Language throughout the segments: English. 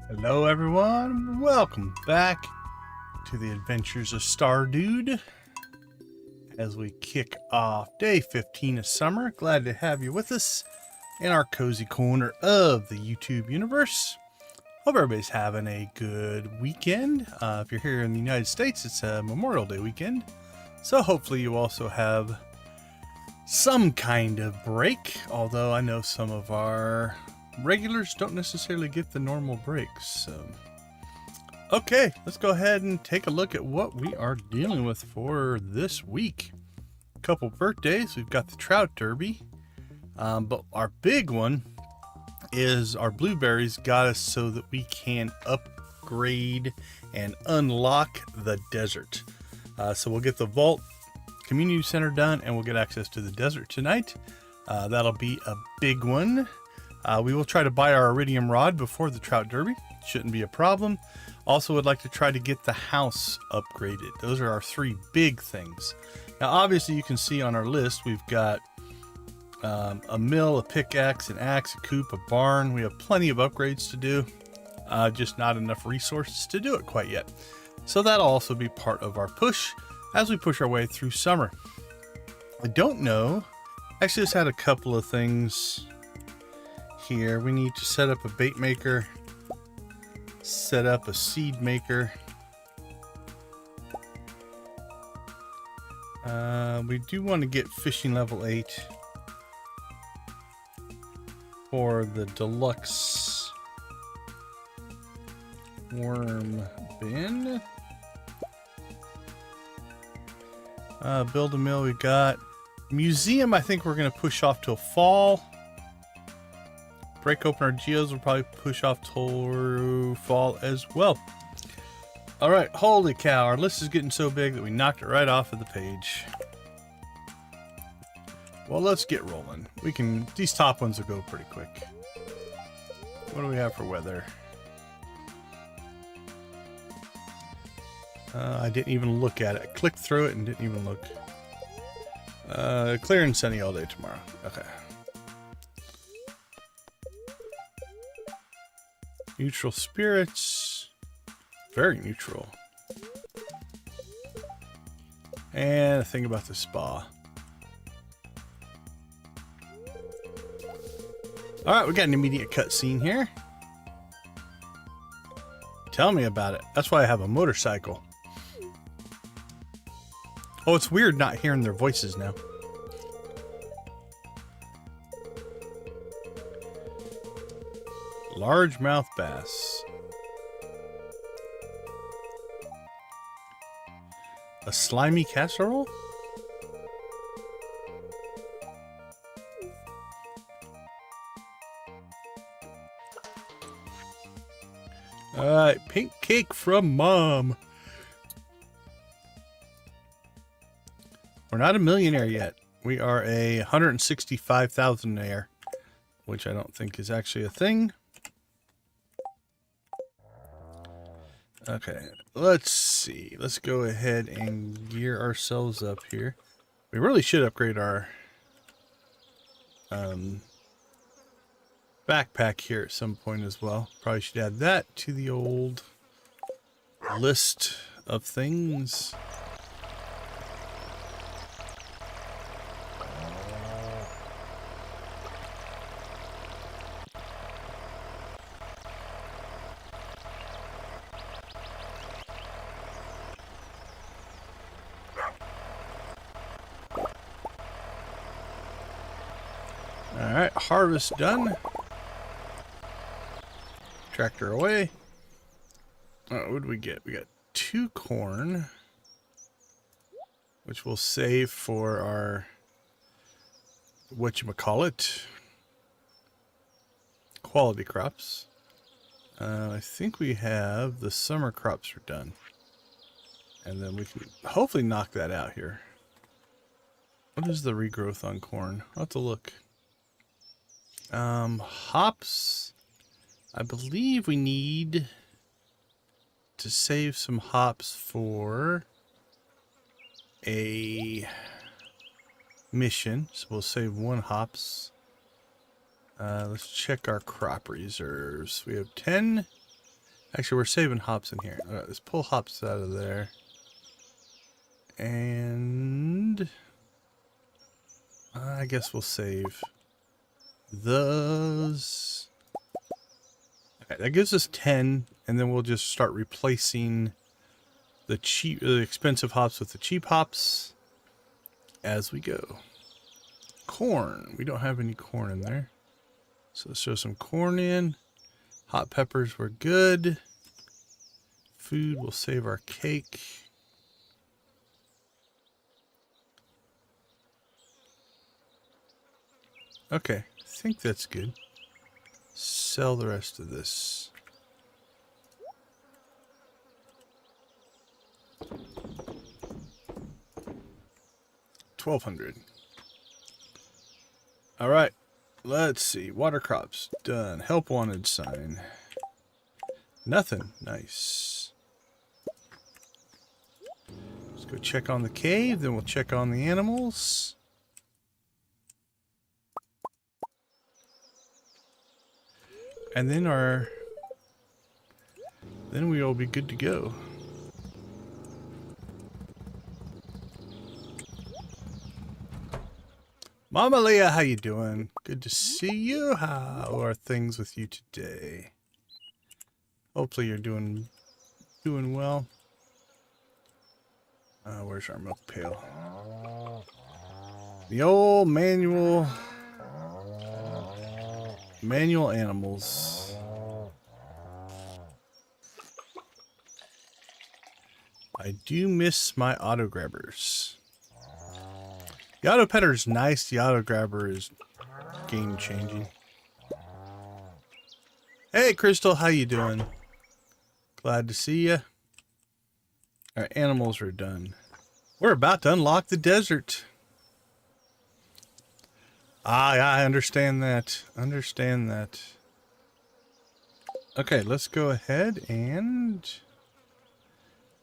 Hello everyone, welcome back to the Adventures of Stardewd as we kick off day 15 of summer. Glad to have you with us in our cozy corner of the YouTube universe. Hope everybody's having a good weekend. If you're here in the United States, it's a Memorial Day weekend, so hopefully you also have some kind of break, although I know some of our regulars don't necessarily get the normal breaks. So okay, let's go ahead and take a look at what we are dealing with for this week. A couple birthdays. We've got the Trout Derby, but our big one is our blueberries got us so that we can upgrade and unlock the desert. So we'll get the vault community center done and we'll get access to the desert tonight. That'll be a big one. We will try to buy our Iridium rod before the Trout Derby. Shouldn't be a problem. Also would like to try to get the house upgraded. Those are our three big things. Now obviously you can see on our list we've got a mill, a pickaxe, an axe, a coop, a barn. We have plenty of upgrades to do, just not enough resources to do it quite yet. So that'll also be part of our push as we push our way through summer. I don't know. Actually just had a couple of things here. We need to set up a bait maker, set up a seed maker. We do want to get fishing level 8 for the deluxe worm bin. Build a mill we got. Museum I think we're going to push off till fall. Break open our geos will probably push off till fall as well. All right, holy cow, our list is getting so big that we knocked it right off of the page. Well, let's get rolling. These top ones will go pretty quick. What do we have for weather? I didn't even look at it. I clicked through it and didn't even look. Clear and sunny all day tomorrow. Okay. Neutral spirits, very neutral. And a thing about the spa. All right, we got an immediate cutscene here. Tell me about it. That's why I have a motorcycle. Oh, it's weird not hearing their voices now. Largemouth bass. A slimy casserole? Alright, pink cake from Mom. We're not a millionaire yet. We are a 165,000aire, which I don't think is actually a thing. Okay, let's see. Let's go ahead and gear ourselves up here. We really should upgrade our backpack here at some point as well. Probably should add that to the old list of things. Alright, harvest done. Tractor away. What did we get? We got 2 corn, which we'll save for our whatchamacallit quality crops. I think we have the summer crops are done. And then we can hopefully knock that out here. What is the regrowth on corn? I'll have to look. Hops. I believe we need to save some hops for a mission. So we'll save 1 hops. Let's check our crop reserves. We have 10 Actually, we're saving hops in here. All right, let's pull hops out of there. And I guess we'll save those. Okay, that gives us 10, and then we'll just start replacing the expensive hops with the cheap hops as we go. Corn. We don't have any corn in there. So let's throw some corn in. Hot peppers were good. Food, we'll save our cake. Okay, I think that's good. Sell the rest of this. $1,200. All right, let's see. Water crops done. Help wanted sign. Nothing. Nice. Let's go check on the cave. Then we'll check on the animals. And then we will be good to go. Mama Leah, how you doing? Good to see you. How are things with you today? Hopefully you're doing well. Where's our milk pail? The old manual animals. I do miss my auto grabbers. The auto petter is nice. The auto grabber is game changing. Hey Crystal, how you doing? Glad to see you. Our animals are done. We're about to unlock the desert. I understand that. Understand that. Okay, let's go ahead and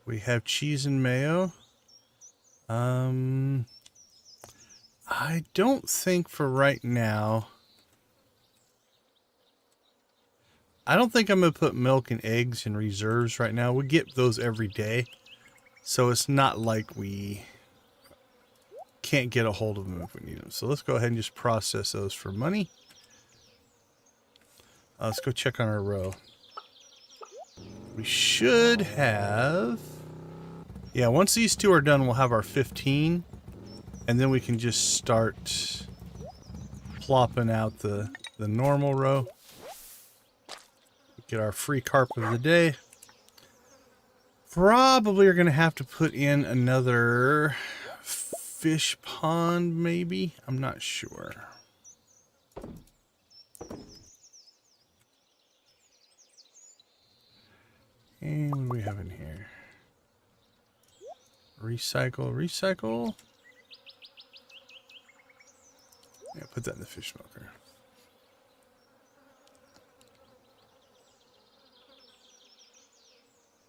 we have cheese and mayo. I don't think for right now. I don't think I'm going to put milk and eggs in reserves right now. We get those every day. So it's not like we can't get a hold of them if we need them. So let's go ahead and just process those for money. Let's go check on our row. We should have... Yeah, once these two are done, we'll have our 15. And then we can just start plopping out the normal row. Get our free carp of the day. Probably are going to have to put in another fish pond, maybe. I'm not sure. And what do we have in here? Recycle. Yeah, put that in the fish smoker.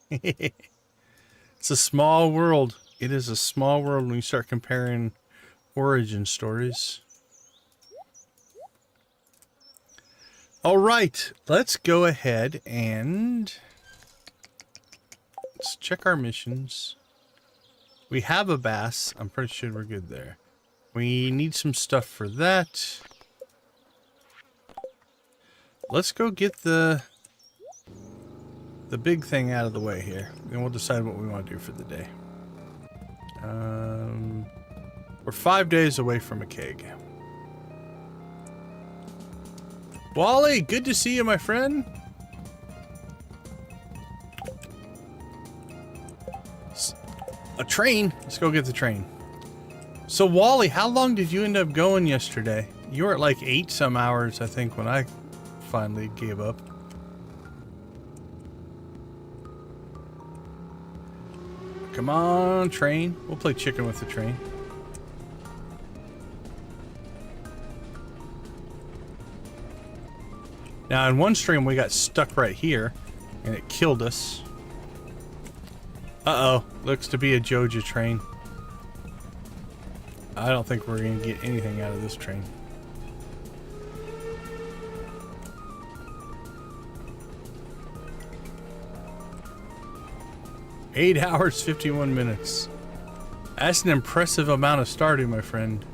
It's a small world. It is a small world when you start comparing origin stories. All right, let's go ahead and let's check our missions. We have a bass. I'm pretty sure we're good there. We need some stuff for that. Let's go get the big thing out of the way here. And we'll decide what we want to do for the day. We're 5 days away from a keg. Wally, good to see you, my friend. A train? Let's go get the train. So, Wally, how long did you end up going yesterday? You were at like 8 some hours, I think, when I finally gave up. Come on, train. We'll play chicken with the train. Now, in one stream, we got stuck right here, and it killed us. Uh-oh. Looks to be a Joja train. I don't think we're going to get anything out of this train. 8 hours, 51 minutes. That's an impressive amount of Stardew, my friend.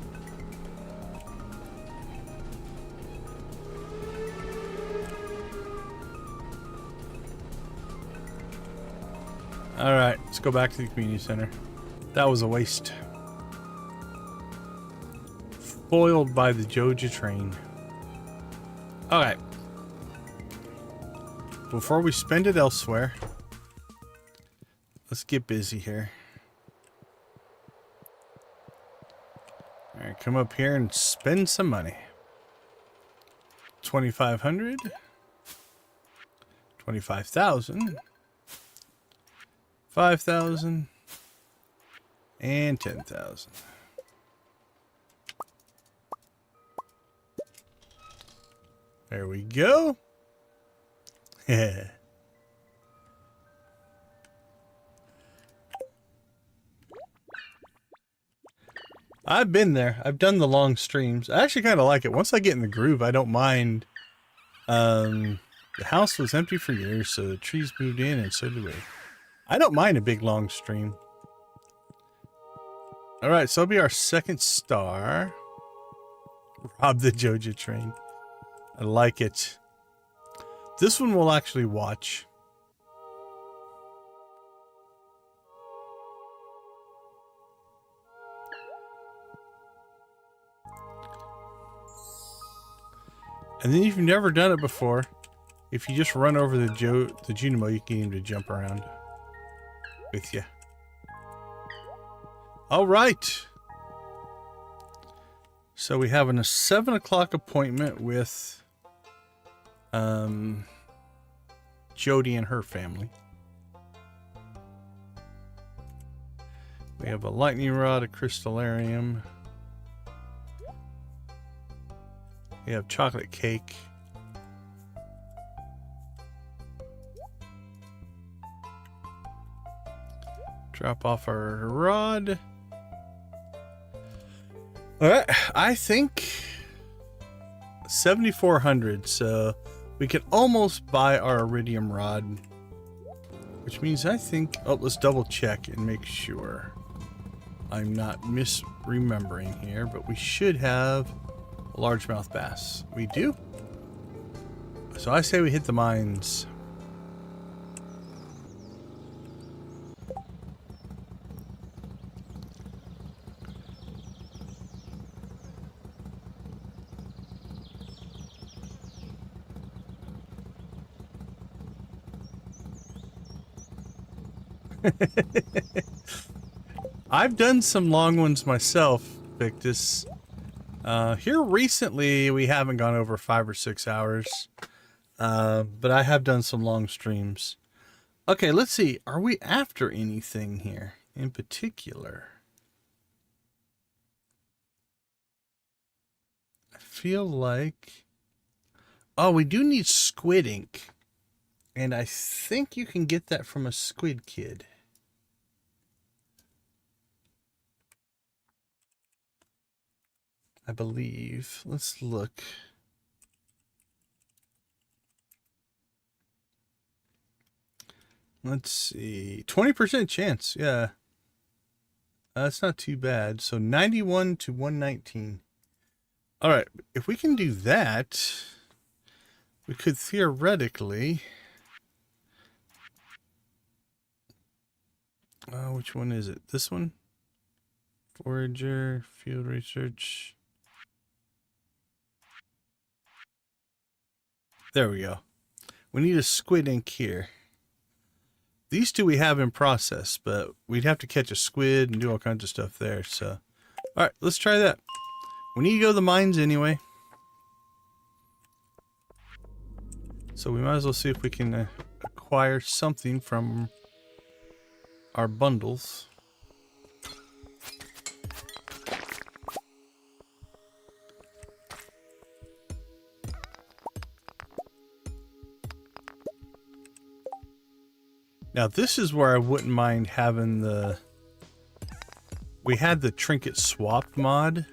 Alright, let's go back to the community center. That was a waste. Foiled by the Joja train. Alright. Before we spend it elsewhere, let's get busy here. Alright, come up here and spend some money. 2,500. 25,000. 5,000. And 10,000. There we go. Yeah. I've been there. I've done the long streams. I actually kind of like it. Once I get in the groove, I don't mind. The house was empty for years, so the trees moved in, and so do we. I don't mind a big long stream. Alright, so it'll be our second star. Rob the Joja train. I like it. This one we'll actually watch. And then if you've never done it before, if you just run over the Junimo, you can get him to jump around with you. All right. So we have a 7 o'clock appointment with Jody and her family. We have a lightning rod, a crystallarium. We have chocolate cake. Drop off our rod. All right, I think 7,400, so we can almost buy our Iridium rod, which means I think, oh, let's double check and make sure I'm not misremembering here, but we should have a largemouth bass. We do. So I say we hit the mines. I've done some long ones myself, Victus. Here recently, we haven't gone over 5 or 6 hours, but I have done some long streams. Okay, let's see. Are we after anything here in particular? I feel like... Oh, we do need squid ink. And I think you can get that from a squid kid. I believe. Let's look. Let's see. 20% chance. Yeah. That's not too bad. So 91 to 119. All right. If we can do that, we could theoretically... which one is it? This one? Forager, field research. There we go. We need a squid ink here. These two we have in process, but we'd have to catch a squid and do all kinds of stuff there. So, all right, let's try that. We need to go to the mines anyway. So we might as well see if we can acquire something from our bundles. Now this is where I wouldn't mind having the... We had the trinket swap mod.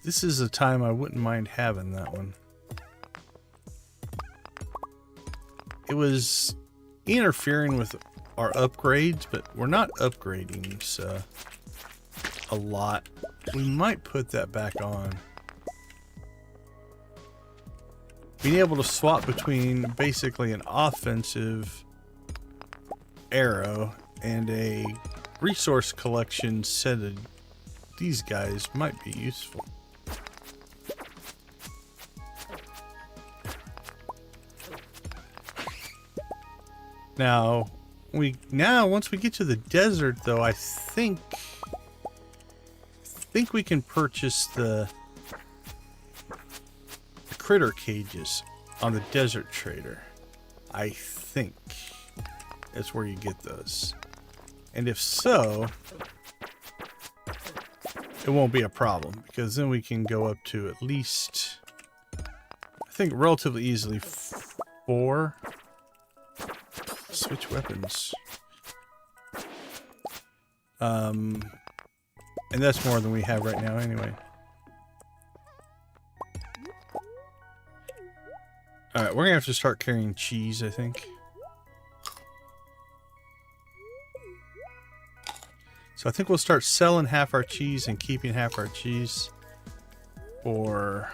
This is a time I wouldn't mind having that one. It was interfering with our upgrades, but we're not upgrading so a lot. We might put that back on. Being able to swap between basically an offensive arrow and a resource collection set of these guys might be useful. Now once we get to the desert though, I think we can purchase the critter cages on the desert trader. I think that's where you get those. And if so, it won't be a problem, because then we can go up to at least, I think, relatively easily 4. Switch weapons. And that's more than we have right now anyway. Alright, we're gonna have to start carrying cheese, I think. So I think we'll start selling half our cheese and keeping half our cheese for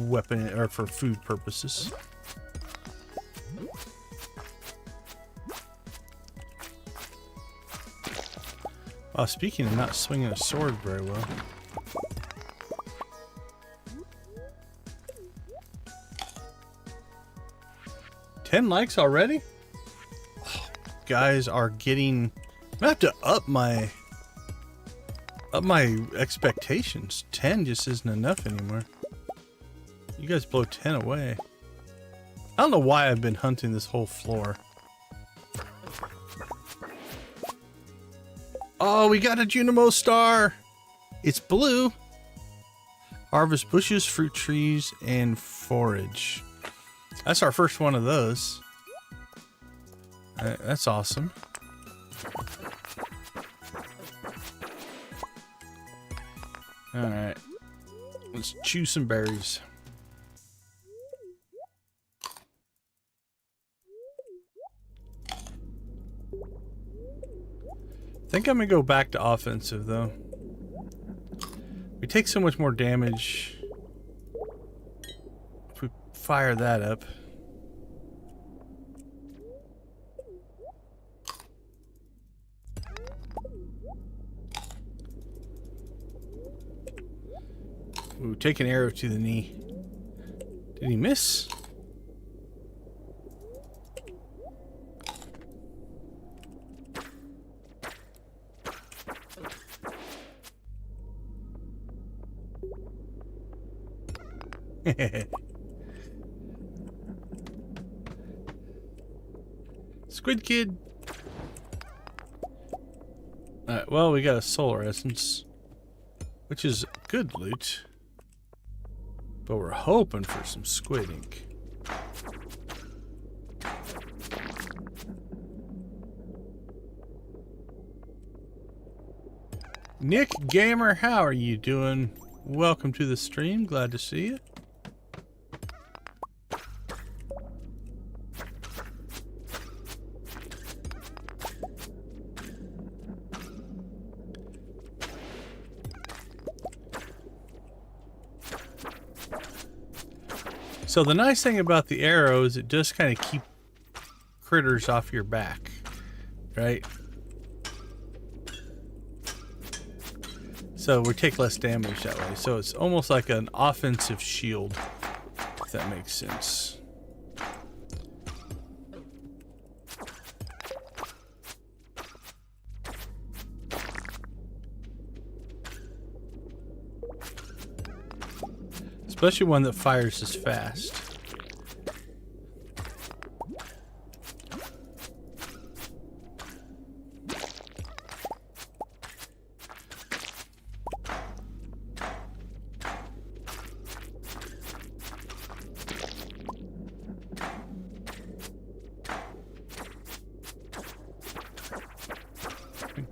weapon or for food purposes. Speaking of not swinging a sword very well. $10 likes already? Oh, guys are getting... I'm gonna have to up my expectations. 10 just isn't enough anymore. You guys blow 10 away. I don't know why I've been hunting this whole floor. Oh, we got a Junimos star. It's blue. Harvest bushes, fruit trees, and forage. That's our first one of those. That's awesome. Alright. Let's chew some berries. I think I'm gonna go back to offensive though. We take so much more damage if we fire that up. Ooh, take an arrow to the knee. Did he miss? Squid Kid. Alright, well, we got a solar essence, which is good loot. But we're hoping for some squid ink. Nick Gamer, how are you doing? Welcome to the stream. Glad to see you. So the nice thing about the arrow is it just kind of keep critters off your back, right? So we take less damage that way. So it's almost like an offensive shield, if that makes sense. Especially one that fires as fast.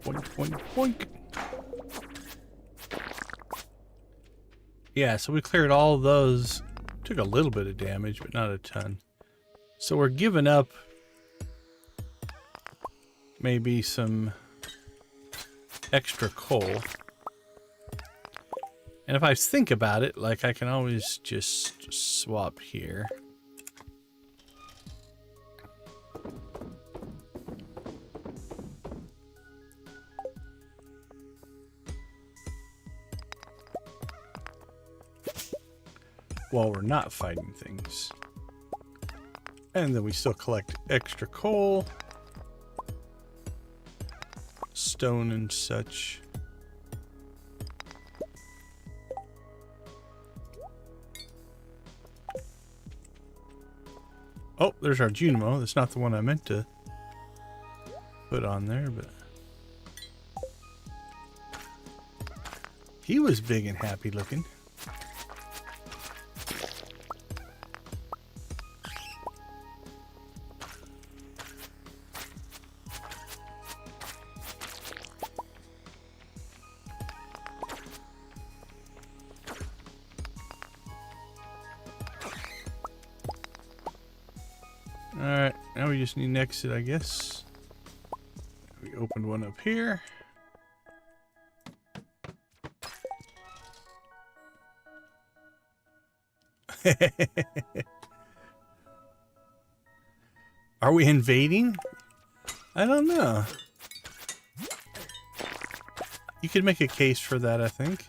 Boink, boink, boink. Yeah, so we cleared all of those. Took a little bit of damage, but not a ton. So we're giving up maybe some extra coal. And if I think about it, like, I can always just swap here. While we're not fighting things. And then we still collect extra coal, stone and such. Oh, there's our Junimo. That's not the one I meant to put on there, but he was big and happy looking. Alright, now we just need an exit, I guess. We opened one up here. Are we invading? I don't know. You could make a case for that, I think.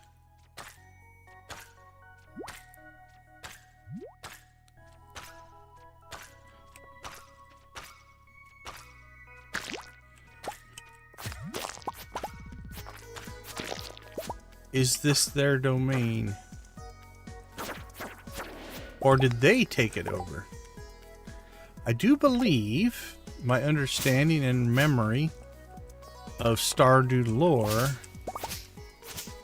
Is this their domain? Or did they take it over? I do believe, my understanding and memory of Stardew lore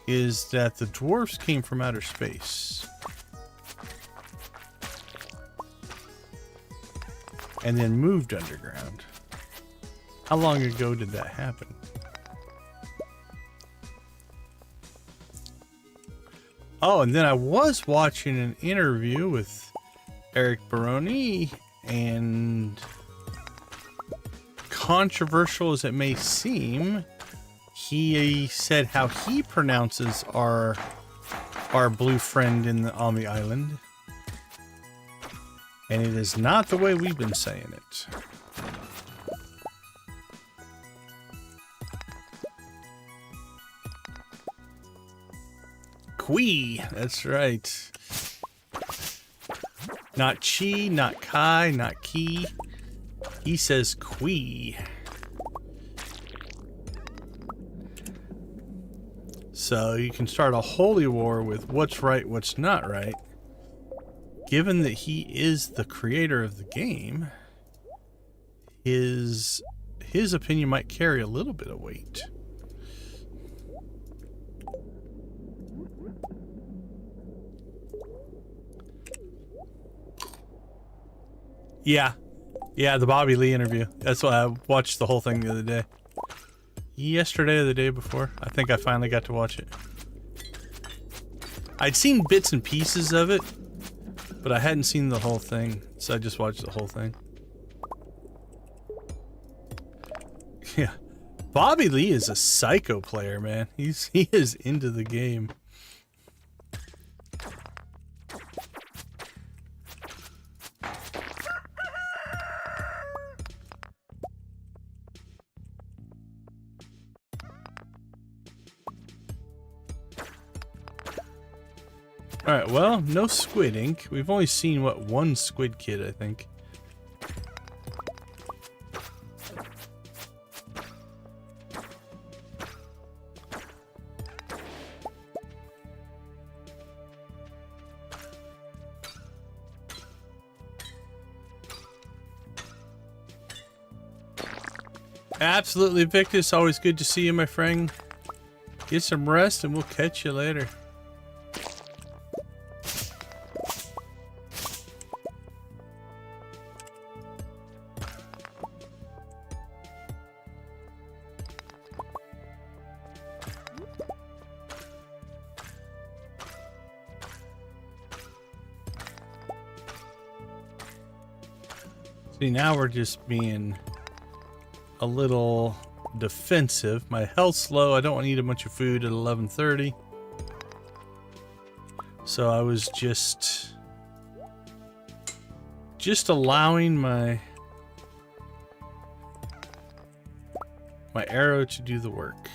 is that the dwarfs came from outer space. And then moved underground. How long ago did that happen? Oh, and then I was watching an interview with Eric Baroni, and controversial as it may seem, he said how he pronounces our blue friend on the island, and it is not the way we've been saying it. Kui, that's right. Not chi, not kai, not ki. He says kui. So you can start a holy war with what's right, what's not right. Given that he is the creator of the game, his opinion might carry a little bit of weight. Yeah, the Bobby Lee interview. That's why I watched the whole thing the other day. Yesterday or the day before. I think I finally got to watch it. I'd seen bits and pieces of it, but I hadn't seen the whole thing, so I just watched the whole thing. Yeah. Bobby Lee is a psycho player, man. He is into the game. Alright, well, no squid ink. We've only seen, what, one squid kid, I think. Absolutely, Victus. Always good to see you, my friend. Get some rest and we'll catch you later. See, now we're just being a little defensive. My health's low. I don't want to eat a bunch of food at 11:30. So I was just allowing my arrow to do the work.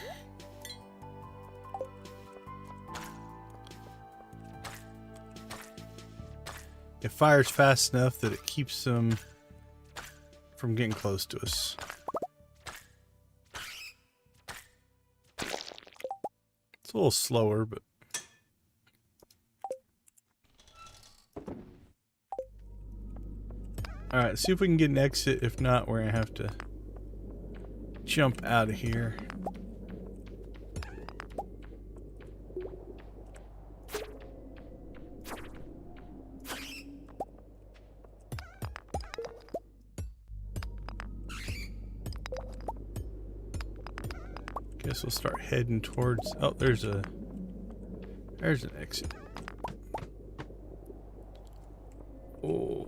It fires fast enough that it keeps them from getting close to us. It's a little slower, but alright, see if we can get an exit. If not, we're gonna have to jump out of here. Guess we'll start heading towards, oh, there's an exit. Oh.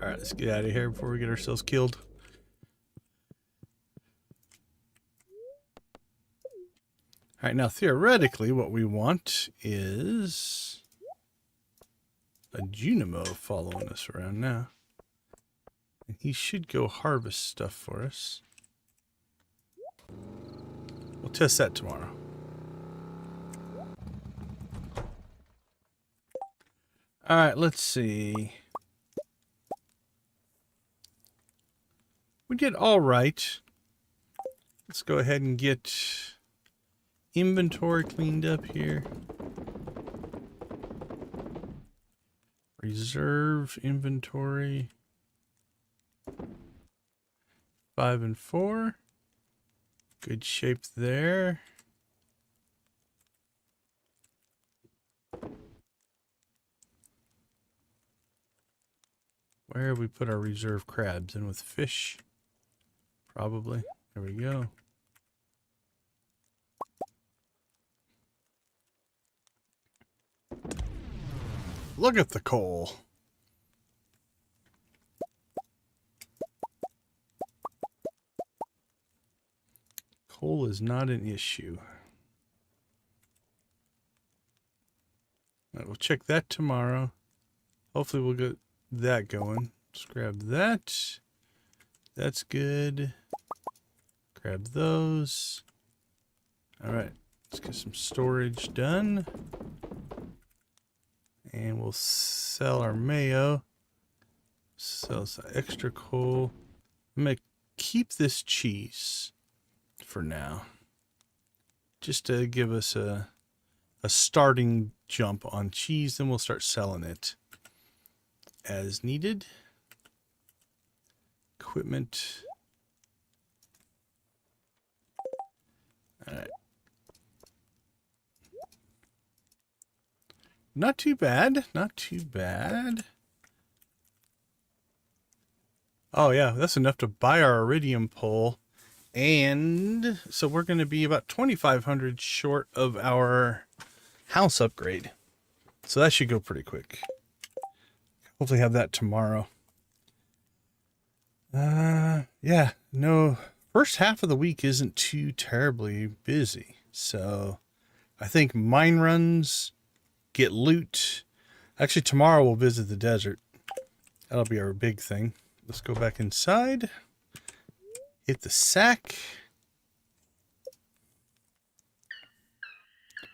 Alright, let's get out of here before we get ourselves killed. Alright, now theoretically what we want is a Junimo following us around now. And he should go harvest stuff for us. We'll test that tomorrow. Alright, let's see. We did alright. Let's go ahead and get inventory cleaned up here. Reserve inventory. 5 and 4. Good shape there. Where have we put our reserve crabs? In with fish? Probably. There we go. Look at the coal. Coal is not an issue. All right, we'll check that tomorrow. Hopefully we'll get that going. Let's grab that. That's good. Grab those. All right, let's get some storage done. And we'll sell our mayo. Sell some extra coal. I'm going to keep this cheese for now. Just to give us a starting jump on cheese. Then we'll start selling it as needed. Equipment. All right. Not too bad. Not too bad. Oh yeah, that's enough to buy our Iridium pole. And so we're going to be about 2,500 short of our house upgrade. So that should go pretty quick. Hopefully have that tomorrow. Yeah, no, first half of the week isn't too terribly busy. So I think mine runs, get loot. Actually, tomorrow we'll visit the desert. That'll be our big thing. Let's go back inside. Hit the sack.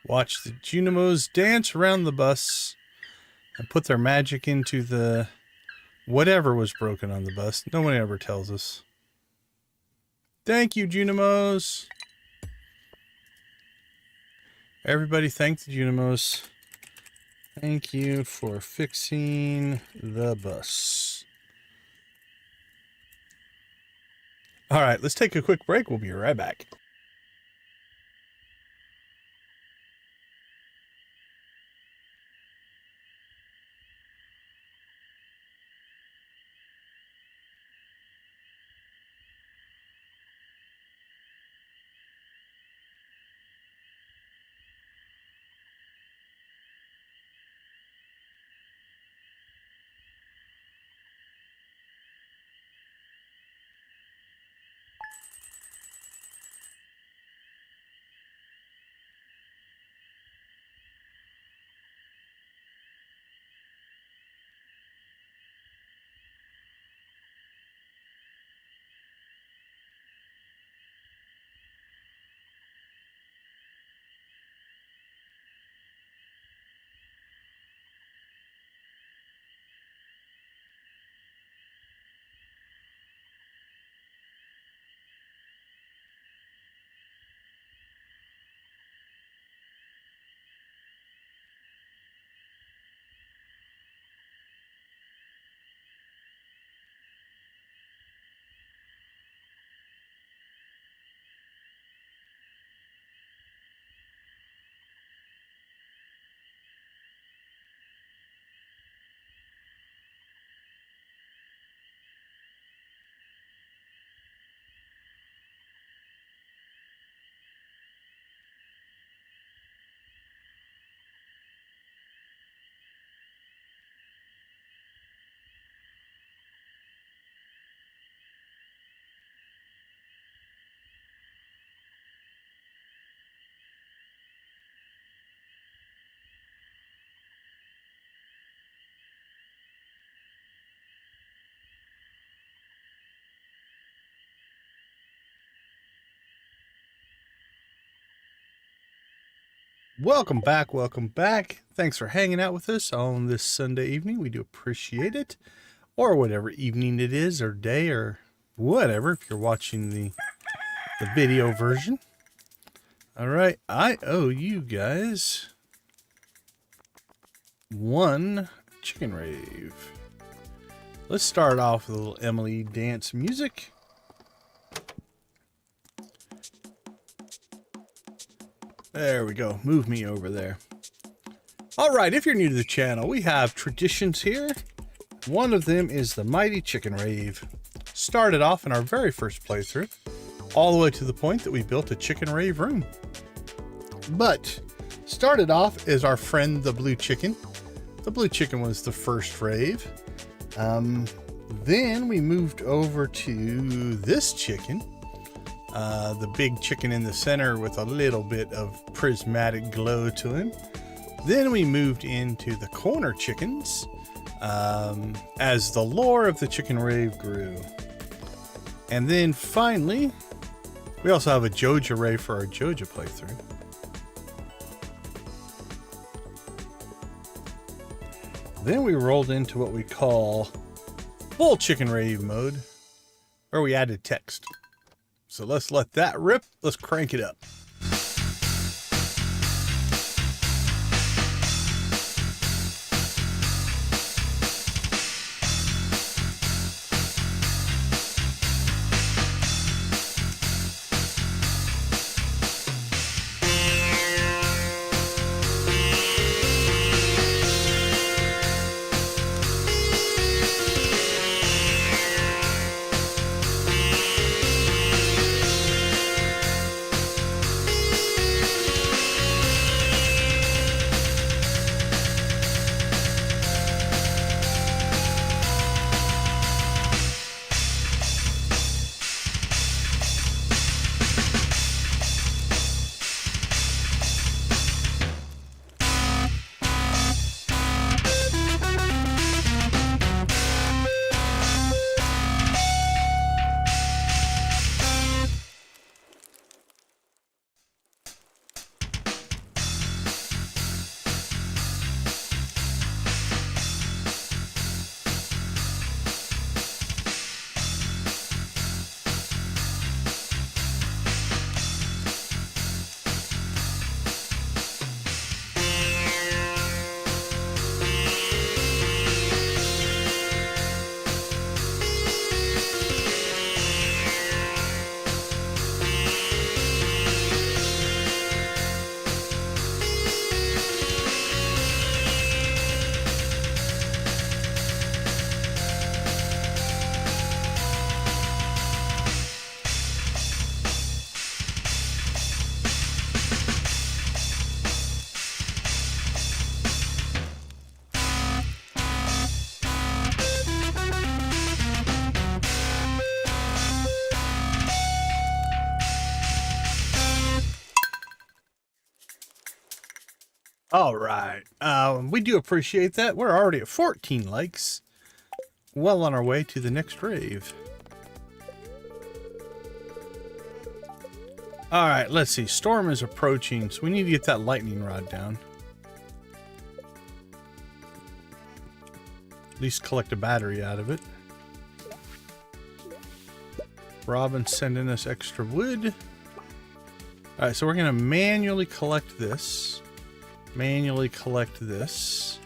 Watch the Junimos dance around the bus and put their magic into the whatever was broken on the bus. No one ever tells us. Thank you, Junimos. Everybody thank the Junimos. Thank you for fixing the bus. All right, let's take a quick break. We'll be right back. Welcome back, welcome back. Thanks for hanging out with us on this Sunday evening. We do appreciate it. Or whatever evening it is, or day, or whatever, if you're watching the video version. Alright, I owe you guys one chicken rave. Let's start off with a little Emily dance music. There we go. Move me over there. Alright, if you're new to the channel, we have traditions here. One of them is the Mighty Chicken Rave. Started off in our very first playthrough, all the way to the point that we built a chicken rave room. But started off as our friend the blue chicken. The blue chicken was the first rave. Then we moved over to this chicken. The big chicken in the center with a little bit of prismatic glow to him. Then we moved into the corner chickens as the lore of the chicken rave grew. And then finally, we also have a Joja rave for our Joja playthrough. Then we rolled into what we call full chicken rave mode, where we added text. So let's let that rip. Let's crank it up. All right. We do appreciate that. We're already at 14 likes. Well on our way to the next rave. All right, let's see. Storm is approaching, so we need to get that lightning rod down. At least collect a battery out of it. Robin's sending us extra wood. All right, so we're going to manually collect this. Manually collect this.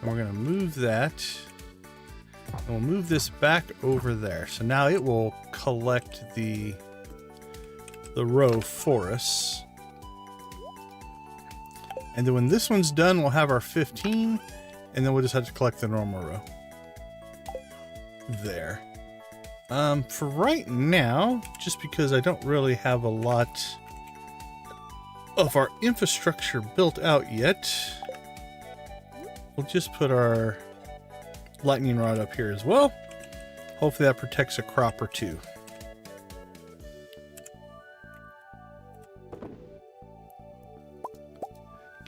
And we're going to move that. And we'll move this back over there. So now it will collect the row for us. And then when this one's done, we'll have our 15. And then we'll just have to collect the normal row. There. For right now, just because I don't really have a lot of our infrastructure built out yet, we'll just put our lightning rod up here as well. Hopefully that protects a crop or two.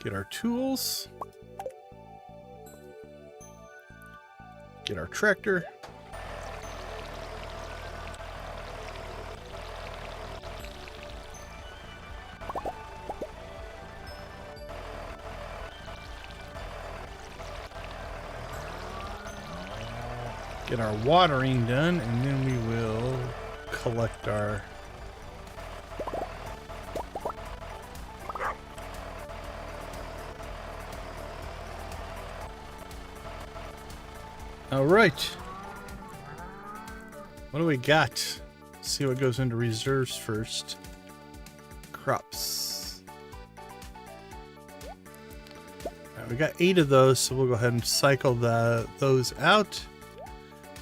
Get our tools. Get our tractor. get our watering done, and then we will collect our... All right. What do we got? Let's see what goes into reserves first. Crops. All right, we got 8 of those, so we'll go ahead and cycle those out.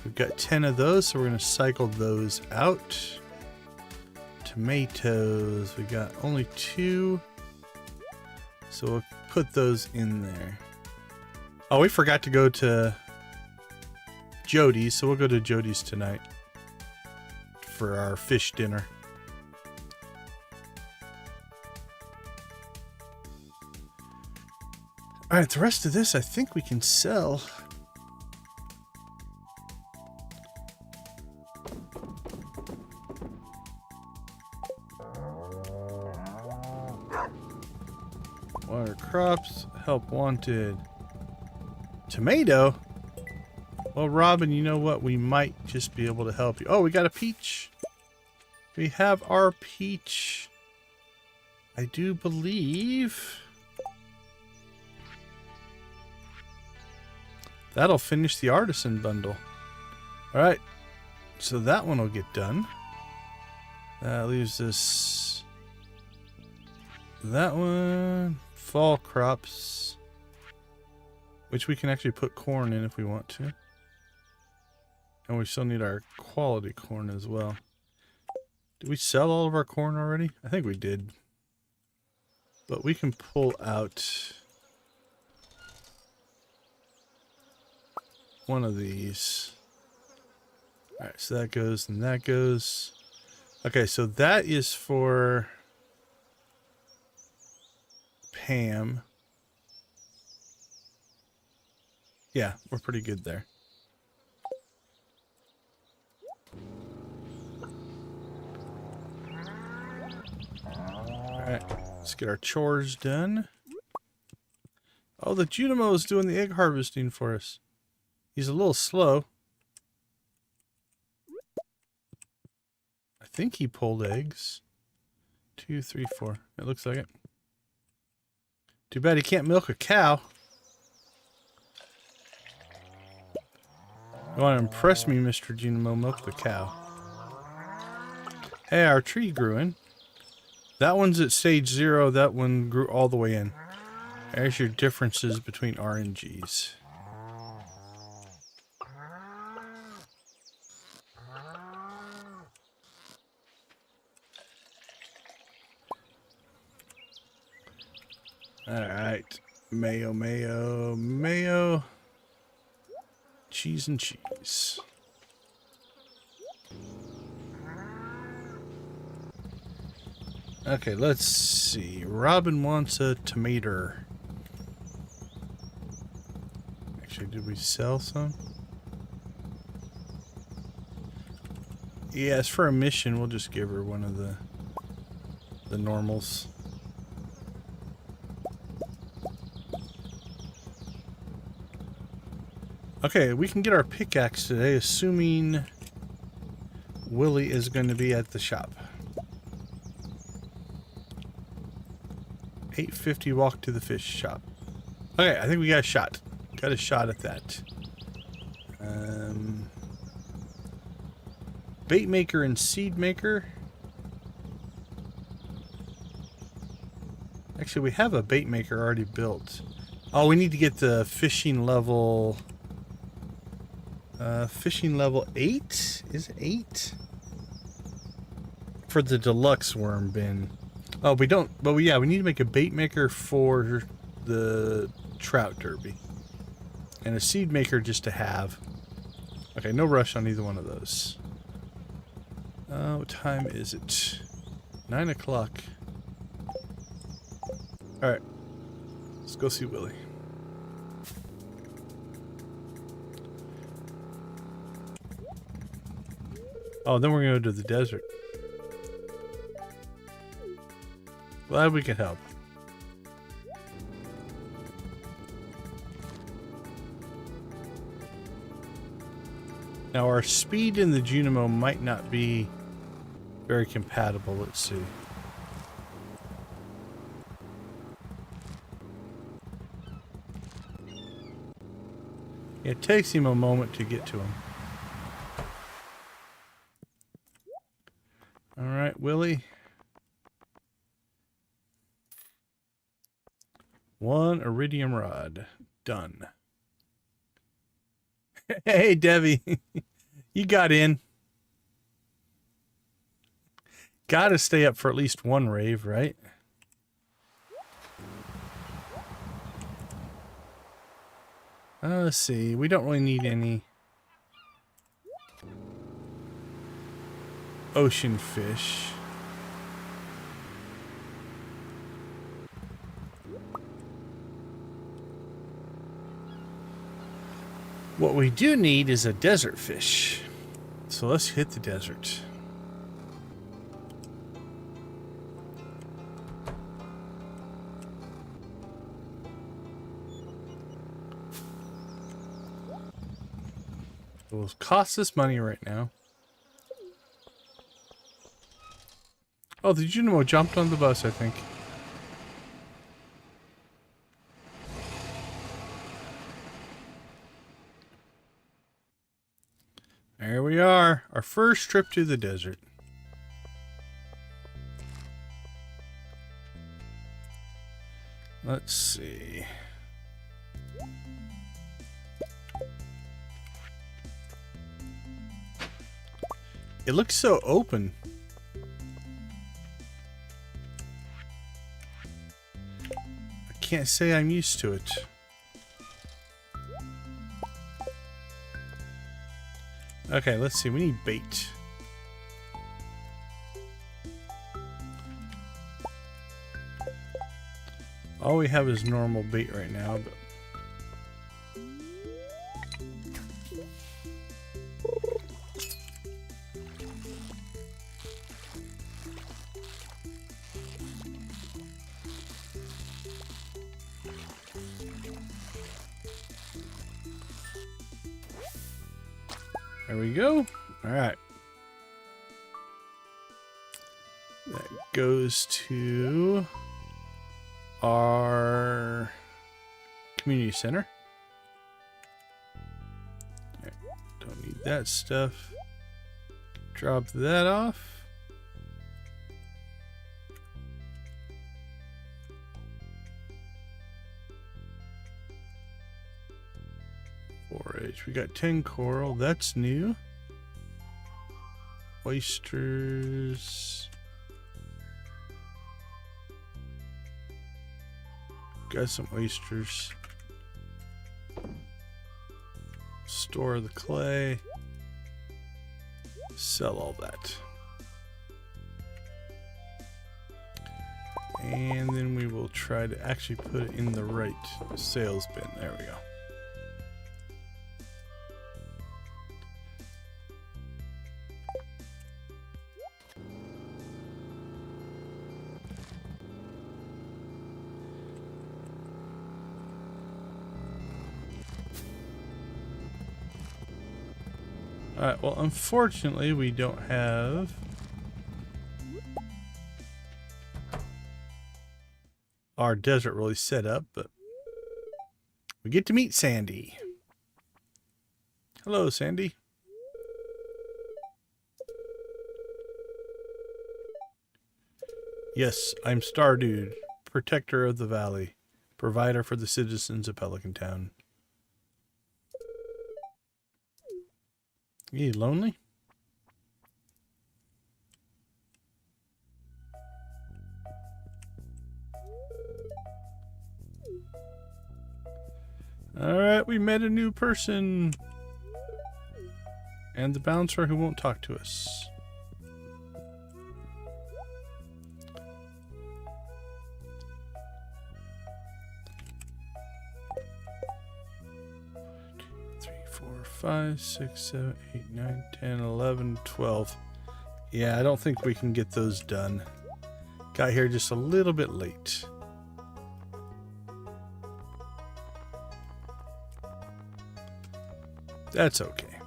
We've got 10 of those, so we're going to cycle those out. Tomatoes, we got only 2, so we'll put those in there. Oh, we forgot to go to Jody's, so we'll go to Jody's tonight for our fish dinner. All right, the rest of this I think we can sell. Water crops, help wanted. Tomato? Well, Robin, you know what? We might just be able to help you. Oh, we got a peach. We have our peach. I do believe that'll finish the artisan bundle. All right, so that one will get done. That leaves us that one, fall crops, which we can actually put corn in if we want to. And we still need our quality corn as well. Did we sell all of our corn already? I think we did. But we can pull out one of these. Alright, so that goes and that goes. Okay, so that is for Pam. Yeah, we're pretty good there. Alright, let's get our chores done. Oh, the Junimo is doing the egg harvesting for us. He's a little slow. I think he pulled eggs. 2, 3, 4. It looks like it. Too bad he can't milk a cow. You want to impress me, Mr. Junimo? Milk the cow. Hey, our tree grew in. That one's at stage 0. That one grew all the way in. There's your differences between RNGs. Alright. Mayo, mayo, mayo. Cheese and cheese. Okay, let's see. Robin wants a tomato. Actually, did we sell some? Yeah, it's for a mission. We'll just give her one of the normals. Okay, we can get our pickaxe today, assuming Willie is going to be at the shop. 8:50 walk to the fish shop. Okay, I think we got a shot. Got a shot at that. Bait maker and seed maker. Actually, we have a bait maker already built. Oh, we need to get the fishing level... fishing level 8? Is it 8? For the deluxe worm bin. Oh, we don't... But we need to make a bait maker for the trout derby. And a seed maker just to have. Okay, no rush on either one of those. What time is it? 9 o'clock. Alright. Let's go see Willie. Oh, then we're going to go to the desert. Glad we could help. Now our speed in the Junimo might not be very compatible. Let's see. It takes him a moment to get to him. All right, Willie. 1 iridium rod. Done. Hey, Debbie. You got in. Gotta stay up for at least one rave, right? Let's see. We don't really need any ocean fish. What we do need is a desert fish. So let's hit the desert. It will cost us money right now. Oh, the Junimo jumped on the bus, I think. There we are, our first trip to the desert. Let's see. It looks so open. I can't say I'm used to it. Okay, let's see. We need bait. All we have is normal bait right now, but there we go. All right. That goes to our community center. Right. Don't need that stuff. Drop that off. We got 10 coral. That's new. Oysters. Got some oysters. Store the clay. Sell all that. And then we will try to actually put it in the right sales bin. There we go. Alright, well, unfortunately, we don't have our desert really set up, but we get to meet Sandy. Hello, Sandy. Yes, I'm Stardewd, protector of the valley, provider for the citizens of Pelican Town. You lonely? Alright, we met a new person. And the bouncer who won't talk to us. Four, 5, 6, 7, 8, 9, 10, 11, 12. Yeah, I don't think we can get those done. Got here just a little bit late. That's okay.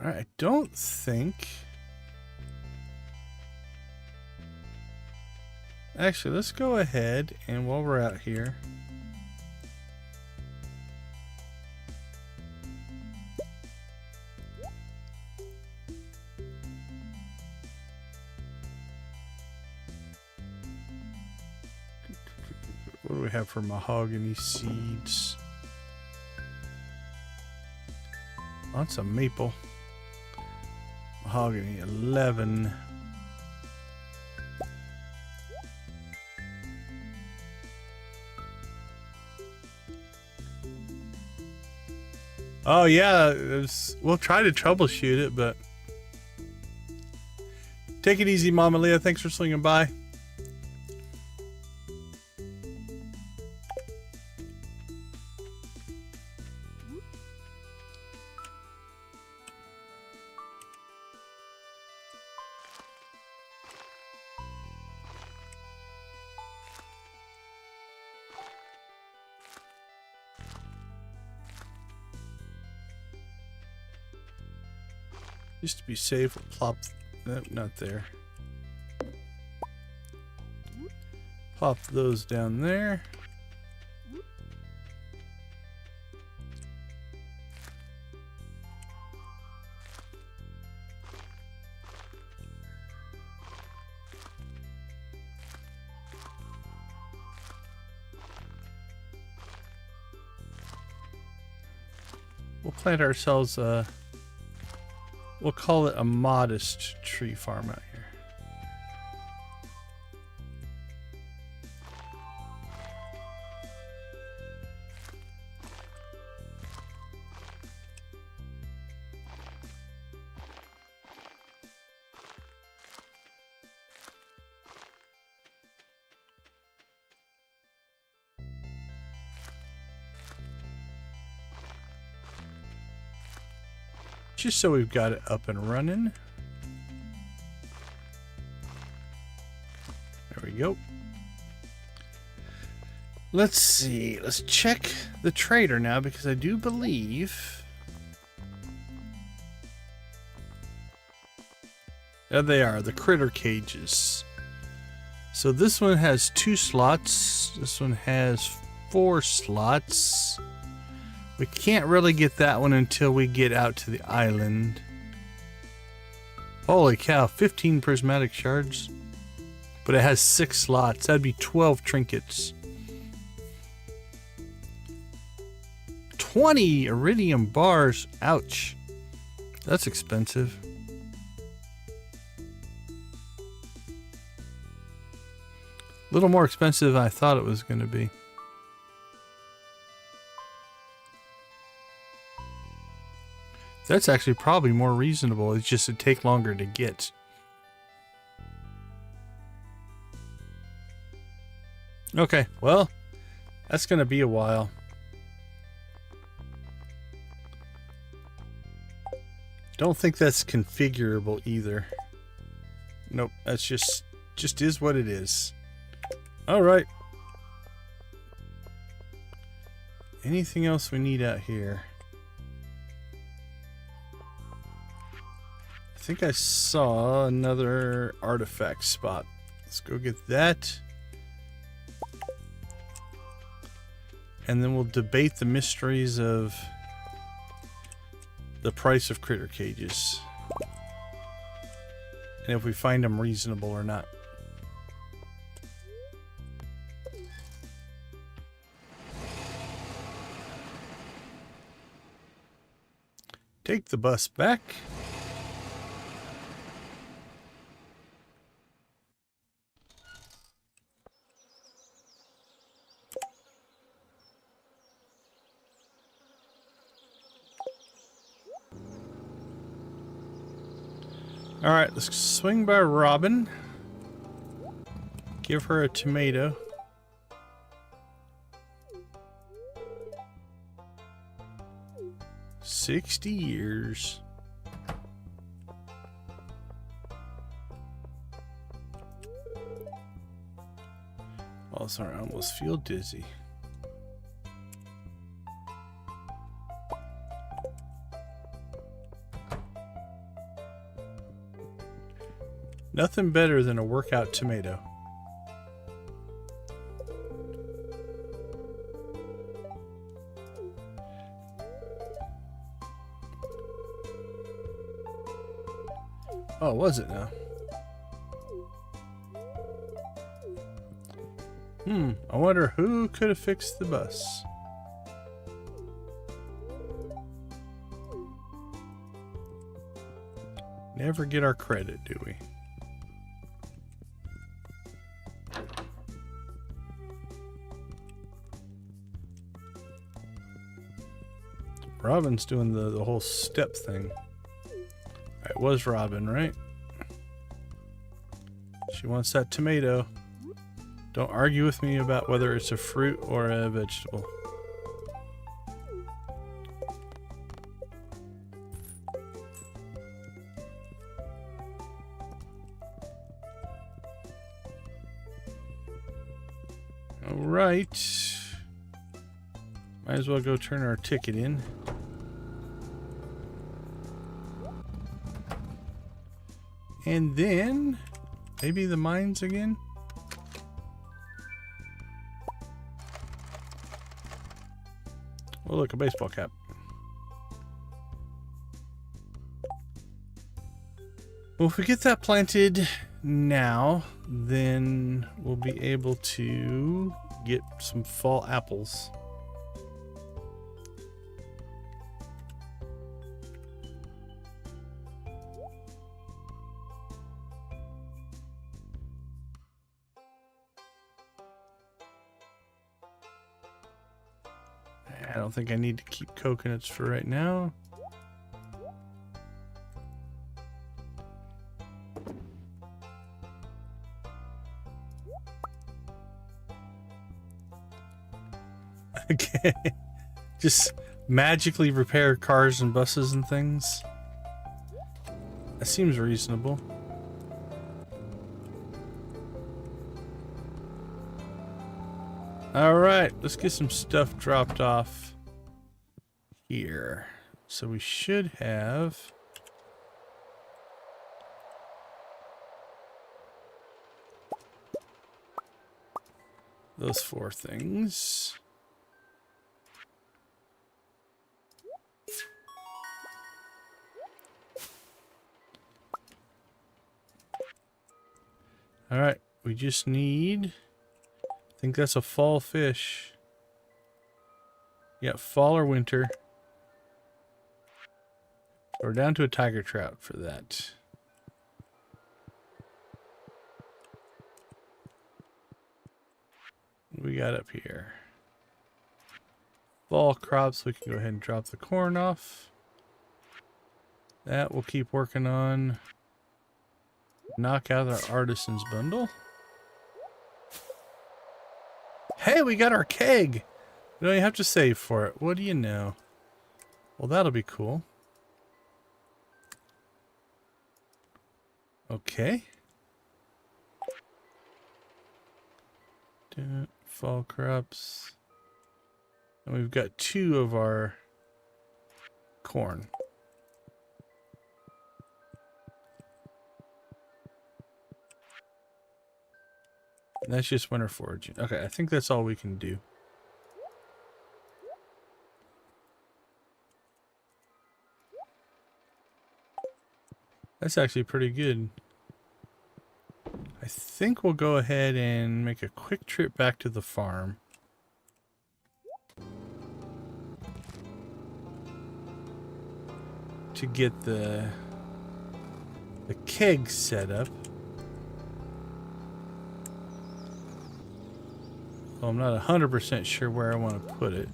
All right, I don't think... Actually, let's go ahead and while we're out here... What do we have for mahogany seeds? Lots of maple. Mahogany, 11. Oh yeah, we'll try to troubleshoot it, but... Take it easy, Mama Leah. Thanks for swinging by. Just to be safe, we'll plop... Nope, not there. Pop those down there. We'll plant ourselves a... We'll call it a modest tree farm out here. Just so we've got it up and running. There we go. Let's see. Let's check the trader now because I do believe... There they are, the critter cages. So this one has 2 slots. This one has 4 slots. We can't really get that one until we get out to the island. Holy cow, 15 prismatic shards. But it has 6 slots. That'd be 12 trinkets. 20 iridium bars. Ouch. That's expensive. A little more expensive than I thought it was going to be. That's actually probably more reasonable. It's just it'd take longer to get. Okay, well, that's going to be a while. Don't think that's configurable either. Nope, that's just is what it is. All right. Anything else we need out here? I think I saw another artifact spot. Let's go get that. And then we'll debate the mysteries of the price of critter cages. And if we find them reasonable or not. Take the bus back. All right, let's swing by Robin. Give her a tomato. $60 years. Oh, sorry, I almost feel dizzy. Nothing better than a workout tomato. Oh, was it now? I wonder who could have fixed the bus. Never get our credit, do we? Robin's doing the whole step thing. It was Robin, right? She wants that tomato. Don't argue with me about whether it's a fruit or a vegetable. All right. Might as well go turn our ticket in. And then maybe the mines again. Oh, look, a baseball cap. Well, if we get that planted now, then we'll be able to get some fall apples. I don't think I need to keep coconuts for right now. Okay. Just magically repair cars and buses and things. That seems reasonable. All right, let's get some stuff dropped off here. So we should have those 4 things. All right, we just need, I think that's a fall fish. Yeah, fall or winter. We're down to a tiger trout for that. What do we got up here? Fall crops, we can go ahead and drop the corn off. That we'll keep working on. Knock out our artisans bundle. Hey, we got our keg. We don't even have to save for it. What do you know? Well, that'll be cool. Okay. Fall crops. And we've got 2 of our corn. And that's just winter foraging. Okay, I think that's all we can do. That's actually pretty good. I think we'll go ahead and make a quick trip back to the farm. To get the keg set up. Well, I'm not 100% sure where I want to put it.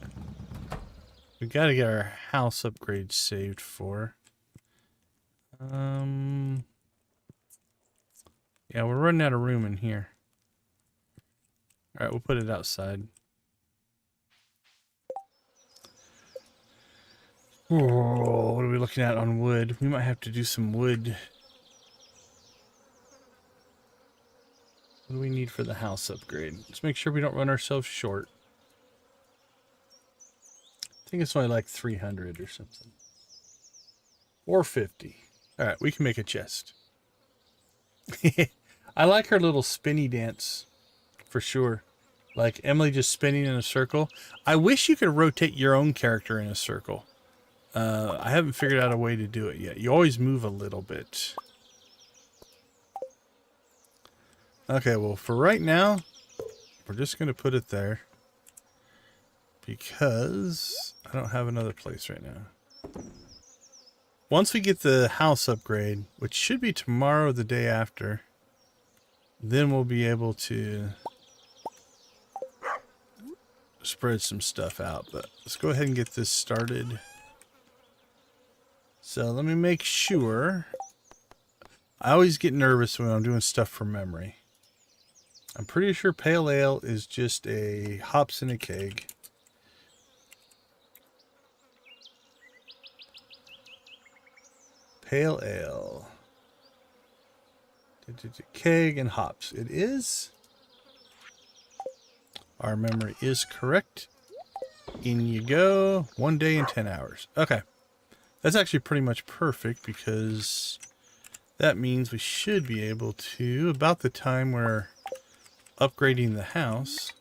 We got to get our house upgrade saved for. Yeah, we're running out of room in here. All right, we'll put it outside. Oh, what are we looking at on wood? We might have to do some wood. What do we need for the house upgrade? Let's make sure we don't run ourselves short. I think it's only like 300 or something. Or 50. All right, we can make a chest. I like her little spinny dance, for sure. Like Emily just spinning in a circle. I wish you could rotate your own character in a circle. I haven't figured out a way to do it yet. You always move a little bit. Okay, well, for right now, we're just going to put it there. Because I don't have another place right now. Once we get the house upgrade, which should be tomorrow or the day after, then we'll be able to spread some stuff out. But let's go ahead and get this started. So let me make sure. I always get nervous when I'm doing stuff from memory. I'm pretty sure pale ale is just a hops in a keg. Pale ale. Keg and hops. It is. Our memory is correct. In you go. 1 day and 10 hours. Okay. That's actually pretty much perfect because that means we should be able to, about the time we're upgrading the house.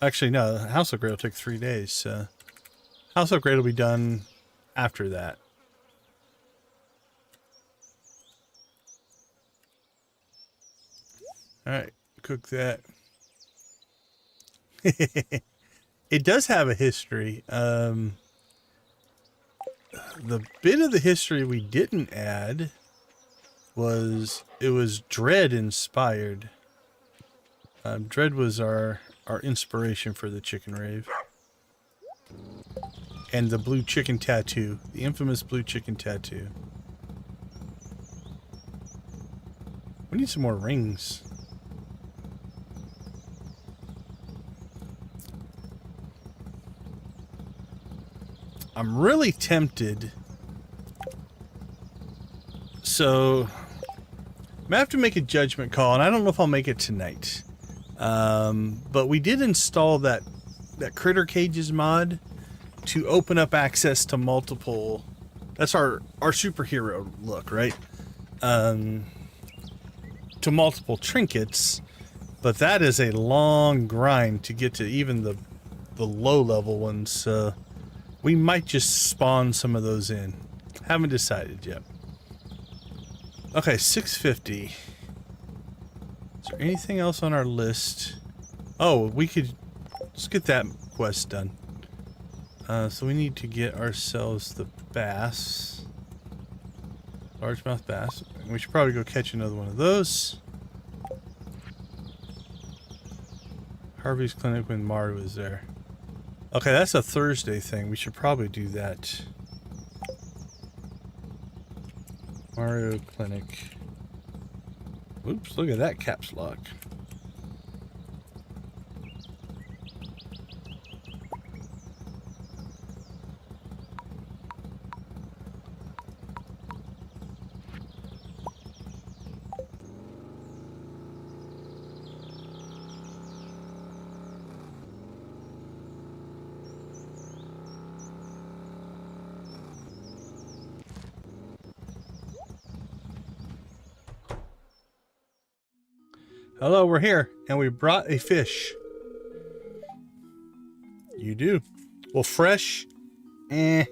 Actually, no, the house upgrade will take 3 days. So house upgrade will be done after that. Alright, cook that. It does have a history. The bit of the history we didn't add was it was Dread inspired. Dread was our inspiration for the chicken rave. And the blue chicken tattoo. The infamous blue chicken tattoo. We need some more rings. I'm really tempted. So, I'm gonna have to make a judgment call, and I don't know if I'll make it tonight. But we did install that Critter Cages mod to open up access to multiple. That's our superhero look, right? To multiple trinkets, but that is a long grind to get to even the low level ones. We might just spawn some of those in. Haven't decided yet. Okay, 650. Is there anything else on our list? Oh, let's get that quest done. So we need to get ourselves the bass. Largemouth bass. We should probably go catch another one of those. Harvey's Clinic when Maru was there. Okay, that's a Thursday thing. We should probably do that. Mario Clinic. Oops, look at that caps lock. Hello, we're here, and we brought a fish. You do. Well, fresh, I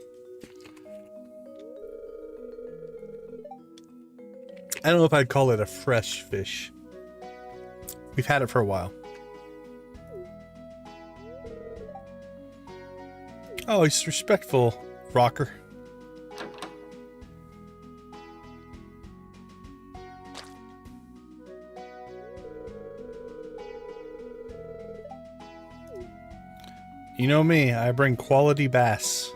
don't know if I'd call it a fresh fish. We've had it for a while. Oh, he's respectful, rocker. You know me, I bring quality bass.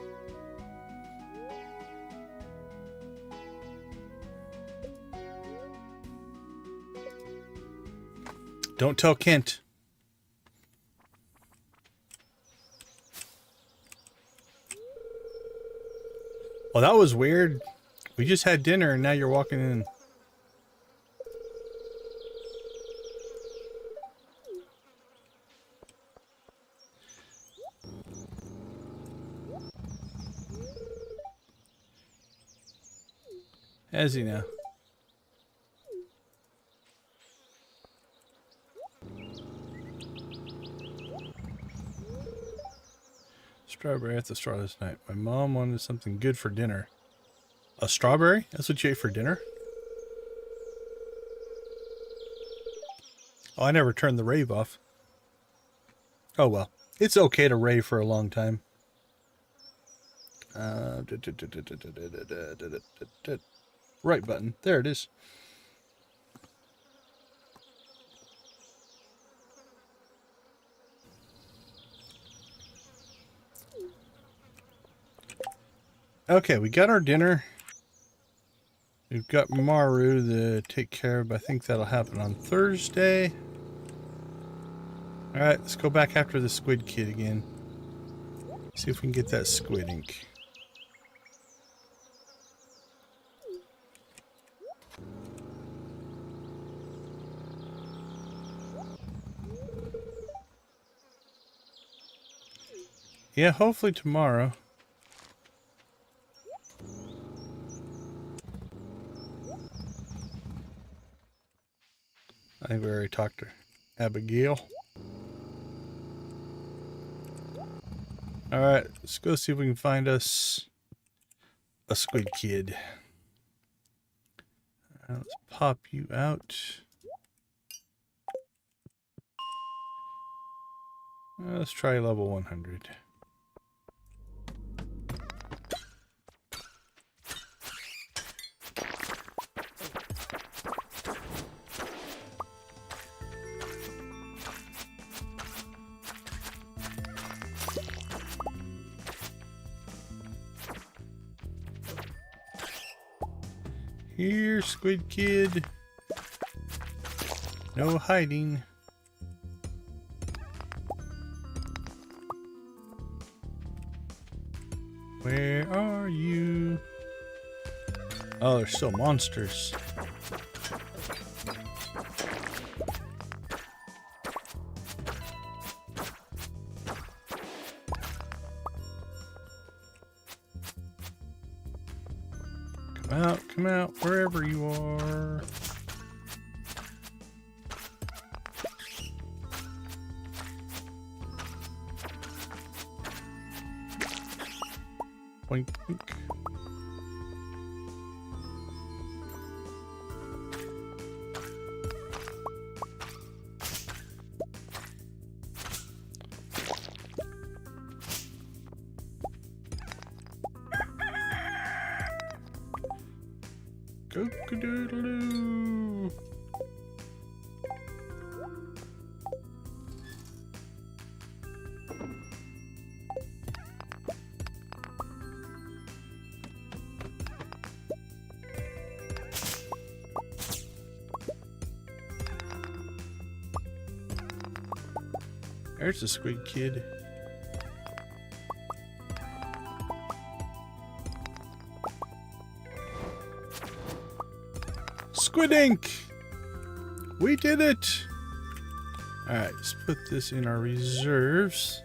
Don't tell Kent. Well, that was weird. We just had dinner and now you're walking in. Has he now? Strawberry at the store this night. My mom wanted something good for dinner. A strawberry? That's what you ate for dinner? Oh, I never turned the rave off. Oh well. It's okay to rave for a long time. Right button. There it is. Okay, we got our dinner. We've got Maru to take care of. I think that'll happen on Thursday. Alright, let's go back after the squid kid again. See if we can get that squid ink. Yeah, hopefully tomorrow. I think we already talked to Abigail. Alright, let's go see if we can find us a squid kid. Let's pop you out. Let's try level 100. Here, squid kid. No hiding. Where are you? Oh, they're still monsters. Come out, wherever you are. Boink, boink. Cock-a-doodle-doo. There's the squid kid. Squid ink! We did it! Alright, let's put this in our reserves.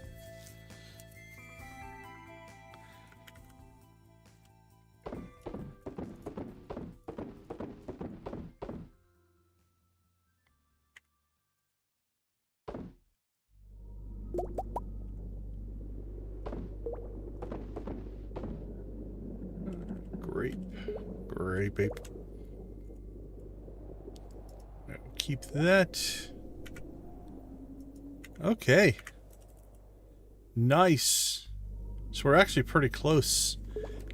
Grape. Keep that. Okay. Nice. So we're actually pretty close.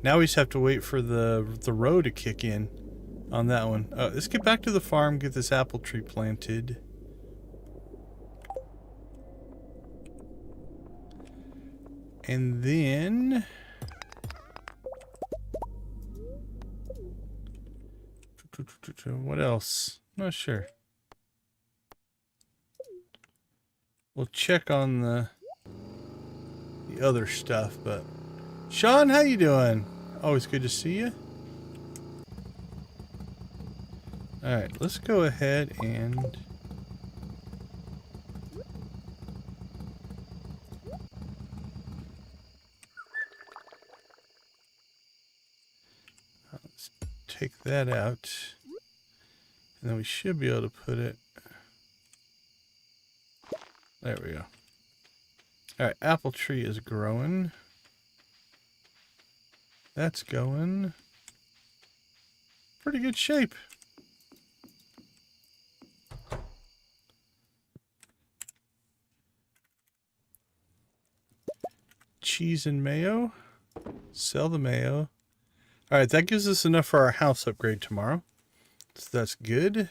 Now we just have to wait for the row to kick in on that one. Let's get back to the farm, get this apple tree planted. And then what else? Not sure. We'll check on the other stuff, but Sean, how you doing? Always good to see you. All right, let's go ahead and let's take that out. And then we should be able to put it... There we go. Alright, apple tree is growing. That's going pretty good shape. Cheese and mayo. Sell the mayo. Alright, that gives us enough for our house upgrade tomorrow. So that's good.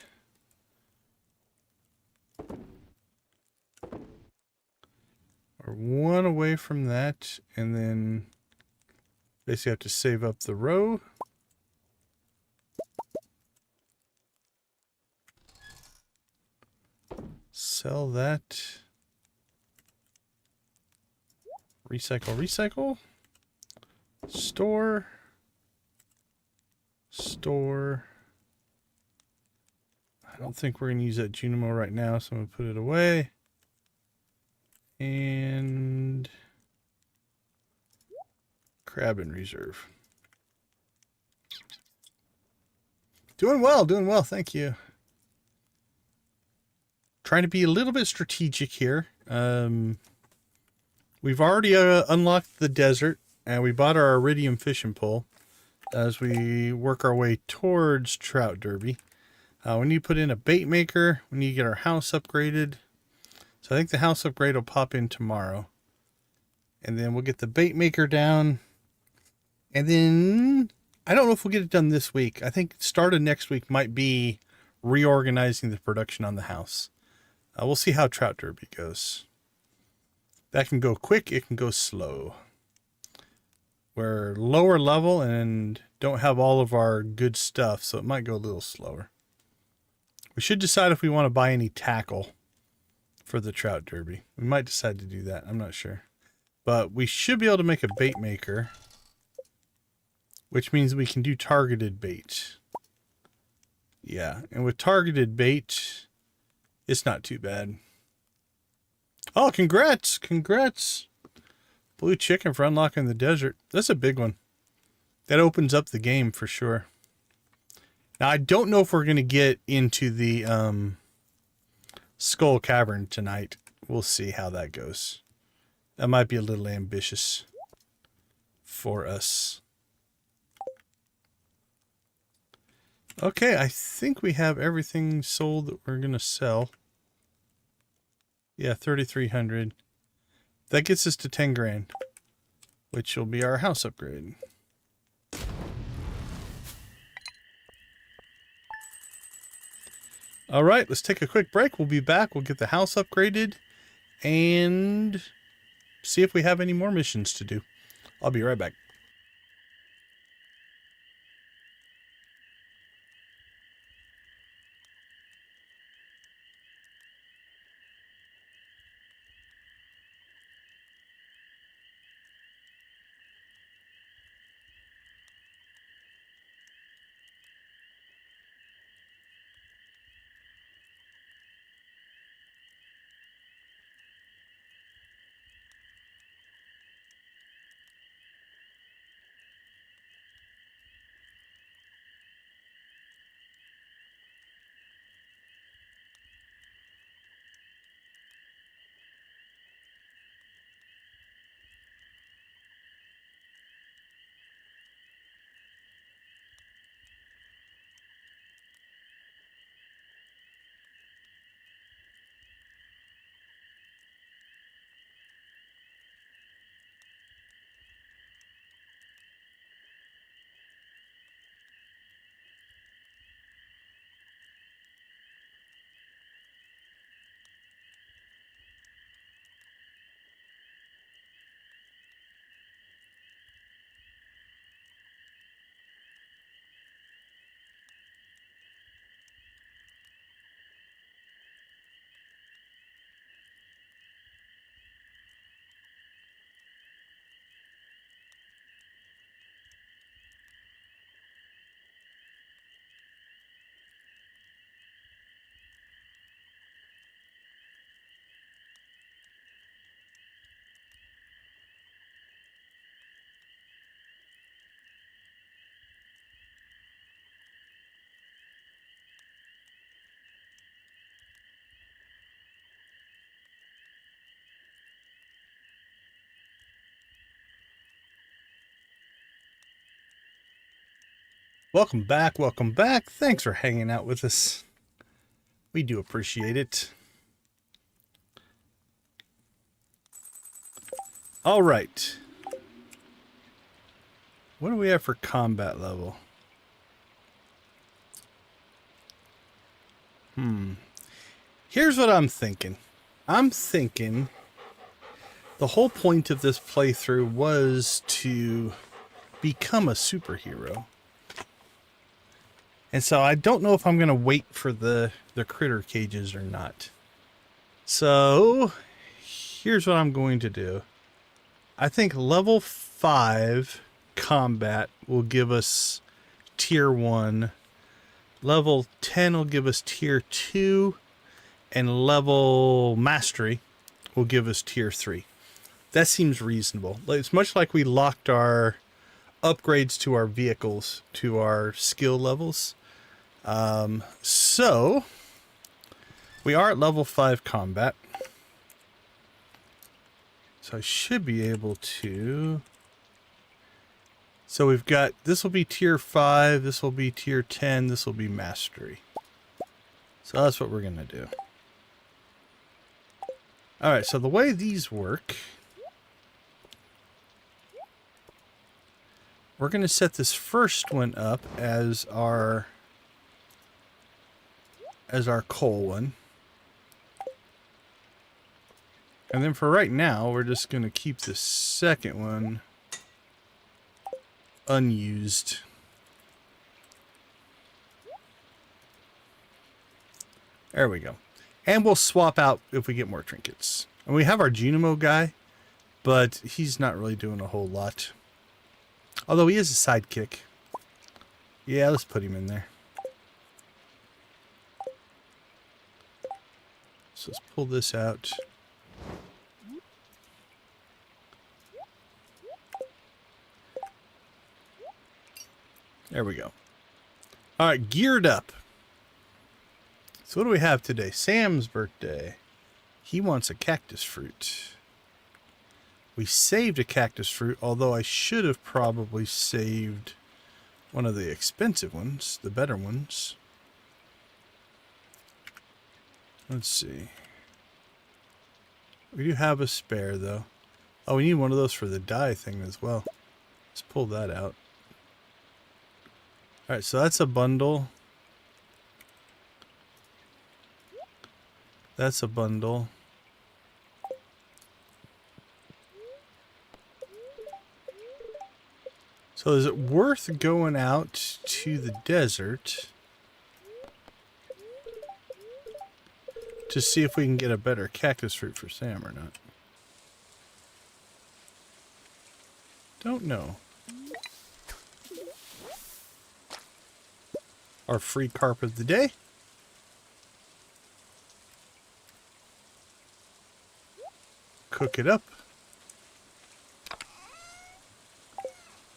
We're one away from that, and then basically have to save up the row. Sell that. Recycle, recycle. Store. Store. I don't think we're going to use that Junimo right now, so I'm going to put it away. And crab in reserve. Doing well, thank you. Trying to be a little bit strategic here. We've already unlocked the desert, and we bought our Iridium fishing pole as we work our way towards Trout Derby. We need to put in a bait maker. We need to get our house upgraded. So I think the house upgrade will pop in tomorrow. And then we'll get the bait maker down. And then I don't know if we'll get it done this week. I think start of next week might be reorganizing the production on the house. We'll see how Trout Derby goes. That can go quick. It can go slow. We're lower level and don't have all of our good stuff, so it might go a little slower. We should decide if we want to buy any tackle for the Trout Derby. We might decide to do that. I'm not sure. But we should be able to make a bait maker, which means we can do targeted bait. Yeah, and with targeted bait, it's not too bad. Oh, congrats! Congrats! Blue chicken for unlocking the desert. That's a big one. That opens up the game for sure. Now, I don't know if we're going to get into the Skull Cavern tonight. We'll see how that goes. That might be a little ambitious for us. Okay, I think we have everything sold that we're going to sell. Yeah, 3,300. That gets us to 10 grand, which will be our house upgrade. All right, let's take a quick break. We'll be back. We'll get the house upgraded and see if we have any more missions to do. I'll be right back. Welcome back, welcome back. Thanks for hanging out with us. We do appreciate it. All right. What do we have for combat level? Here's what I'm thinking. I'm thinking the whole point of this playthrough was to become a superhero. And so I don't know if I'm going to wait for the critter cages or not. So here's what I'm going to do. I think level 5 combat will give us tier 1. Level 10 will give us tier 2. And level mastery will give us tier 3. That seems reasonable. It's much like we locked our upgrades to our vehicles to our skill levels. So we are at level 5 combat. So I should be able to. So we've got, this will be tier 5, this will be tier 10, this will be mastery. So that's what we're going to do. Alright, so the way these work, we're going to set this first one up as our coal one. And then for right now, we're just going to keep the second one unused. There we go. And we'll swap out if we get more trinkets. And we have our Junimo guy, but he's not really doing a whole lot. Although he is a sidekick. Yeah, let's put him in there. So let's pull this out. There we go. All right, geared up. So what do we have today? Sam's birthday. He wants a cactus fruit. We saved a cactus fruit, although I should have probably saved one of the expensive ones, the better ones. Let's see. We do have a spare, though. Oh, we need one of those for the dye thing as well. Let's pull that out. Alright, so that's a bundle. That's a bundle. So is it worth going out to the desert to see if we can get a better cactus fruit for Sam or not? Don't know. Our free carp of the day. Cook it up.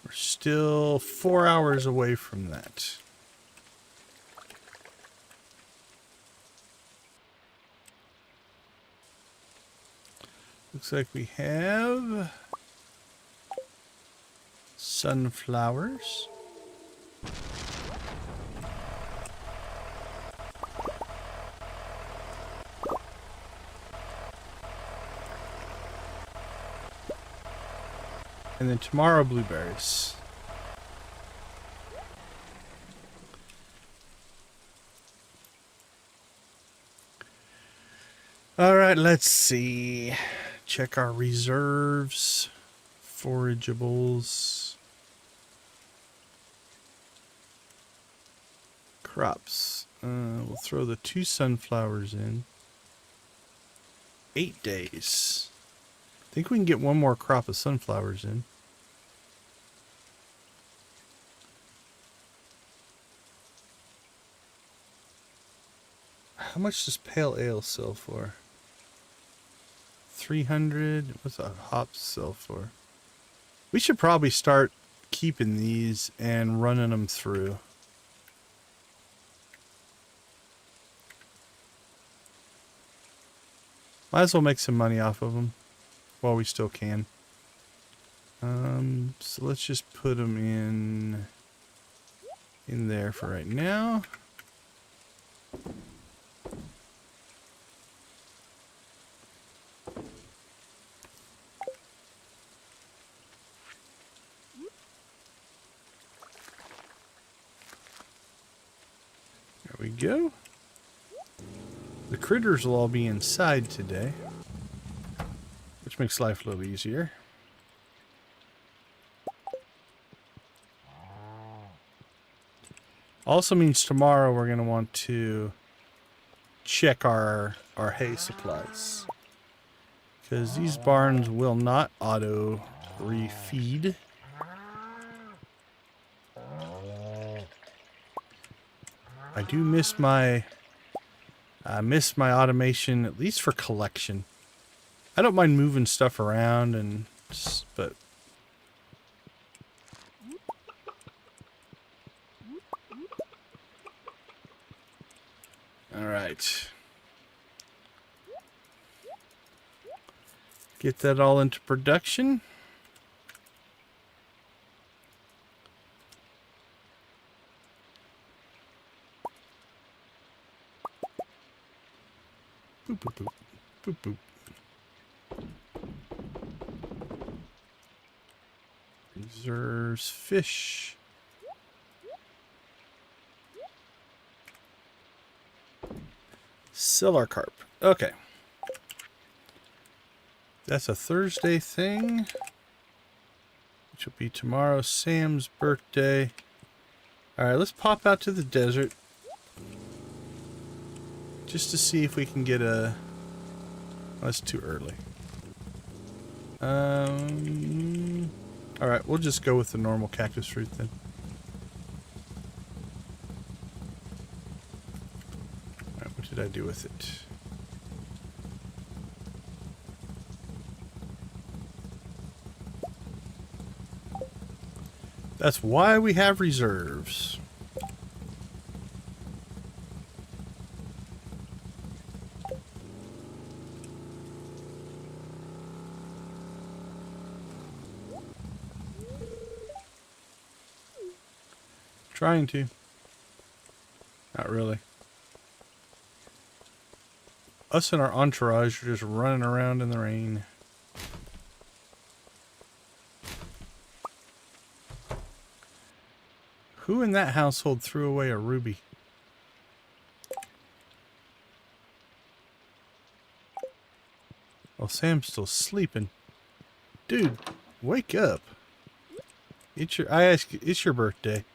We're still 4 hours away from that. Looks like we have sunflowers. And then tomorrow, blueberries. All right, let's see. Check our reserves. Forageables. Crops. We'll throw the 2 sunflowers in. 8 days. I think we can get one more crop of sunflowers in. How much does pale ale sell for? 300. What's a hop sell for? We should probably start keeping these and running them through. Might as well make some money off of them while we still can. So let's just put them in there for right now. There we go. The critters will all be inside today, which makes life a little easier. Also means tomorrow we're going to want to check our hay supplies, because these barns will not auto refeed. I do miss my automation, at least for collection. I don't mind moving stuff around, but all right. Get that all into production. Boop, boop, boop. Boop, boop. Reserves fish. Sell our carp. Okay. That's a Thursday thing, which will be tomorrow, Sam's birthday. All right, let's pop out to the desert just to see if we can get a... Oh, that's too early. All right, we'll just go with the normal cactus fruit then. All right, what did I do with it? That's why we have reserves. Trying to. Not really. Us and our entourage are just running around in the rain. Who in that household threw away a ruby? Well, Sam's still sleeping. Dude, wake up. It's your birthday.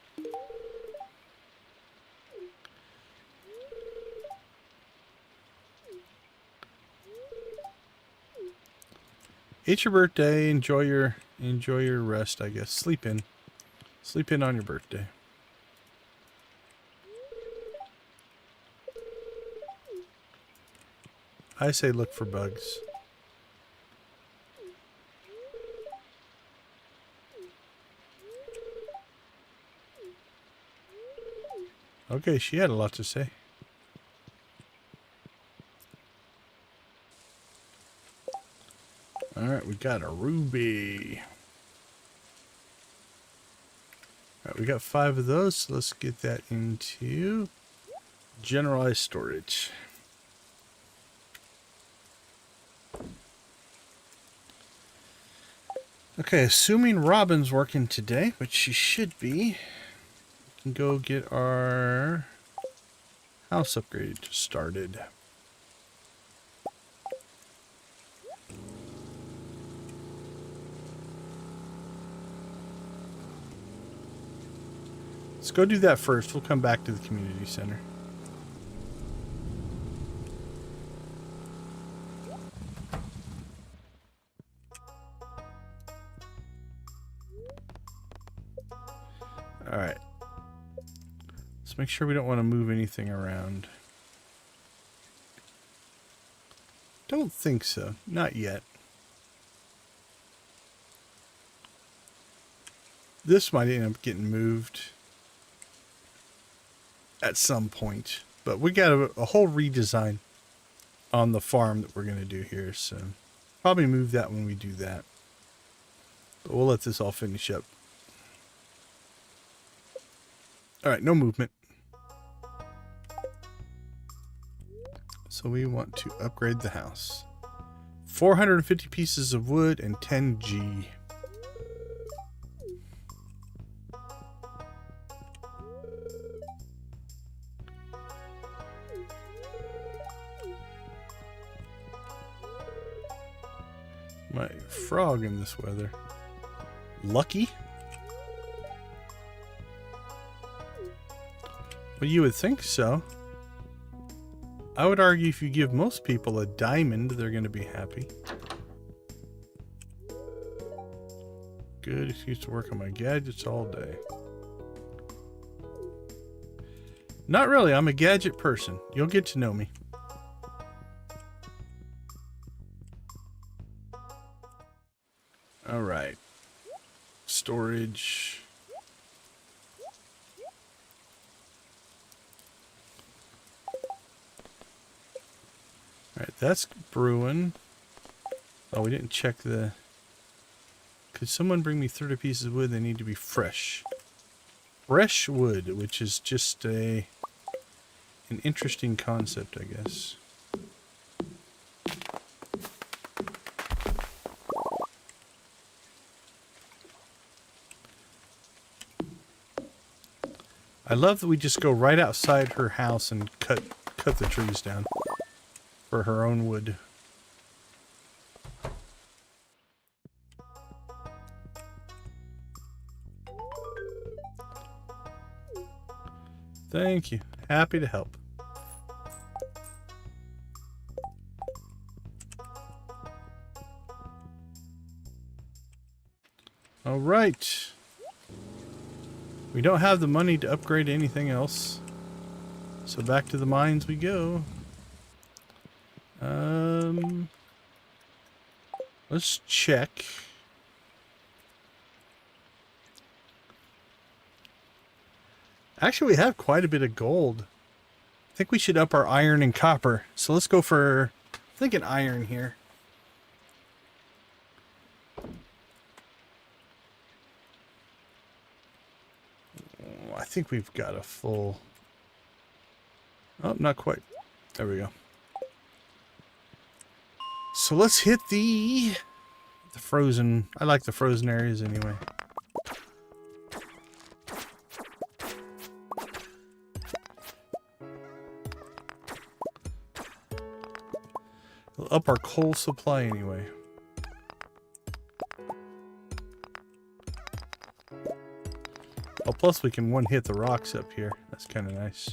It's your birthday. Enjoy your rest, I guess. Sleep in. Sleep in on your birthday. I say look for bugs. Okay, she had a lot to say. Alright, we got a ruby. Alright, we got 5 of those, so let's get that into generalized storage. Okay, assuming Robin's working today, which she should be, we can go get our house upgrade started. Let's go do that first. We'll come back to the community center. All right. Let's make sure we don't want to move anything around. Don't think so. Not yet. This might end up getting moved at some point, but we got a whole redesign on the farm that we're going to do here, so probably move that when we do that. But we'll let this all finish up. Alright, no movement. So we want to upgrade the house. 450 pieces of wood and 10 G. My frog in this weather. Lucky? Well, you would think so. I would argue if you give most people a diamond, they're going to be happy. Good excuse to work on my gadgets all day. Not really. I'm a gadget person. You'll get to know me. All right. Storage. Alright, that's brewing. Oh, we didn't check the... Could someone bring me 30 pieces of wood? They need to be fresh. Fresh wood, which is just an interesting concept, I guess. I love that we just go right outside her house and cut the trees down. For her own wood. Thank you. Happy to help. All right. We don't have the money to upgrade anything else. So back to the mines we go. Let's check. Actually, we have quite a bit of gold. I think we should up our iron and copper. So let's go for, I think, an iron here. I think we've got a full... Oh, not quite. There we go. So let's hit the frozen... I like the frozen areas anyway. We'll up our coal supply anyway. Oh, plus we can one-hit the rocks up here. That's kind of nice.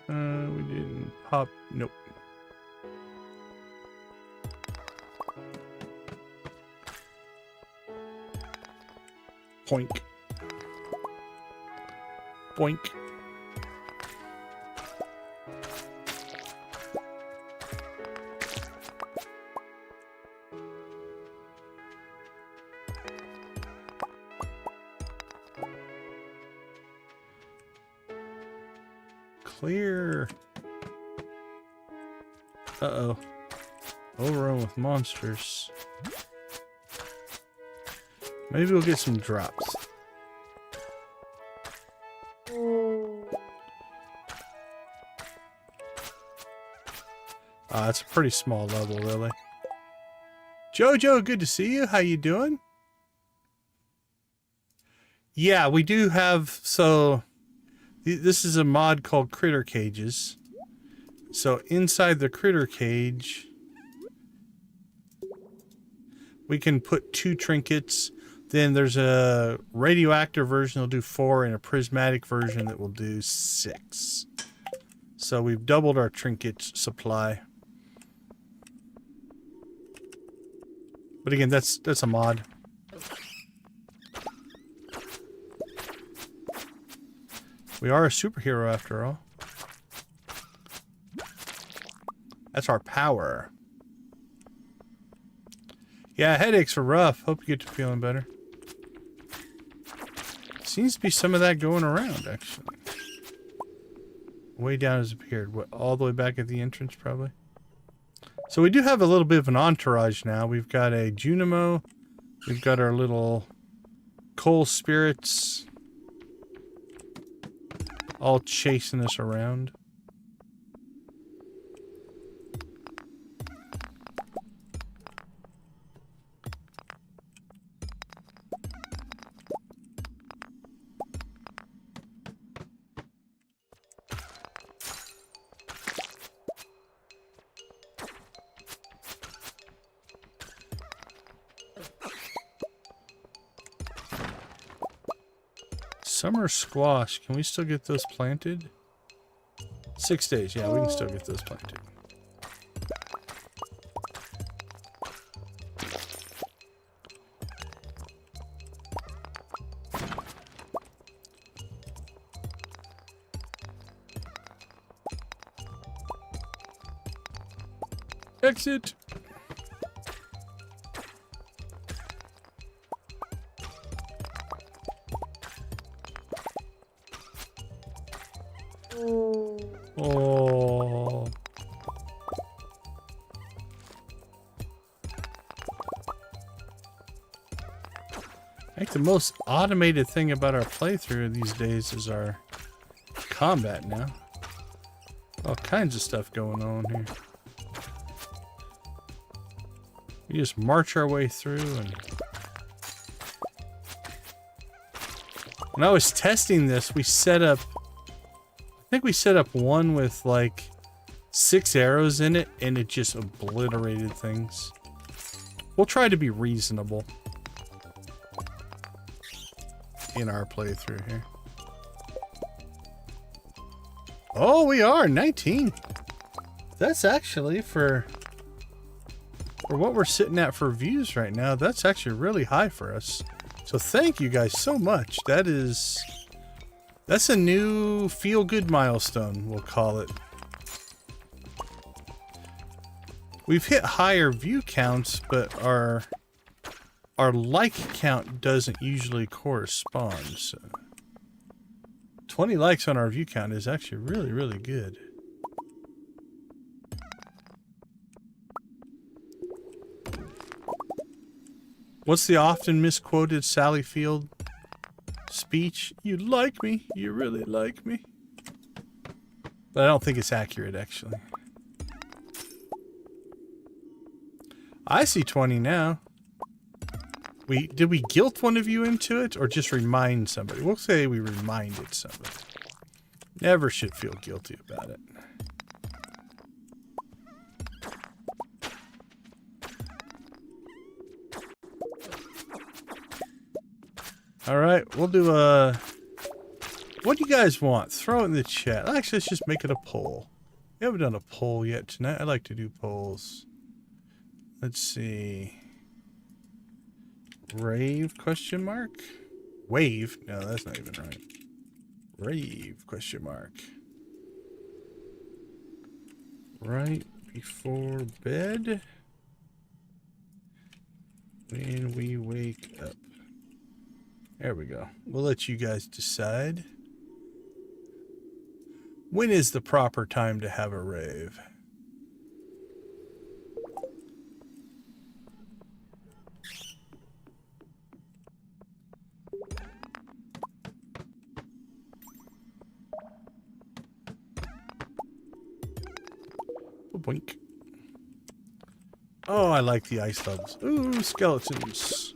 We didn't pop. Nope. Poink. Boink. Clear. Uh-oh. Overrun with monsters. Maybe we'll get some drops. It's a pretty small level, really. Jojo, good to see you. How you doing? Yeah, we do have... So, this is a mod called Critter Cages. So, inside the critter cage, we can put 2 trinkets. Then there's a radioactive version that'll do 4 and a prismatic version that will do 6. So, we've doubled our trinket supply. But again, that's a mod. We are a superhero after all. That's our power. Yeah, headaches are rough. Hope you get to feeling better. Seems to be some of that going around, actually. Way down has appeared. What, all the way back at the entrance, probably? So we do have a little bit of an entourage now. We've got a Junimo. We've got our little coal spirits. All chasing us around. Summer squash. Can we still get those planted? 6 days. Yeah, we can still get those planted. Exit. Oh. I think the most automated thing about our playthrough these days is our combat now. All kinds of stuff going on here. We just march our way through, and when I was testing this, we set up, I think we set up one with like 6 arrows in it, and it just obliterated things. We'll try to be reasonable in our playthrough here. Oh, we are 19. That's actually for what we're sitting at for views right now, that's actually really high for us. So thank you guys so much. That's a new feel-good milestone, we'll call it. We've hit higher view counts, but our like count doesn't usually correspond. So 20 likes on our view count is actually really, really good. What's the often misquoted Sally Field speech? You like me. You really like me. But I don't think it's accurate, actually. I see 20 now. Did we guilt one of you into it, or just remind somebody? We'll say we reminded somebody. Never should feel guilty about it. Alright, we'll do a... What do you guys want? Throw it in the chat. Actually, let's just make it a poll. We haven't done a poll yet tonight. I like to do polls. Let's see. Rave question mark? Wave? No, that's not even right. Rave question mark. Right before bed. When we wake up. There we go. We'll let you guys decide. When is the proper time to have a rave? Boink. Oh, I like the ice levels. Ooh, skeletons.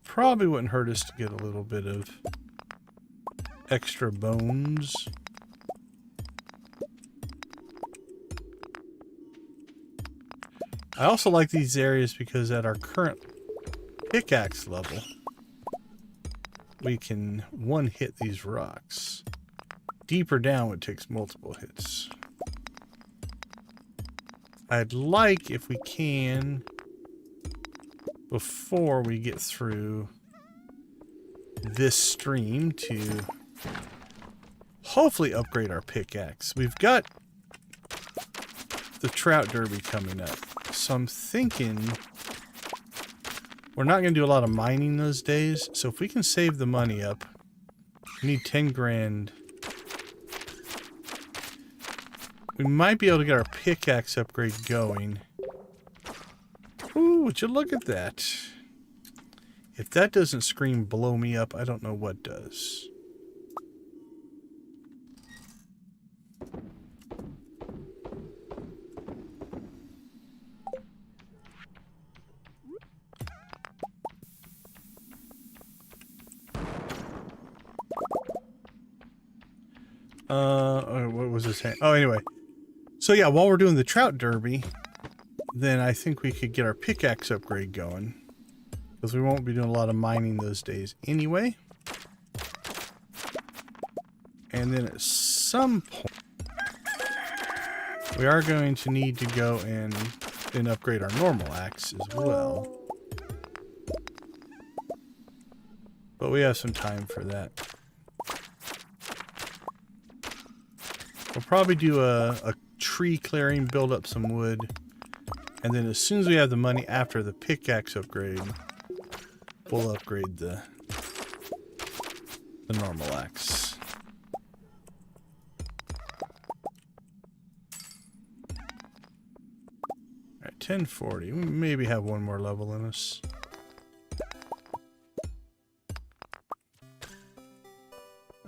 Probably wouldn't hurt us to get a little bit of extra bones. I also like these areas because at our current pickaxe level, we can one-hit these rocks. Deeper down, it takes multiple hits. I'd like, if we can, before we get through this stream to hopefully upgrade our pickaxe. We've got the Trout Derby coming up, so I'm thinking we're not going to do a lot of mining those days. So if we can save the money up, we need 10 grand. We might be able to get our pickaxe upgrade going. Ooh, would you look at that? If that doesn't scream blow me up, I don't know what does. What was this? Oh, anyway. So yeah, while we're doing the Trout Derby, then I think we could get our pickaxe upgrade going. Because we won't be doing a lot of mining those days anyway. And then at some point, we are going to need to go and then upgrade our normal axe as well. But we have some time for that. We'll probably do a tree clearing, build up some wood. And then as soon as we have the money after the pickaxe upgrade, we'll upgrade the normal axe. Alright, 1040. We maybe have one more level in us.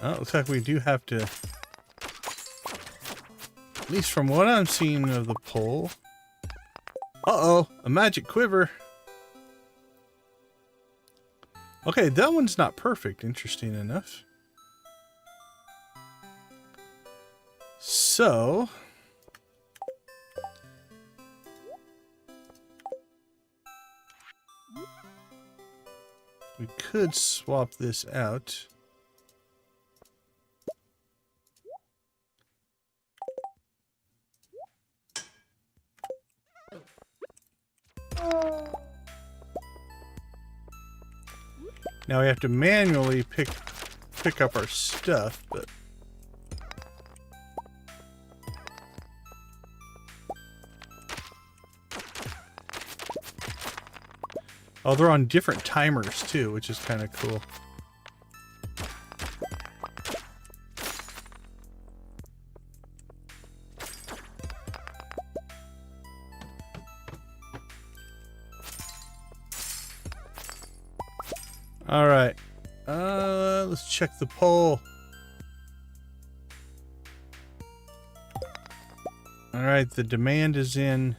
Oh, looks like we do have to, at least from what I'm seeing of the poll. Uh-oh, a magic quiver. Okay, that one's not perfect, interesting enough. So, we could swap this out. Now we have to manually pick up our stuff, but oh, they're on different timers too, which is kind of cool. All right, let's check the poll. All right, the demand is in.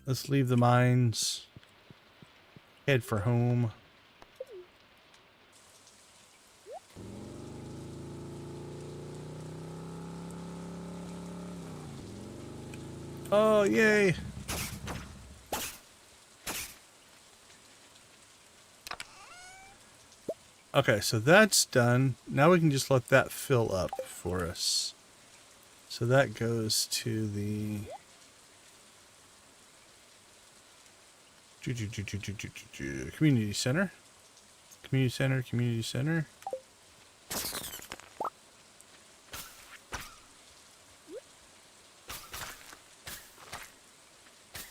Let's leave the mines. Head for home. Oh, yay. Okay, so that's done. Now we can just let that fill up for us. So that goes to the community center. Community center, community center.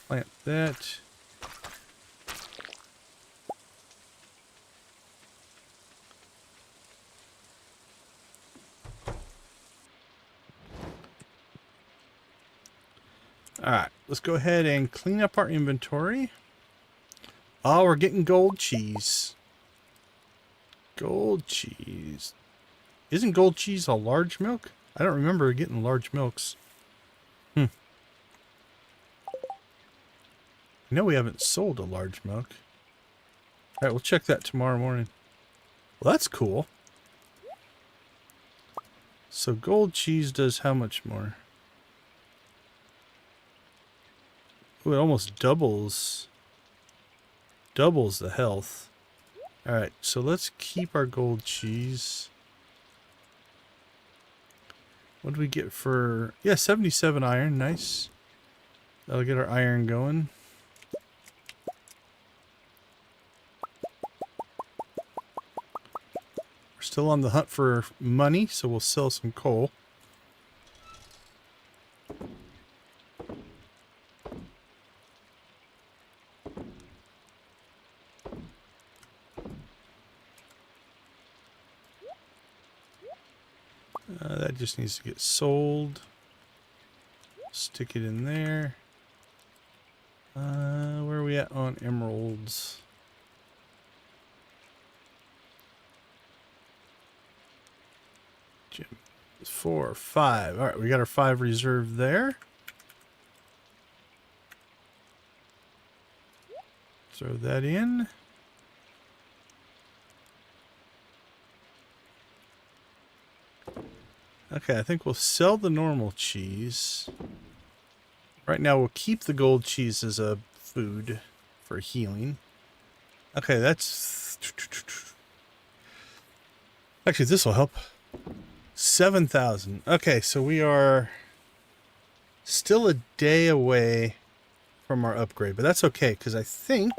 Plant that. Alright, let's go ahead and clean up our inventory. Oh, we're getting gold cheese. Gold cheese. Isn't gold cheese a large milk? I don't remember getting large milks. I know we haven't sold a large milk. Alright, we'll check that tomorrow morning. Well, that's cool. So gold cheese does how much more? Ooh, it almost doubles the health. Alright, so let's keep our gold cheese. What do we get for... Yeah, 77 iron. Nice. That'll get our iron going. We're still on the hunt for money, so we'll sell some coal. That just needs to get sold. Stick it in there. Where are we at on emeralds? Gym. 4, 5. All right, we got our 5 reserved there. Throw that in. Okay, I think we'll sell the normal cheese. Right now, we'll keep the gold cheese as a food for healing. Okay, that's... Actually, this will help. 7,000. Okay, so we are still a day away from our upgrade, but that's okay, because I think...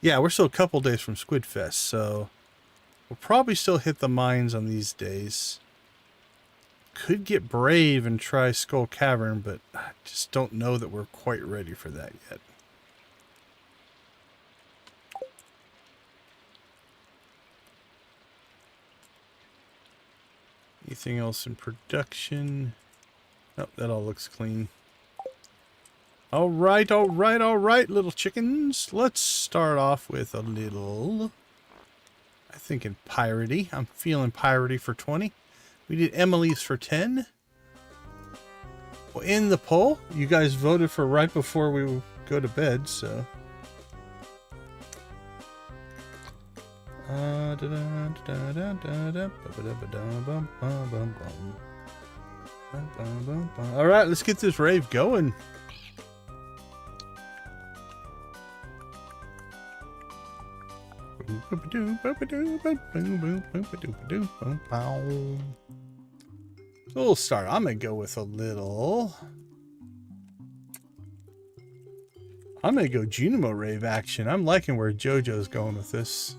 Yeah, we're still a couple days from Squidfest, so we'll probably still hit the mines on these days. Could get brave and try Skull Cavern, but I just don't know that we're quite ready for that yet. Anything else in production? Nope, that all looks clean. All right, little chickens. Let's start off with a little, I think, in piratey. I'm feeling piratey for 20. We did Emily's for 10. Well, in the poll, you guys voted for right before we go to bed, so. All right, let's get this rave going. So we'll start. I'm going to go with a little... I'm going to go Junimo Rave action. I'm liking where JoJo's going with this.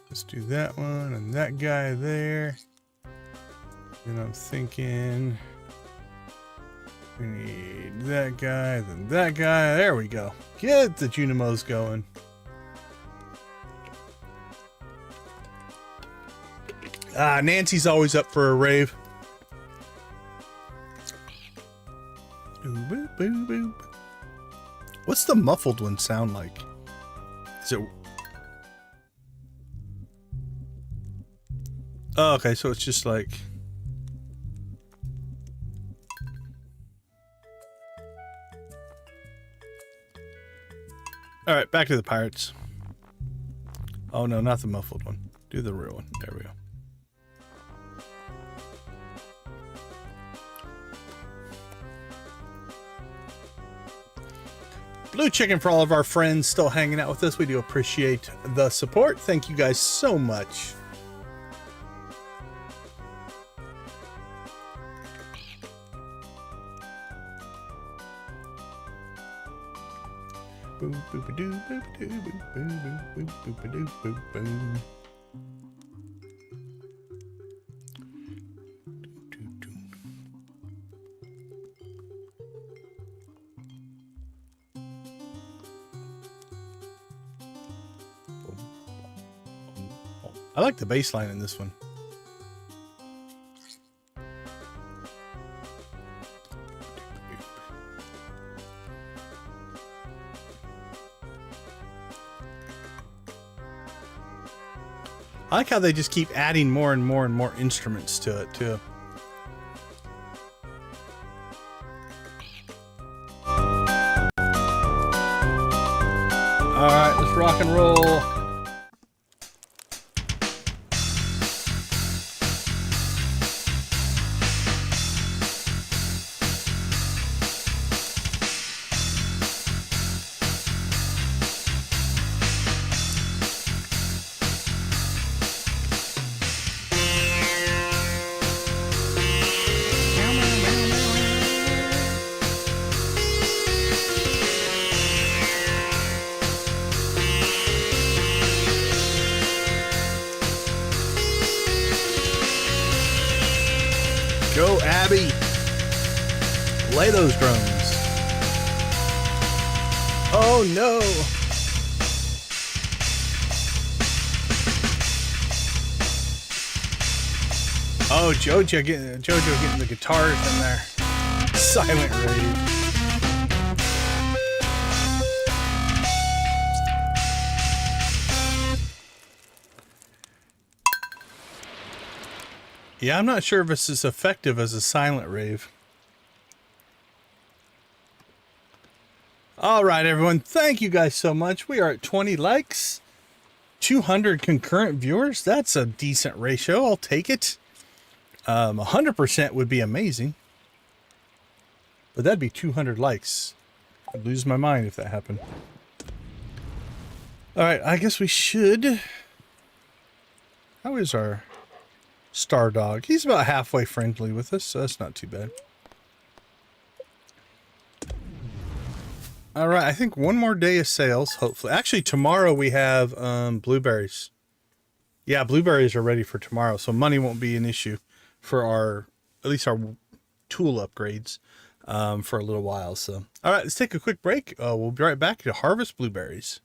Let's do that one and that guy there. And I'm thinking... We need that guy, then that guy. There we go. Get the Junimos going. Nancy's always up for a rave. Boop, boop, boop, boop. What's the muffled one sound like? Is it... Oh, okay, so it's just like... Alright, back to the pirates. Oh no, not the muffled one. Do the real one. There we go. Blue chicken for all of our friends still hanging out with us. We do appreciate the support. Thank you guys so much. Boop, boop, doo, boop, doo, boop, boop, boop, boop, doo, boop, boop. I like the bass line in this one. I like how they just keep adding more and more and more instruments to it, too. Alright, let's rock and roll. Abby. Lay those drones. Oh no. Oh, Jojo getting the guitars in there. Silent rave. Yeah, I'm not sure if it's as effective as a silent rave. All right, everyone. Thank you guys so much. We are at 20 likes, 200 concurrent viewers. That's a decent ratio. I'll take it. 100% would be amazing. But that'd be 200 likes. I'd lose my mind if that happened. All right, I guess we should. How is our Star Dog? He's about halfway friendly with us, so that's not too bad. All right, I think one more day of sales, hopefully. Actually, tomorrow we have blueberries. Yeah, blueberries are ready for tomorrow, so money won't be an issue for our, at least our tool upgrades for a little while. So, all right, let's take a quick break. We'll be right back to harvest blueberries.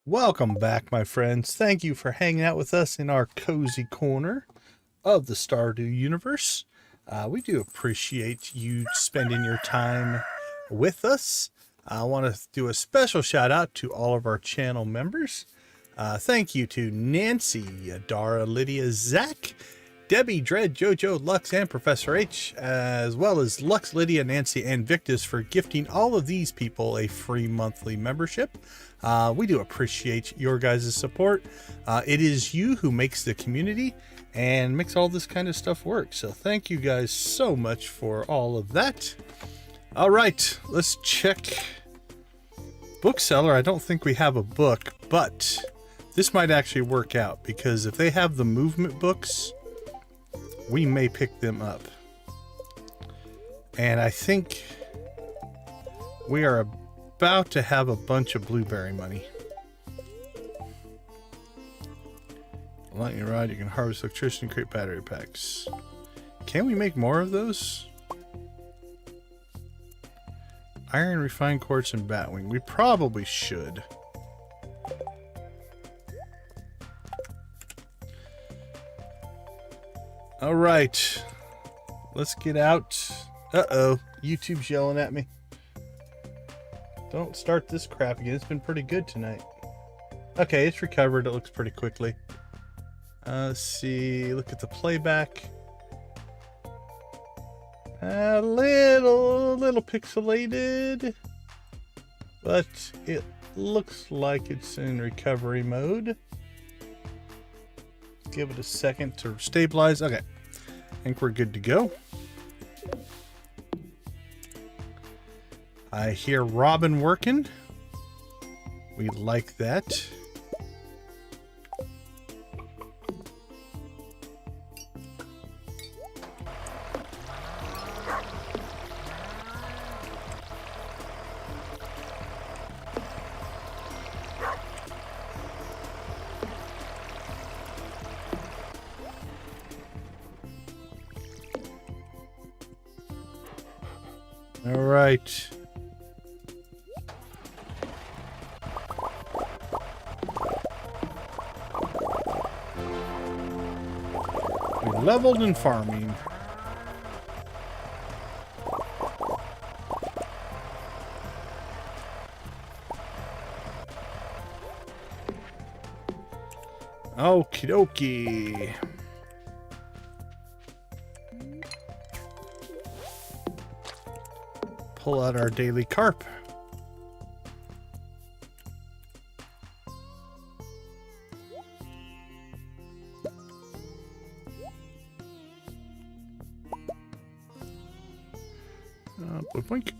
Welcome back, my friends. Thank you for hanging out with us in our cozy corner of the Stardew universe. We do appreciate you spending your time with us. I want to do a special shout out to all of our channel members. Thank you to Nancy, Dara, Lydia, Zach, Debbie, Dread, Jojo, Lux, and Professor H, as well as Lux, Lydia, Nancy, and Victus for gifting all of these people a free monthly membership. We do appreciate your guys' support. It is you who makes the community and makes all this kind of stuff work. So thank you guys so much for all of that. All right, let's check bookseller. I don't think we have a book, but this might actually work out because if they have the movement books, we may pick them up. And I think we are about to have a bunch of blueberry money. Lightning rod, you can harvest electricity and create battery packs. Can we make more of those? Iron, refined quartz, and batwing. We probably should. All right, let's get out. Uh-oh, YouTube's yelling at me. Don't start this crap again. It's been pretty good tonight. Okay, it's recovered. It looks pretty quickly. Let's see. Look at the playback. A little pixelated, but it looks like it's in recovery mode. Give it a second to stabilize. Okay, I think we're good to go. I hear Robin working. We like that. All right. We leveled in farming. Okie dokie. Pull out our daily carp. Boink.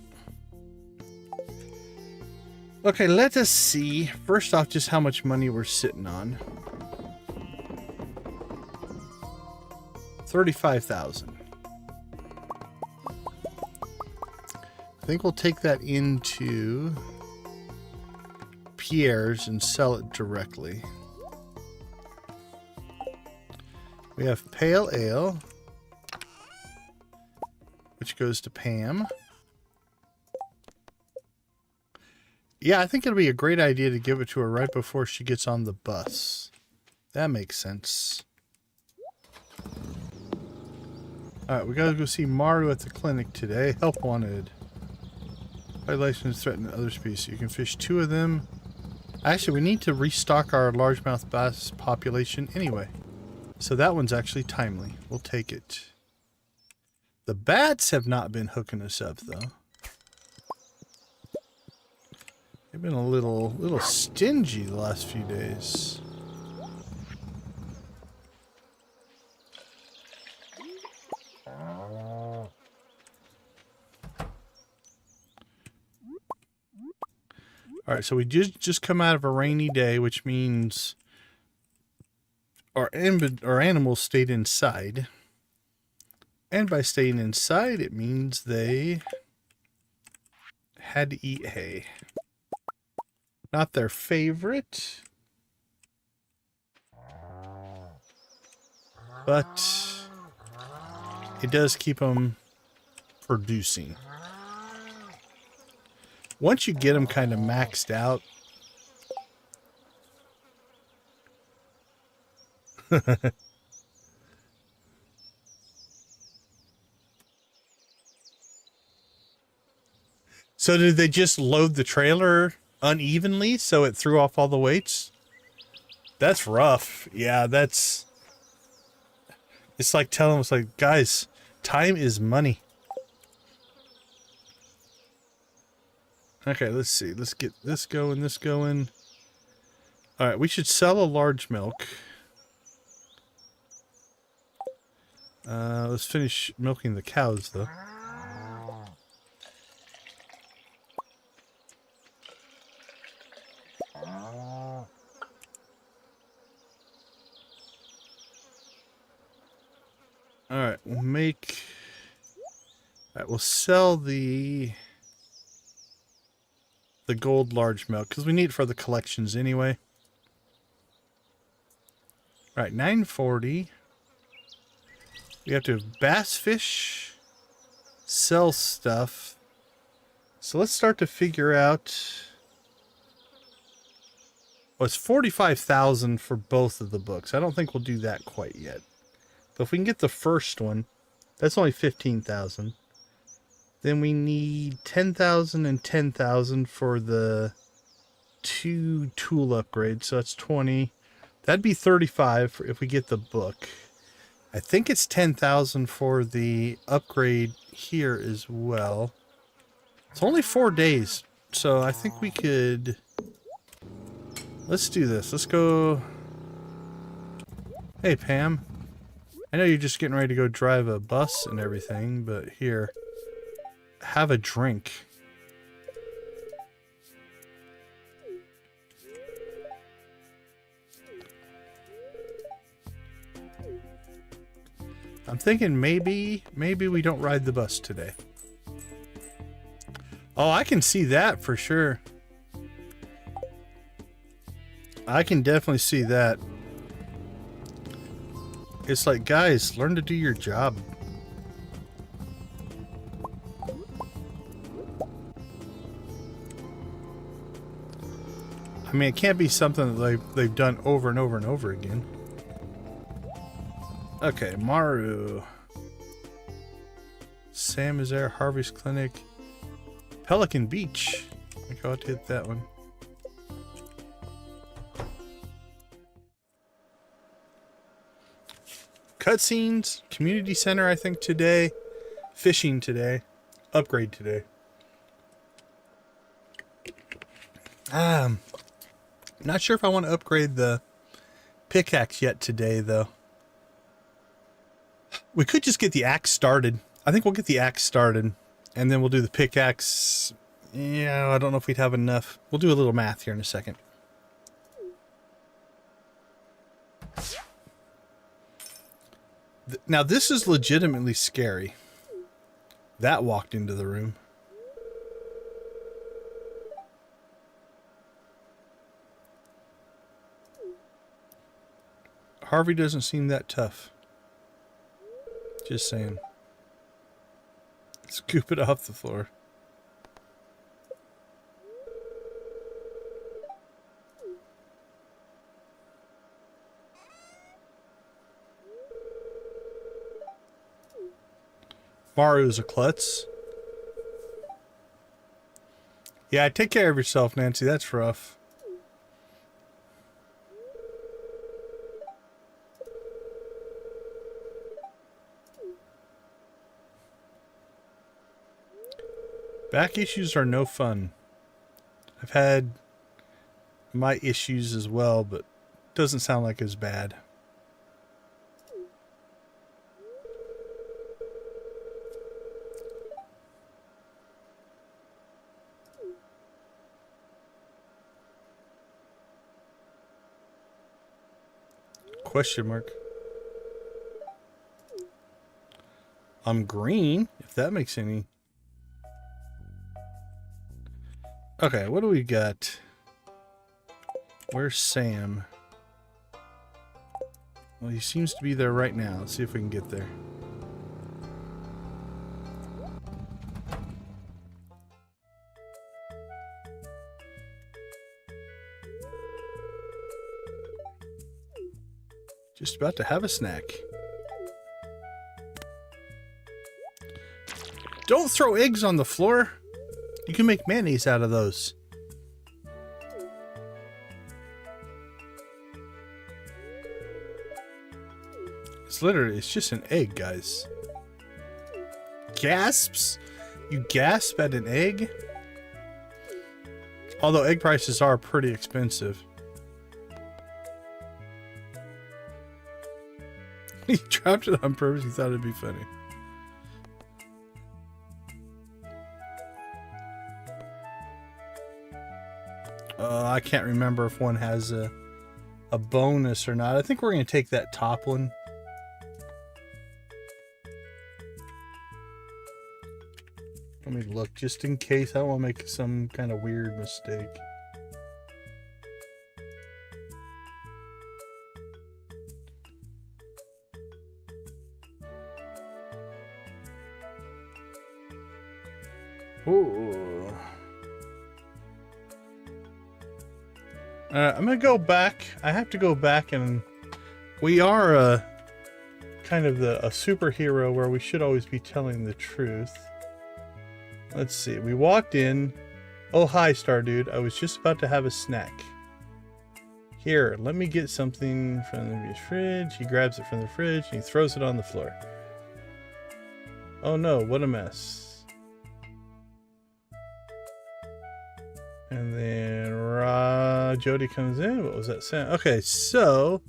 Okay, let us see. First off, just how much money we're sitting on. 35,000. I think we'll take that into Pierre's and sell it directly. We have Pale Ale, which goes to Pam. Yeah, I think it'll be a great idea to give it to her right before she gets on the bus. That makes sense. Alright, we gotta go see Maru at the clinic today. Help wanted. Violations threaten other species. You can fish 2 of them. Actually, we need to restock our largemouth bass population anyway. So that one's actually timely. We'll take it. The bats have not been hooking us up, though. They've been a little stingy the last few days. All right, so we just come out of a rainy day, which means our animals stayed inside. And by staying inside, it means they had to eat hay. Not their favorite, but it does keep them producing. Once you get them kind of maxed out, so did they just load the trailer unevenly so it threw off all the weights? That's rough. Yeah, it's like telling us, like, guys, time is money. Okay, let's see. Let's get this going. All right, we should sell a large milk. Let's finish milking the cows, though. All right, we'll make... All right, we'll sell the gold large milk, because we need it for the collections anyway. All right, 940. We have to bass fish, sell stuff. So let's start to figure out... Well, it's 45,000 for both of the books. I don't think we'll do that quite yet. But if we can get the first one, that's only 15,000. Then we need 10,000 and 10,000 for the 2 tool upgrades. So that's 20. That'd be 35 if we get the book. I think it's 10,000 for the upgrade here as well. It's only 4 days, so I think we could... Let's do this. Let's go... Hey, Pam. I know you're just getting ready to go drive a bus and everything, but here, have a drink. I'm thinking maybe we don't ride the bus today. Oh, I can see that for sure. I can definitely see that. It's like, guys, learn to do your job. I mean, it can't be something that they've done over and over and over again. Okay, Maru. Sam is there. Harvey's Clinic. Pelican Beach. I go out to hit that one. Cutscenes. Community Center, I think, today. Fishing today. Upgrade today. Not sure if I want to upgrade the pickaxe yet today, though. We could just get the axe started. I think we'll get the axe started, and then we'll do the pickaxe. Yeah, I don't know if we'd have enough. We'll do a little math here in a second. Now, this is legitimately scary. That walked into the room. Harvey doesn't seem that tough. Just saying. Scoop it off the floor. Maru's a klutz. Yeah, take care of yourself, Nancy. That's rough. Back issues are no fun. I've had my issues as well, but it doesn't sound like as bad. Question mark. I'm green, if that makes any... Okay, what do we got? Where's Sam? Well, he seems to be there right now. Let's see if we can get there. Just about to have a snack. Don't throw eggs on the floor. You can make mayonnaise out of those. It's just an egg, guys. Gasps? You gasp at an egg? Although egg prices are pretty expensive. He dropped it on purpose. He thought it'd be funny. I can't remember if one has a bonus or not. I think we're going to take that top one. Let me look just in case. I don't want to make some kind of weird mistake. Ooh. I'm gonna go back. I have to go back, and we are kind of a superhero where we should always be telling the truth. Let's see. We walked in. Oh, hi, Stardew. I was just about to have a snack. Here, let me get something from the fridge. He grabs it from the fridge and he throws it on the floor. Oh no, what a mess. And then Jody comes in. What was that sound? Okay, so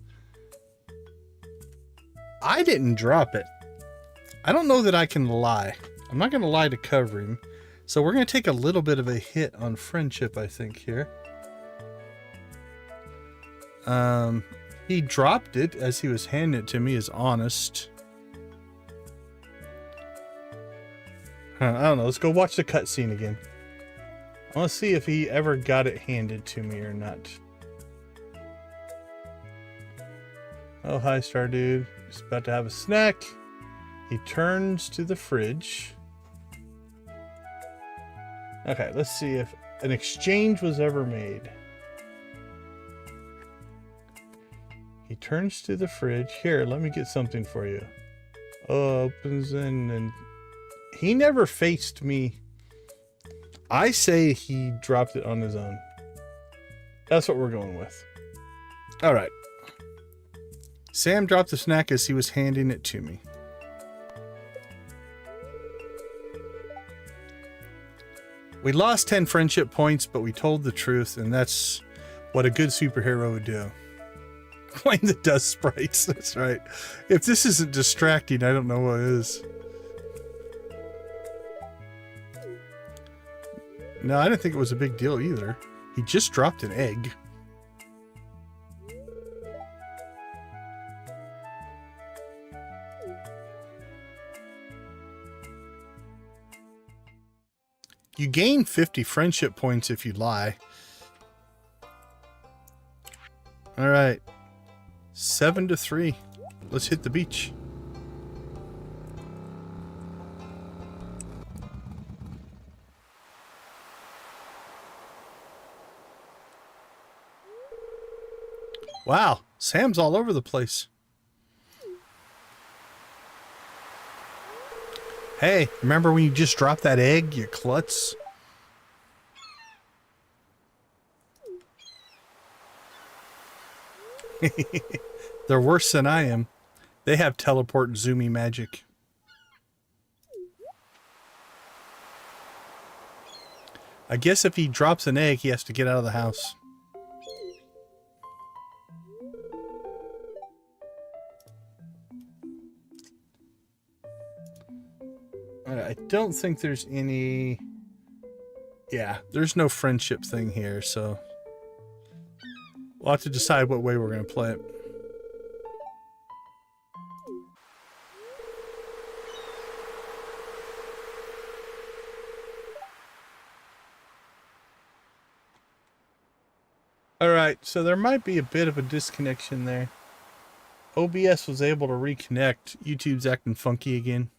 I didn't drop it. I don't know that I can lie. I'm not going to lie to cover him. So we're going to take a little bit of a hit on friendship, I think, here. He dropped it as he was handing it to me, is honest. I don't know. Let's go watch the cutscene again. I want to see if he ever got it handed to me or not. Oh, hi, Stardewd. Just about to have a snack. He turns to the fridge. Okay, let's see if an exchange was ever made. He turns to the fridge. Here, let me get something for you. Oh, opens in and he never faced me. I say he dropped it on his own. That's what we're going with. All right. Sam dropped the snack as he was handing it to me. We lost 10 friendship points, but we told the truth, and that's what a good superhero would do. Playing the dust sprites, that's right. If this isn't distracting, I don't know what is. No, I didn't think it was a big deal either. He just dropped an egg. You gain 50 friendship points if you lie. All right. 7-3. Let's hit the beach. Wow, Sam's all over the place. Hey, remember when you just dropped that egg, you klutz? They're worse than I am. They have teleport zoomy magic. I guess if he drops an egg, he has to get out of the house. I don't think there's any... Yeah, there's no friendship thing here, so... We'll have to decide what way we're going to play it. Alright, so there might be a bit of a disconnection there. OBS was able to reconnect. YouTube's acting funky again.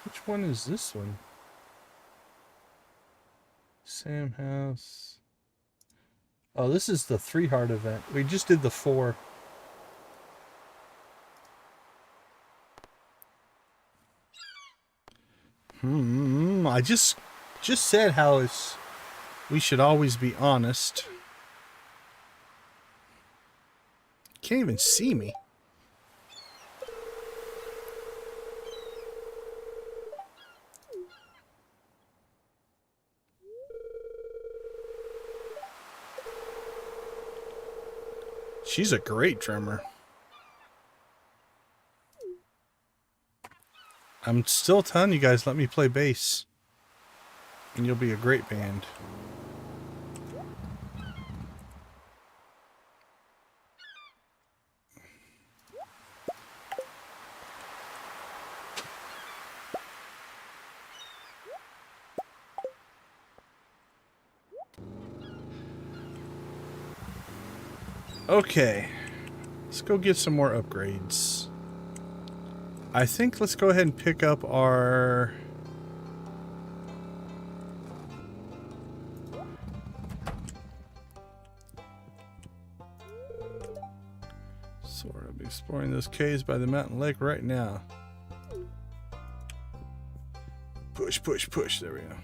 Which one is this one? Sam House. Oh, this is the 3 heart event. We just did the 4. I just said how we should always be honest. Can't even see me. She's a great drummer. I'm still telling you guys, let me play bass. And you'll be a great band. Okay, let's go get some more upgrades. I think let's go ahead and pick up our Exploring those caves by the mountain lake right now. Push, push, push. There we go.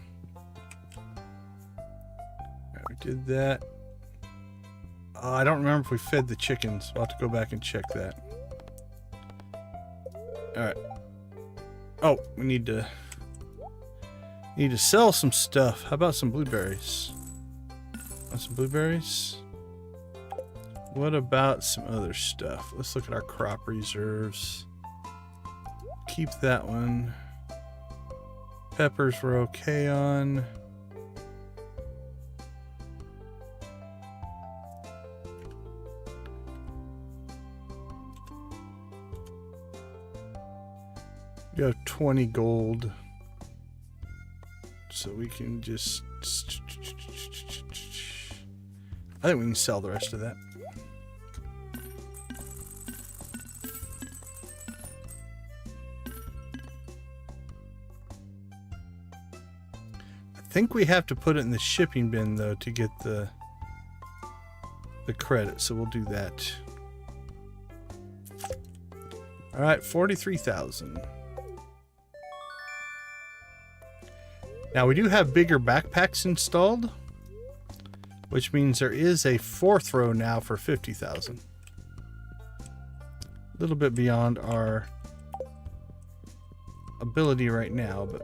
Alright, we did that. I don't remember if we fed the chickens. We'll have to go back and check that. Alright. Oh, we need to sell some stuff. How about some blueberries? Want some blueberries? What about some other stuff? Let's look at our crop reserves. Keep that one. Peppers we're okay on. We have 20 gold. So we can just... I think we can sell the rest of that. I think we have to put it in the shipping bin though to get the credit, so we'll do that. All right, 43,000. Now we do have bigger backpacks installed, which means there is a fourth row now for 50,000. A little bit beyond our ability right now, but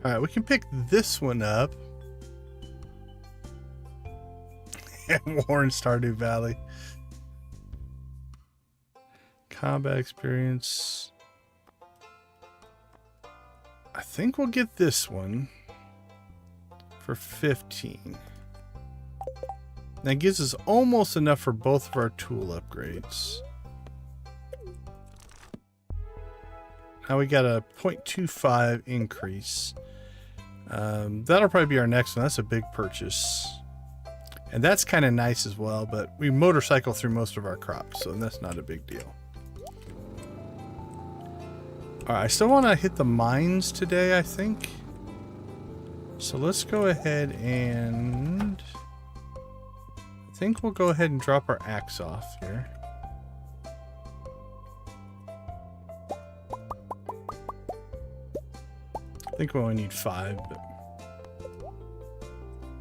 alright, we can pick this one up. Warren Stardew Valley. Combat experience. I think we'll get this one for 15. That gives us almost enough for both of our tool upgrades. Now we got a 0.25 increase. That'll probably be our next one. That's a big purchase. And that's kind of nice as well, but we motorcycle through most of our crops, so that's not a big deal. Alright, I still want to hit the mines today, I think. So let's go ahead and... I think we'll go ahead and drop our axe off here. I think we only need 5, but...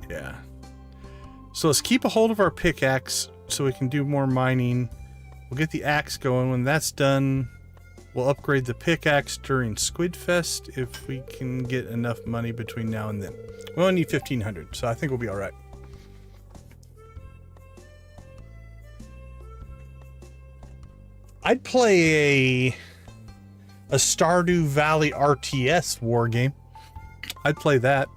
yeah. So let's keep a hold of our pickaxe so we can do more mining. We'll get the axe going. When that's done, we'll upgrade the pickaxe during Squid Fest if we can get enough money between now and then. We only need 1,500, so I think we'll be all right. I'd play a Stardew Valley RTS war game. I'd play that.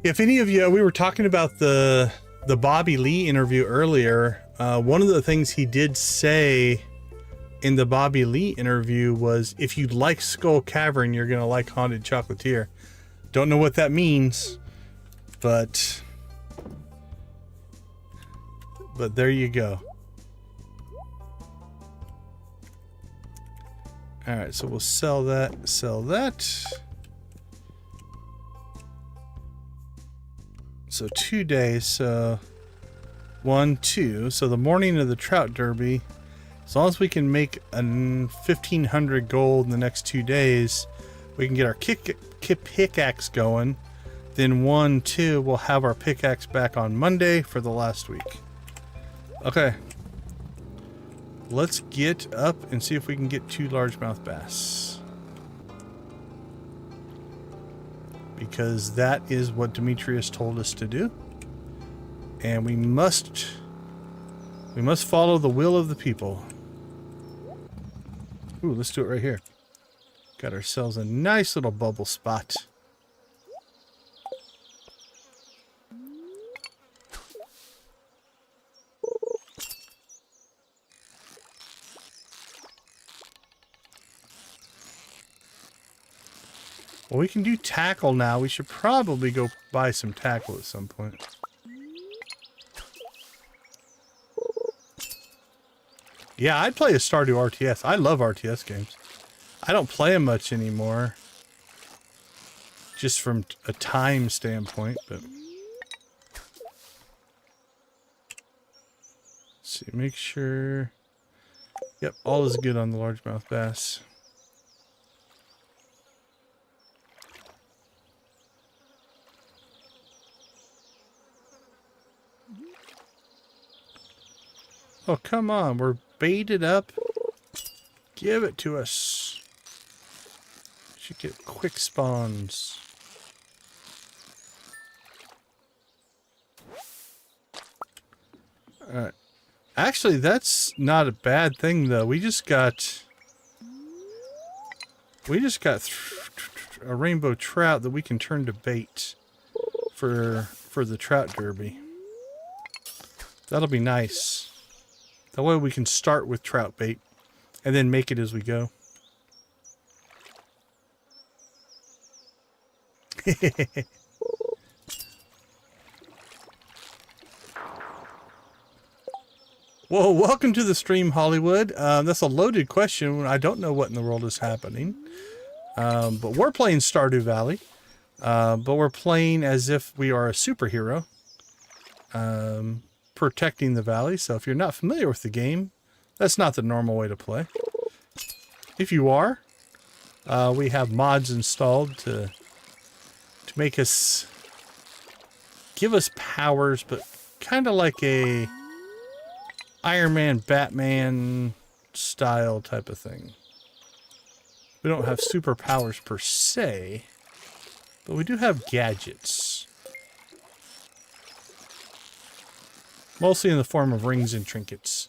If any of you, we were talking about the Bobby Lee interview earlier. One of the things he did say in the Bobby Lee interview was, if you like Skull Cavern, you're going to like Haunted Chocolatier. Don't know what that means, but there you go. All right, so we'll sell that, sell that. So 2 days, so 1, 2. So the morning of the Trout Derby, as long as we can make 1,500 gold in the next 2 days, we can get our pickaxe going. Then 1, 2, we'll have our pickaxe back on Monday for the last week. Okay. Let's get up and see if we can get 2 largemouth bass. Because that is what Demetrius told us to do. And we must follow the will of the people. Ooh, let's do it right here. Got ourselves a nice little bubble spot. Well, we can do tackle now. We should probably go buy some tackle at some point. Yeah, I'd play a Stardew RTS. I love RTS games. I don't play them much anymore. Just from a time standpoint, but... Let's see, make sure... Yep, all is good on the largemouth bass. Oh, come on. We're baited up. Give it to us. Should get quick spawns. Alright. Actually, that's not a bad thing, though. We just got a rainbow trout that we can turn to bait for the trout derby. That'll be nice. That way we can start with trout bait and then make it as we go. Whoa, welcome to the stream, Hollywood. That's a loaded question. I don't know what in the world is happening. But we're playing Stardew Valley. But we're playing as if we are a superhero. Protecting the valley. So if you're not familiar with the game, that's not the normal way to play. If you are, we have mods installed to make us, give us powers, but kind of like a Iron Man, Batman style type of thing. We don't have superpowers per se, but we do have gadgets. Mostly in the form of rings and trinkets.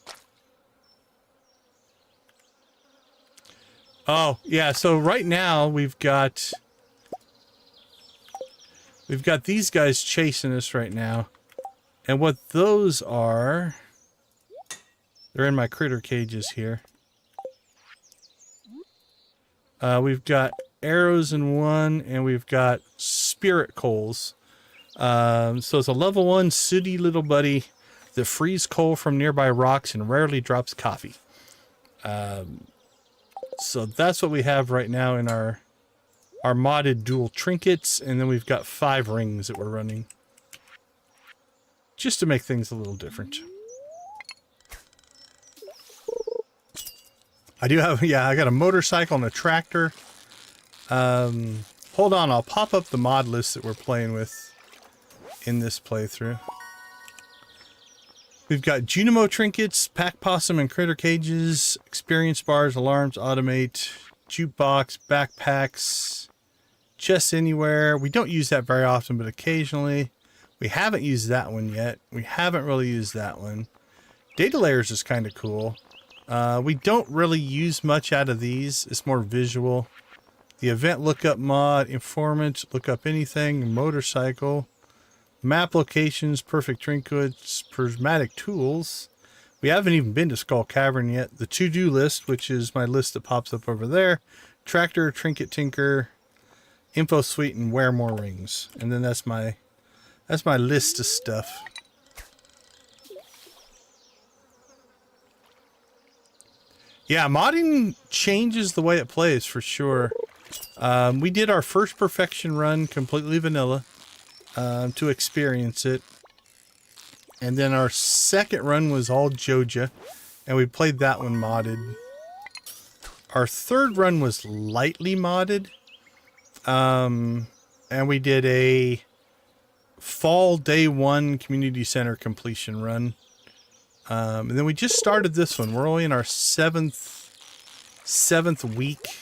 Oh, yeah, so right now we've got these guys chasing us right now. And what those are, they're in my critter cages here. We've got arrows in one, and we've got spirit coals. So it's a level 1 sooty little buddy that frees coal from nearby rocks and rarely drops coffee. So that's what we have right now in our modded dual trinkets, and then we've got 5 rings that we're running. Just to make things a little different. I do have, yeah, I got a motorcycle and a tractor. Hold on, I'll pop up the mod list that we're playing with in this playthrough. We've got Junimos Trinkets, Pack Possum and Critter Cages, Experience Bars, Alarms, Automate, Jukebox, Backpacks, Chests Anywhere. We don't use that very often, but occasionally. We haven't used that one yet. We haven't really used that one. Data Layers is kind of cool. We don't really use much out of these. It's more visual. The Event Lookup mod, Informant, Lookup Anything, Motorcycle, Map Locations, Perfect Trinkets, Prismatic Tools. We haven't even been to Skull Cavern yet. The To-Do list, which is my list that pops up over there. Tractor, Trinket Tinker, Info Suite, and Wear More Rings. And then that's my list of stuff. Yeah, modding changes the way it plays for sure. We did our first perfection run completely vanilla to experience it. And then our second run was all Joja, and we played that one modded. Our third run was lightly modded. And we did a fall day 1 community center completion run. And then we just started this one. We're only in our seventh week.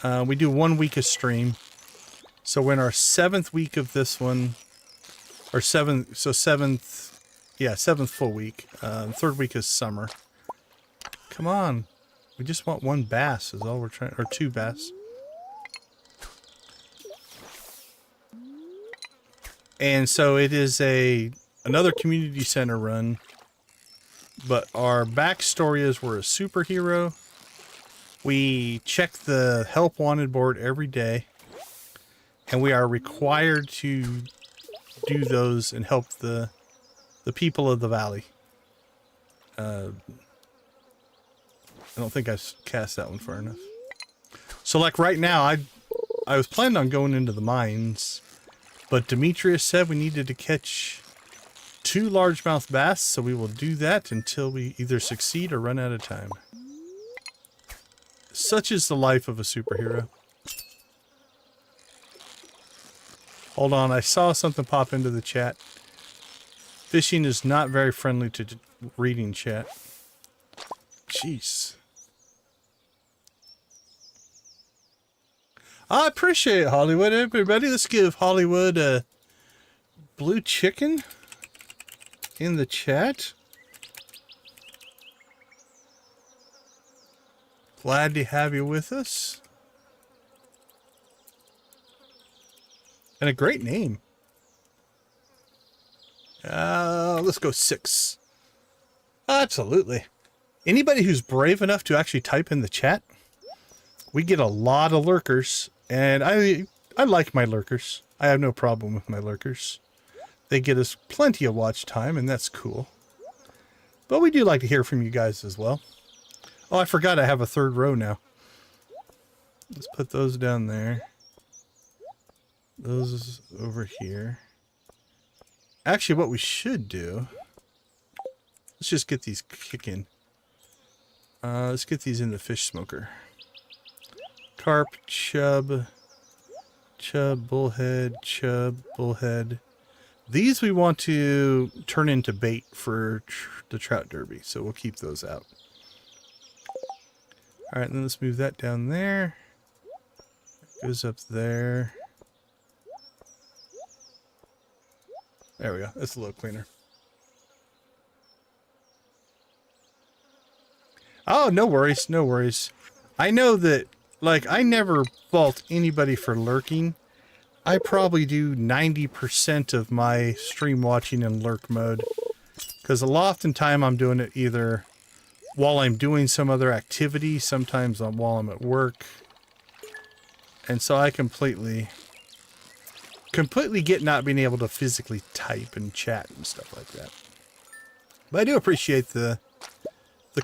We do 1 week of stream. So we're in our 7th week of this one. Or 7th full week. 3rd week is summer. Come on. We just want 1 bass is all we're trying, or 2 bass. And so it is another community center run. But our backstory is we're a superhero. We check the help wanted board every day. And we are required to do those and help the people of the valley. I don't think I cast that one far enough. So like right now, I was planning on going into the mines, but Demetrius said we needed to catch 2 largemouth bass, so we will do that until we either succeed or run out of time. Such is the life of a superhero. Hold on, I saw something pop into the chat. Fishing is not very friendly to reading chat. Jeez. I appreciate it, Hollywood. Everybody, let's give Hollywood a blue chicken in the chat. Glad to have you with us. And a great name. Let's go 6. Absolutely. Anybody who's brave enough to actually type in the chat, we get a lot of lurkers, and I like my lurkers. I have no problem with my lurkers. They get us plenty of watch time, and that's cool. But we do like to hear from you guys as well. Oh, I forgot I have a 3rd row now. Let's put those down there. Those over here. Actually, what we should do... Let's just get these kicking. Let's get these in the fish smoker. Carp, chub, bullhead, These we want to turn into bait for the trout derby, so we'll keep those out. Alright, then let's move that down there. Goes up there. There we go. That's a little cleaner. Oh, no worries. No worries. I know that, like, I never fault anybody for lurking. I probably do 90% of my stream watching in lurk mode. Because a lot of the time I'm doing it either while I'm doing some other activity, sometimes while I'm at work. And so I completely get not being able to physically type and chat and stuff like that. But I do appreciate the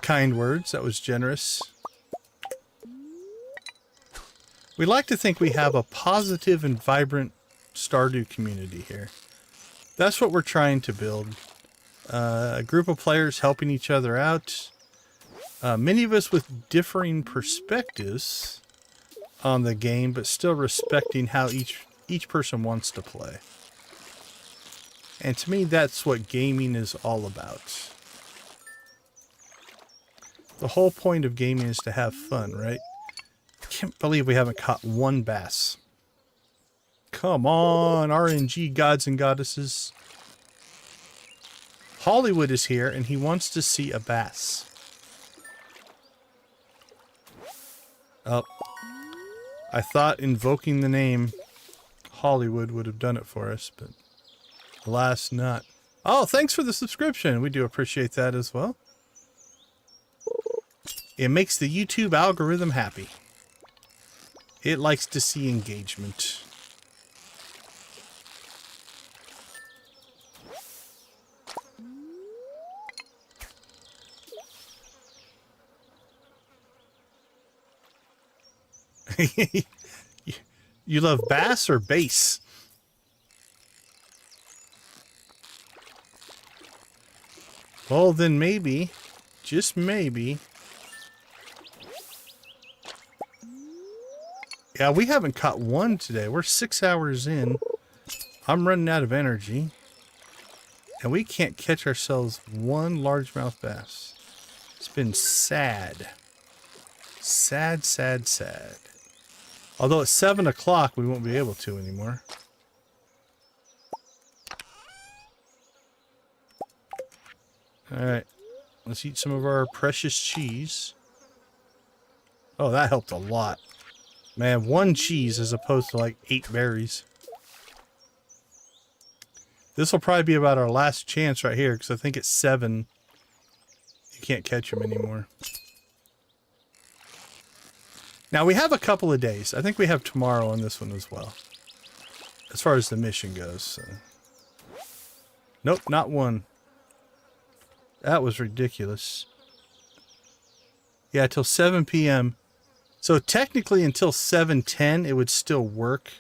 kind words. That was generous. We like to think we have a positive and vibrant Stardew community here. That's what we're trying to build. A group of players helping each other out. Many of us with differing perspectives on the game, but still respecting how each person wants to play. And to me, that's what gaming is all about. The whole point of gaming is to have fun, right? Can't believe we haven't caught 1 bass. Come on, RNG gods and goddesses. Hollywood is here, and he wants to see a bass. Oh. I thought invoking the name Hollywood would have done it for us, but alas not. Oh, thanks for the subscription. We do appreciate that as well. It makes the YouTube algorithm happy. It likes to see engagement. You love bass or bass? Well, then maybe, just maybe. Yeah, we haven't caught 1 today. We're 6 hours in. I'm running out of energy. And we can't catch ourselves 1 largemouth bass. It's been sad. Sad, sad, sad. Although at 7 o'clock, we won't be able to anymore. Alright. Let's eat some of our precious cheese. Oh, that helped a lot. Man, 1 cheese as opposed to like 8 berries. This will probably be about our last chance right here, because I think at 7, you can't catch them anymore. Now, we have a couple of days. I think we have tomorrow on this one as well. as far as the mission goes. So. Nope, not one. That was ridiculous. Yeah, till 7 p.m. So technically until 7:10 it would still work.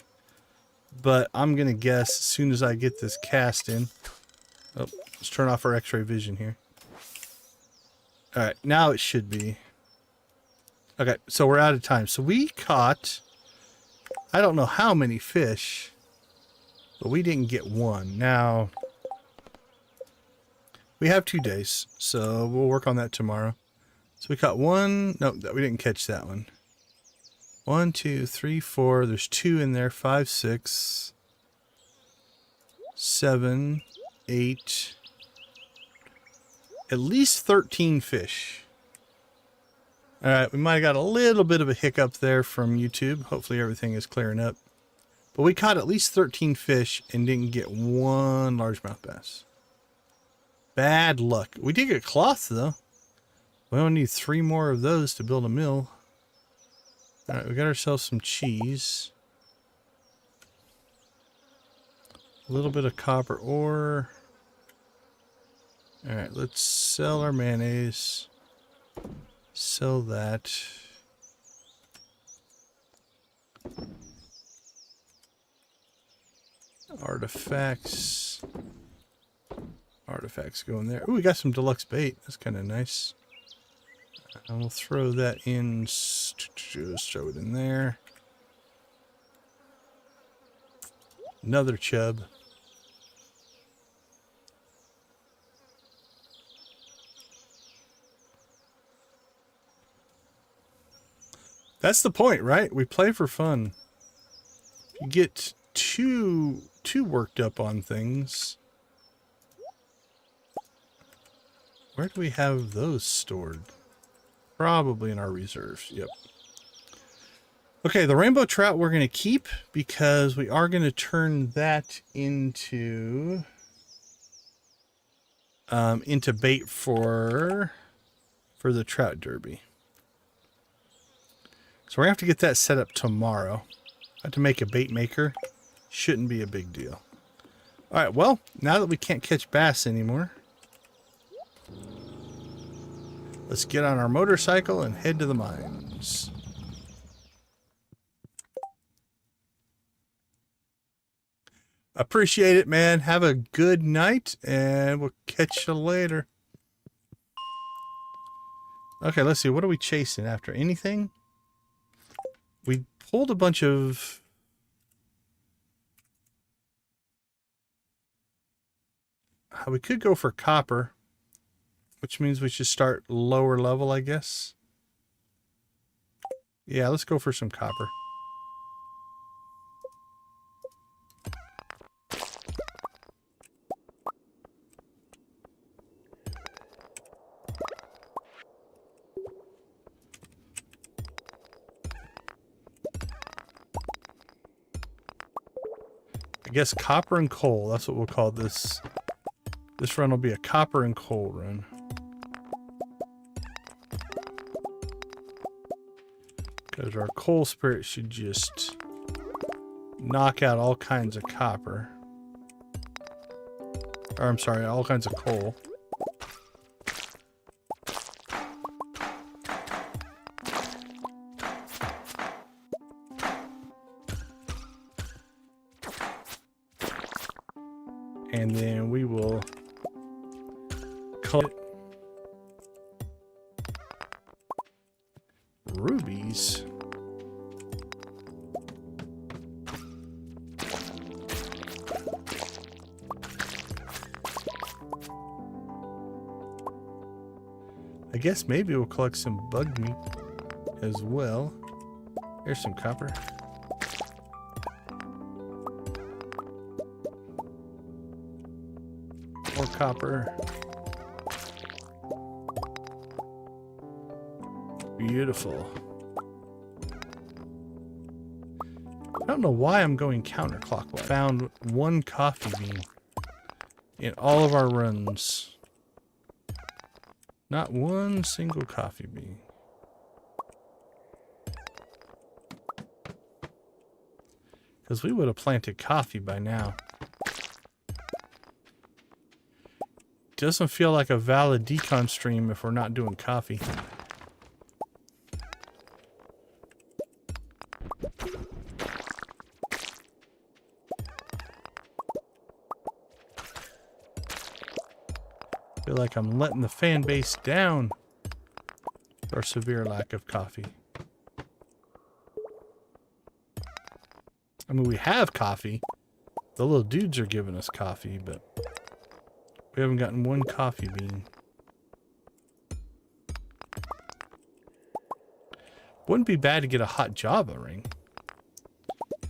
But I'm going to guess as soon as I get this cast in. Oh, let's turn off our x-ray vision here. Alright, now it should be. Okay, so we're out of time. So we caught, I don't know how many fish, but we didn't get one. Now, we have 2 days, so we'll work on that tomorrow. So we caught one. No, we didn't catch that one. 1, 2, 3, 4. There's 2 in there. 5, 6, 7, 8. At least 13 fish. Alright, we might have got a little bit of a hiccup there from YouTube. Hopefully everything is clearing up. But we caught at least 13 fish and didn't get one largemouth bass. Bad luck. We did get cloth though. We only need 3 more of those to build a mill. Alright, we got ourselves some cheese. A little bit of copper ore. Alright, let's sell our mayonnaise. Sell that. Artifacts. Artifacts go in there. Ooh, we got some deluxe bait. That's kind of nice. And we'll throw that in. Just throw it in there. Another chub. That's the point, right? We play for fun. If you get too worked up on things. Where do we have those stored? Probably in our reserves. Yep. Okay, the rainbow trout we're going to keep because we are going to turn that into bait for the trout derby. So we're going to have to get that set up tomorrow. I have to make a bait maker. Shouldn't be a big deal. Alright, well, now that we can't catch bass anymore, let's get on our motorcycle and head to the mines. Appreciate it, man. Have a good night, and we'll catch you later. Okay, let's see. What are we chasing after? Anything? We pulled a bunch of... We could go for copper, which means we should start lower level, I guess. Yeah, let's go for some copper. I guess copper and coal, that's what we'll call this. This run will be a copper and coal run. Because our coal spirit should just knock out all kinds of copper. Or I'm sorry, all kinds of coal. And then we will collect rubies. I guess maybe we'll collect some bug meat as well. Here's some copper. More copper. Beautiful. I don't know why I'm going counterclockwise. Found one coffee bean in all of our runs. Not one single coffee bean. Because we would have planted coffee by now. Doesn't feel like a valid decon stream if we're not doing coffee. Feel like I'm letting the fan base down. Or severe lack of coffee. I mean, we have coffee. The little dudes are giving us coffee, but we haven't gotten one coffee bean. Wouldn't be bad to get a hot Java ring.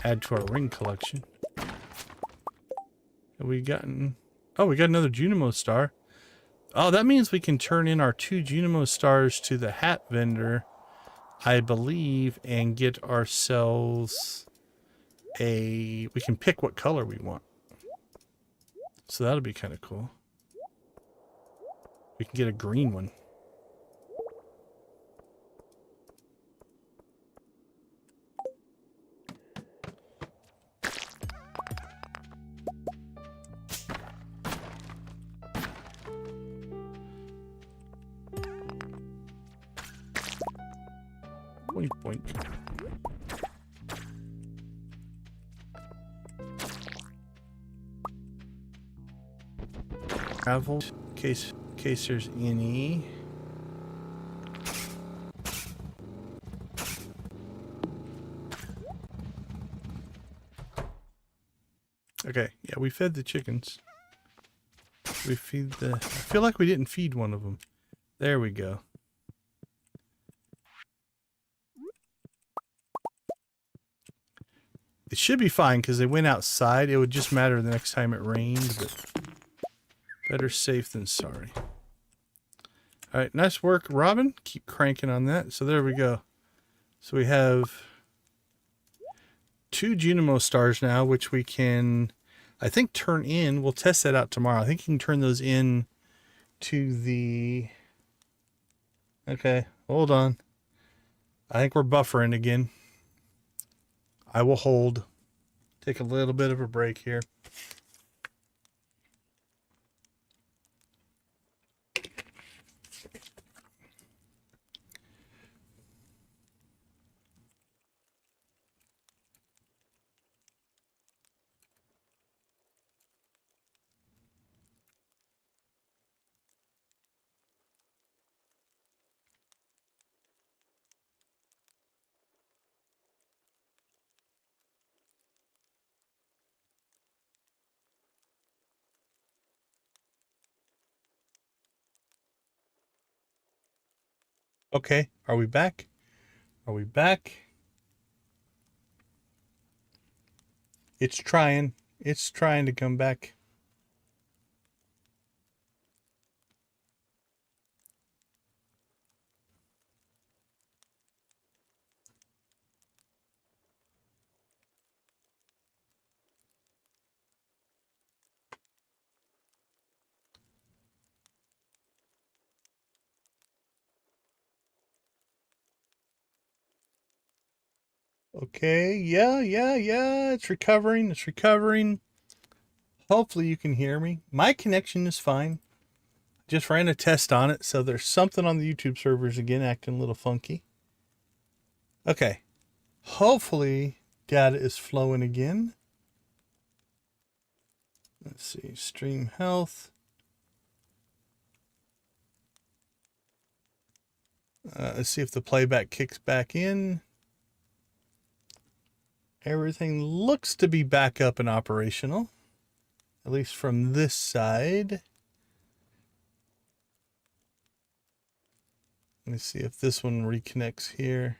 Add to our ring collection. Have we gotten... Oh, we got another Junimos star. Oh, that means we can turn in our 2 Junimos stars to the hat vendor, I believe, and get ourselves a... We can pick what color we want. So that'll be kind of cool. We can get a green one. Boink, boink. Travel, in case there's any. Okay, yeah, we fed the chickens. We feed the... I feel like we didn't feed one of them. There we go. It should be fine because they went outside. It would just matter the next time it rained, but better safe than sorry. All right, nice work, Robin. Keep cranking on that. So there we go. So we have 2 Junimos stars now, which we can, I think, turn in. We'll test that out tomorrow. I think you can turn those in to the... Okay, hold on. I think we're buffering again. I will hold. Take a little bit of a break here. Okay, are we back? Are we back? It's trying. It's trying to come back. Okay, yeah. It's recovering. It's recovering. Hopefully you can hear me. My connection is fine. Just ran a test on it, so there's something on the YouTube servers again acting a little funky. Okay. Hopefully data is flowing again. Let's see, stream health. Let's see if the playback kicks back in. Everything looks to be back up and operational, at least from this side. Let me see if this one reconnects here.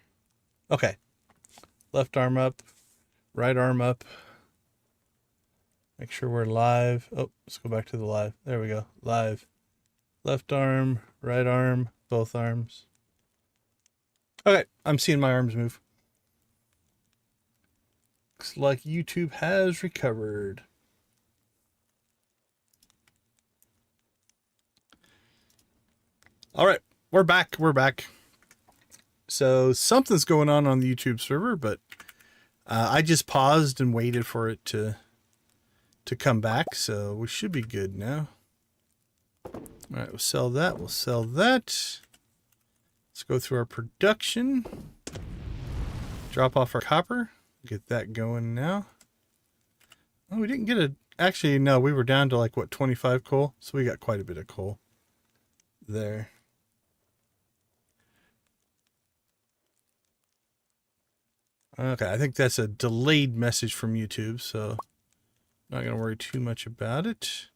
Okay. Left arm up, right arm up. Make sure we're live. Oh, let's go back to the live. There we go. Live. Left arm, right arm, both arms. Okay, I'm seeing my arms move. Looks like YouTube has recovered. All right, we're back. We're back. So something's going on the YouTube server, but I just paused and waited for it to come back, so we should be good now. All right, we'll sell that. We'll sell that. Let's go through our production. Drop off our copper. Get that going now. Oh, we didn't get a... Actually, no, we were down to like, what, 25 coal? So we got quite a bit of coal there. Okay, I think that's a delayed message from YouTube, so not going to worry too much about it.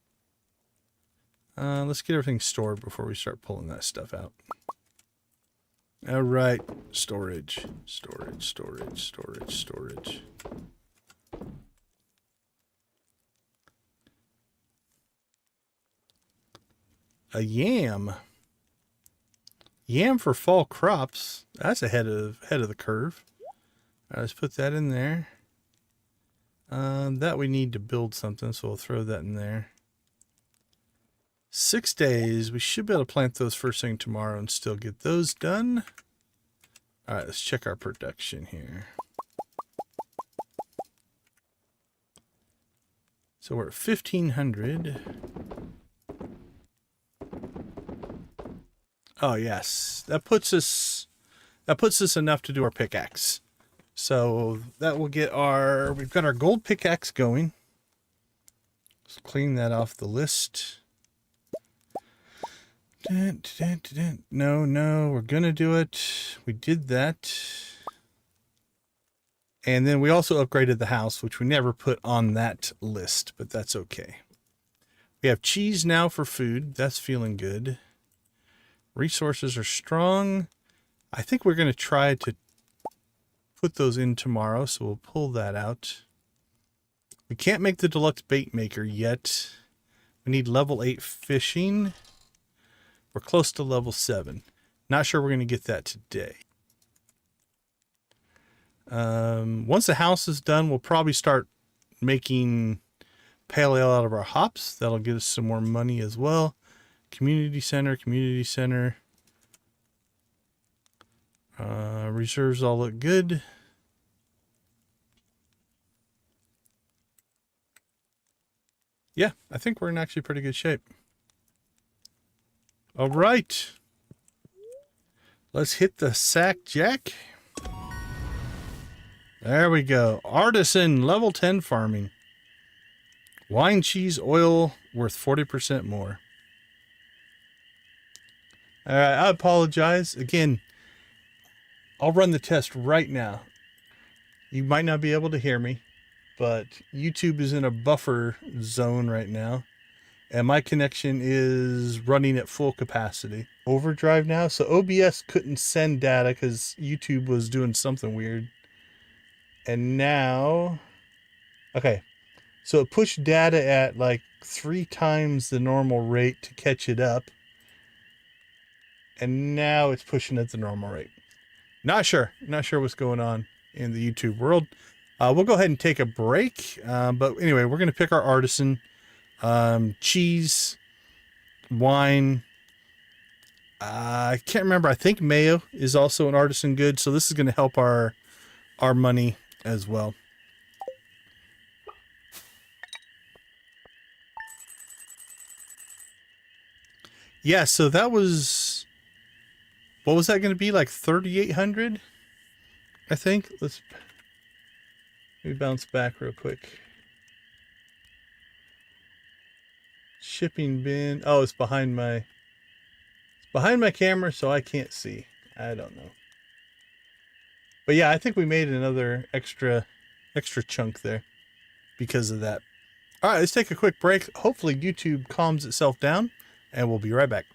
Let's get everything stored before we start pulling that stuff out. All right, storage, storage, storage, storage, storage. A yam. Yam for fall crops. That's ahead of the curve. All right, let's put that in there. That we need to build something, so we'll throw that in there. 6 days. We should be able to plant those first thing tomorrow and still get those done. All right, let's check our production here. So we're at 1,500. Oh yes, that puts us enough to do our pickaxe. So that will get we've got our gold pickaxe going. Let's clean that off the list. No, we're gonna do it. We did that. And then we also upgraded the house, which we never put on that list, but that's okay. We have cheese now for food. That's feeling good. Resources are strong. I think we're going to try to put those in tomorrow, so we'll pull that out. We can't make the deluxe bait maker yet. We need level 8 fishing. We're close to level 7. Not sure we're going to get that today. Once the house is done, we'll probably start making pale ale out of our hops. That'll get us some more money as well. Community center, community center. Reserves all look good. Yeah, I think we're in actually pretty good shape. All right. Let's hit the sack jack. There we go. Artisan level 10 farming. Wine, cheese, oil worth 40% more. All right, I apologize. Again, I'll run the test right now. You might not be able to hear me, but YouTube is in a buffer zone right now. And my connection is running at full capacity. Overdrive now. So OBS couldn't send data because YouTube was doing something weird. And now, okay. So it pushed data at like 3 times the normal rate to catch it up. And now it's pushing at the normal rate. Not sure what's going on in the YouTube world. We'll go ahead and take a break. But anyway, we're going to pick our artisan. Cheese, wine. I can't remember. I think mayo is also an artisan good. So this is going to help our money as well. Yeah, so that was, what was that going to be? Like 3,800, I think. Let me bounce back real quick. Shipping bin. Oh, it's behind my camera, so I can't see. I don't know. But yeah, I think we made another extra chunk there because of that. All right, let's take a quick break. Hopefully YouTube calms itself down, and we'll be right back.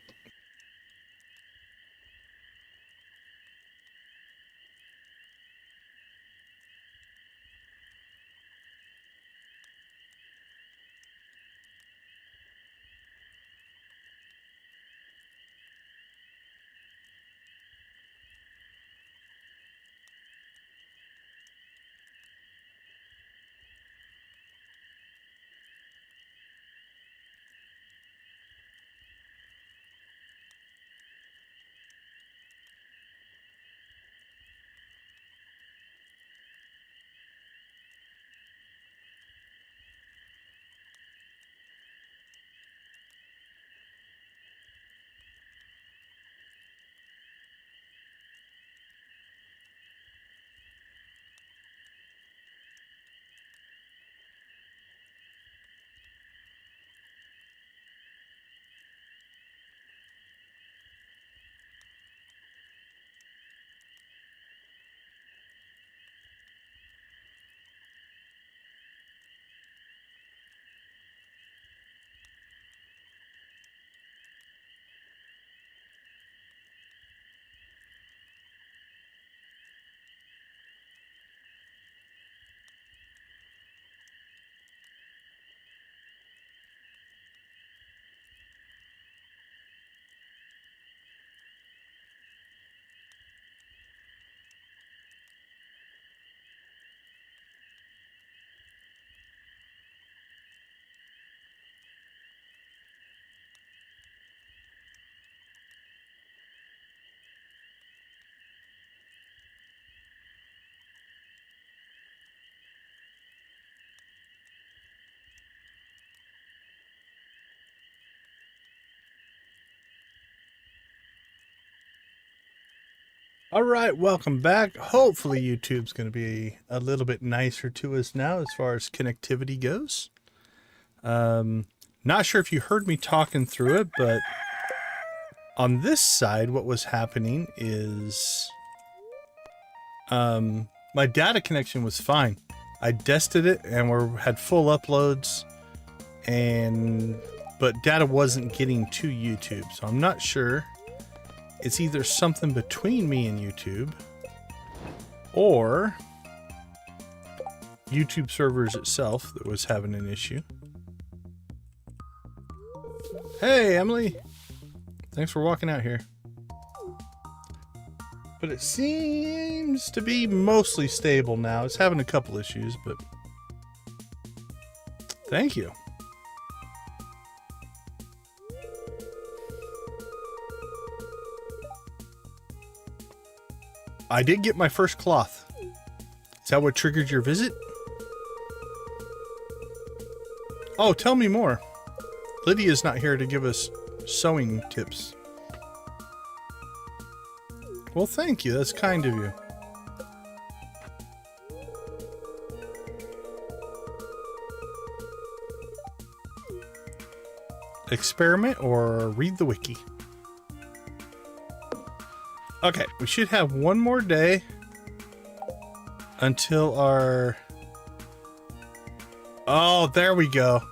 All right, welcome back. Hopefully YouTube's going to be a little bit nicer to us now as far as connectivity goes. Not sure if you heard me talking through it, but on this side, what was happening is my data connection was fine. I tested it and we had full uploads, but data wasn't getting to YouTube, so I'm not sure. It's either something between me and YouTube or YouTube servers itself that was having an issue. Hey, Emily. Thanks for walking out here. But it seems to be mostly stable now. It's having a couple issues, but thank you. I did get my first cloth. Is that what triggered your visit? Oh, tell me more. Lydia's not here to give us sewing tips. Well, thank you. That's kind of you. Experiment or read the wiki. Okay, we should have one more day until our... Oh, there we go.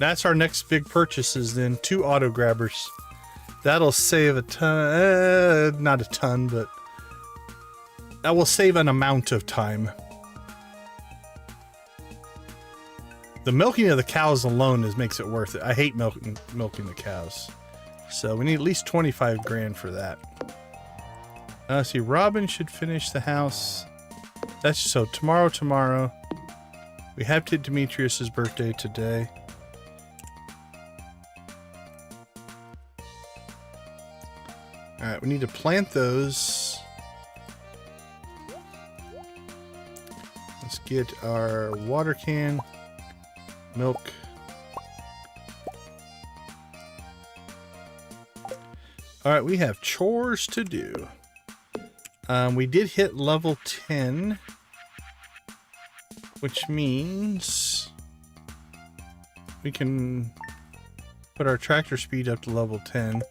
That's our next big purchases then. 2 auto grabbers. That'll save a ton, not a ton, but that will save an amount of time. The milking of the cows alone makes it worth it. I hate milking the cows. So we need at least 25 grand for that. See, Robin should finish the house. That's so tomorrow. We have to Demetrius's birthday today. Alright, we need to plant those. Let's get our water can, milk. Alright, we have chores to do. We did hit level 10, which means we can put our tractor speed up to level 10.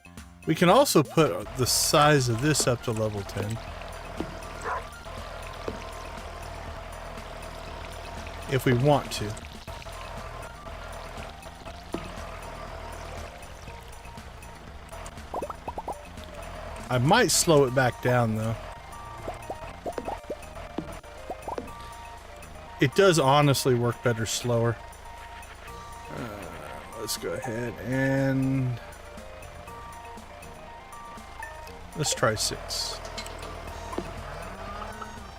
We can also put the size of this up to level 10. If we want to. I might slow it back down though. It does honestly work better slower. Let's go ahead and let's try 6.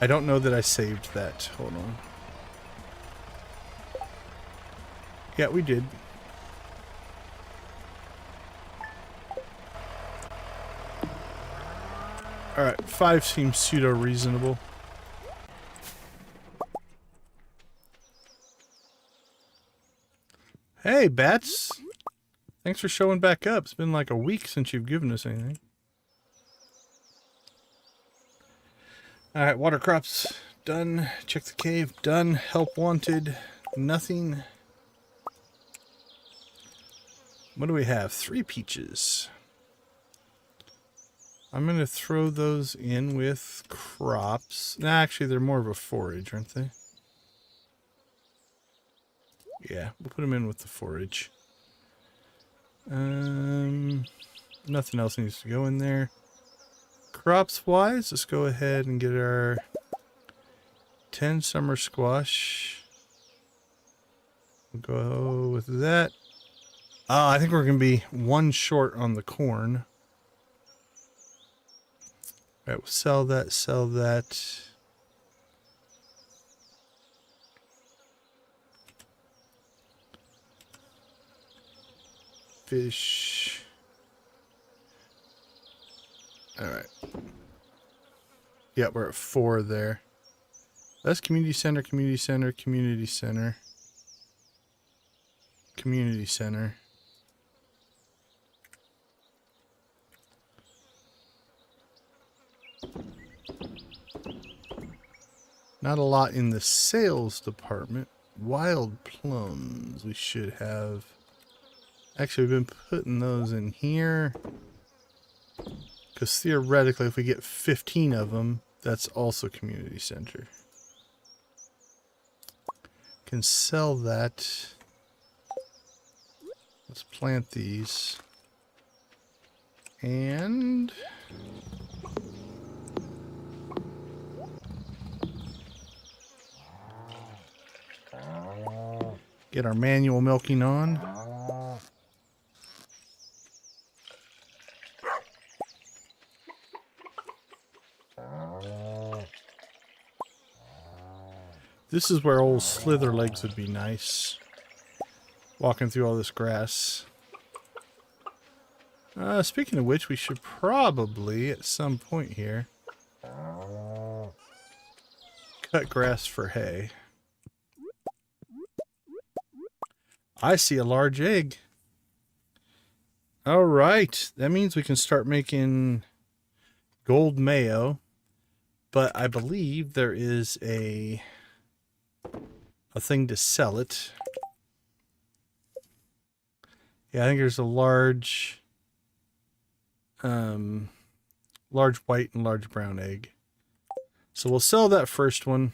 I don't know that I saved that. Hold on. Yeah, we did. Alright, 5 seems pseudo reasonable. Hey, Bats! Thanks for showing back up. It's been like a week since you've given us anything. Alright, water crops done. Check the cave done. Help wanted. Nothing. What do we have? 3 peaches. I'm going to throw those in with crops. Nah, actually, they're more of a forage, aren't they? Yeah, we'll put them in with the forage. Nothing else needs to go in there. Crops wise, let's go ahead and get our 10 summer squash. We'll go with that. I think we're going to be 1 short on the corn. Alright, we'll sell that, sell that. Fish. Alright. Yeah, we're at 4 there. That's community center, community center, community center. Community center. Not a lot in the sales department. Wild plums we should have. Actually, we've been putting those in here. Because theoretically, if we get 15 of them, that's also community center. Can sell that. Let's plant these. And get our manual milking on. This is where old Slitherlegs would be nice. Walking through all this grass. Speaking of which, we should probably, at some point here, cut grass for hay. I see a large egg. Alright, that means we can start making gold mayo. But I believe there is a thing to sell it. Yeah, I think there's a large white and large brown egg. So we'll sell that first one.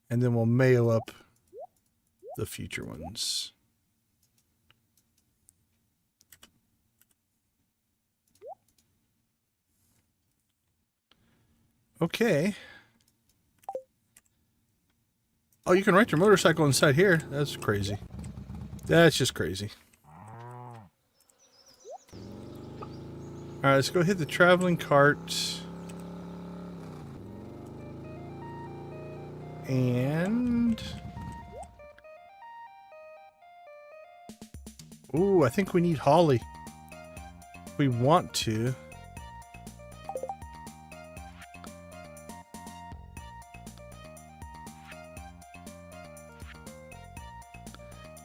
And then we'll mayo up the future ones. Okay. Oh, you can ride your motorcycle inside here. That's crazy. That's just crazy. Alright, let's go hit the traveling cart. And... ooh, I think we need holly. We want to.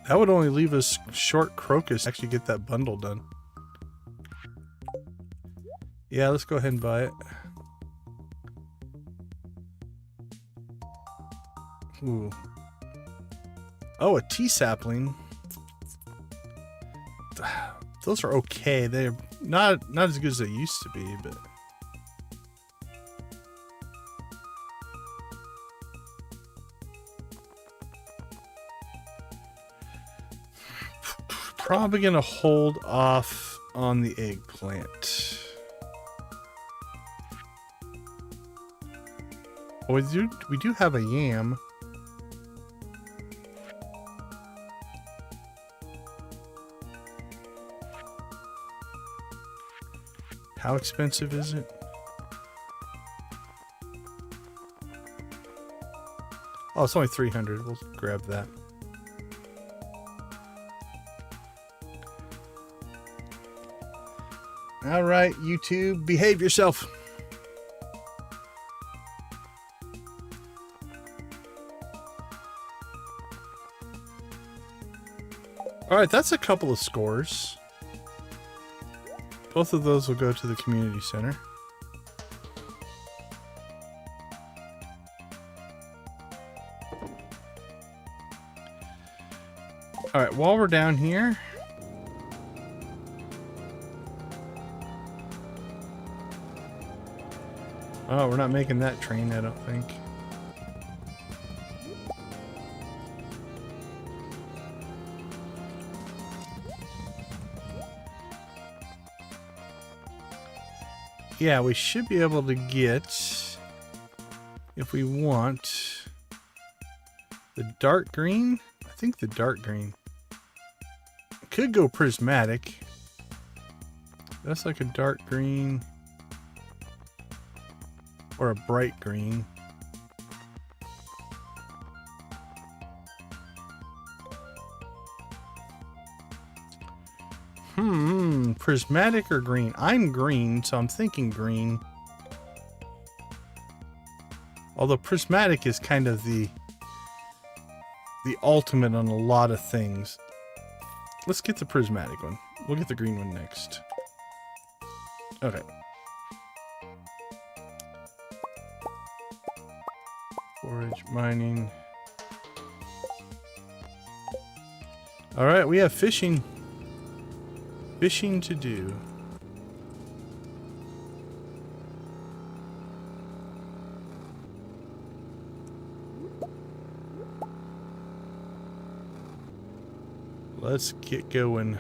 That would only leave us short crocus to actually get that bundle done. Yeah, let's go ahead and buy it. Ooh. Oh, a tea sapling. Those are okay. They're not as good as they used to be, but... probably gonna hold off on the eggplant. Oh, we do have a yam. How expensive is it? Oh, it's only 300. We'll grab that. All right, YouTube, behave yourself. All right, that's a couple of scores. Both of those will go to the community center. All right, while we're down here, oh, we're not making that train, I don't think. Yeah, we should be able to get, if we want, the dark green. I think the dark green. Could go prismatic. That's like a dark green. Or a bright green. Prismatic or green? I'm green, so I'm thinking green. Although prismatic is kind of the ultimate on a lot of things. Let's get the prismatic one. We'll get the green one next. Okay. Forage, mining. All right, we have fishing. Fishing to do. Let's get going.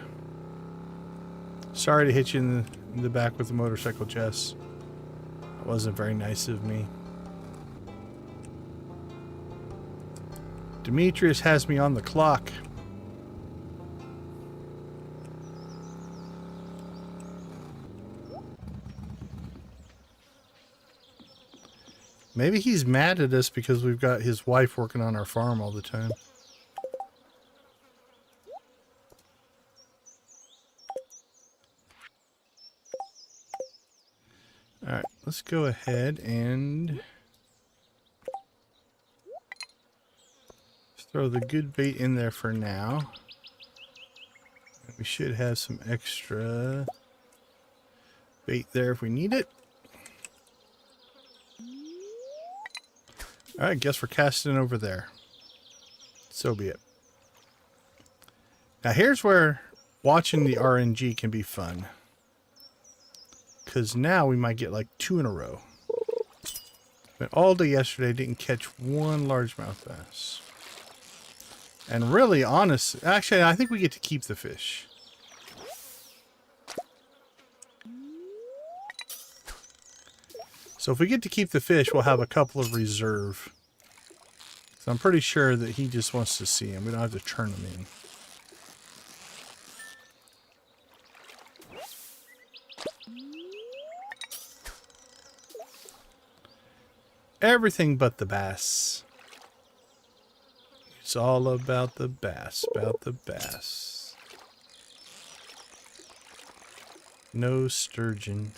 Sorry to hit you in the back with the motorcycle, Jess. That wasn't very nice of me. Demetrius has me on the clock. Maybe he's mad at us because we've got his wife working on our farm all the time. Alright, let's go ahead and throw the good bait in there for now. We should have some extra bait there if we need it. Alright, guess we're casting over there. So be it. Now here's where watching the RNG can be fun. Because now we might get like 2 in a row. But all day yesterday, didn't catch one largemouth bass. And really, actually, I think we get to keep the fish. So if we get to keep the fish, we'll have a couple of reserve. So I'm pretty sure that he just wants to see them. We don't have to turn them in. Everything but the bass. It's all about the bass, No sturgeon.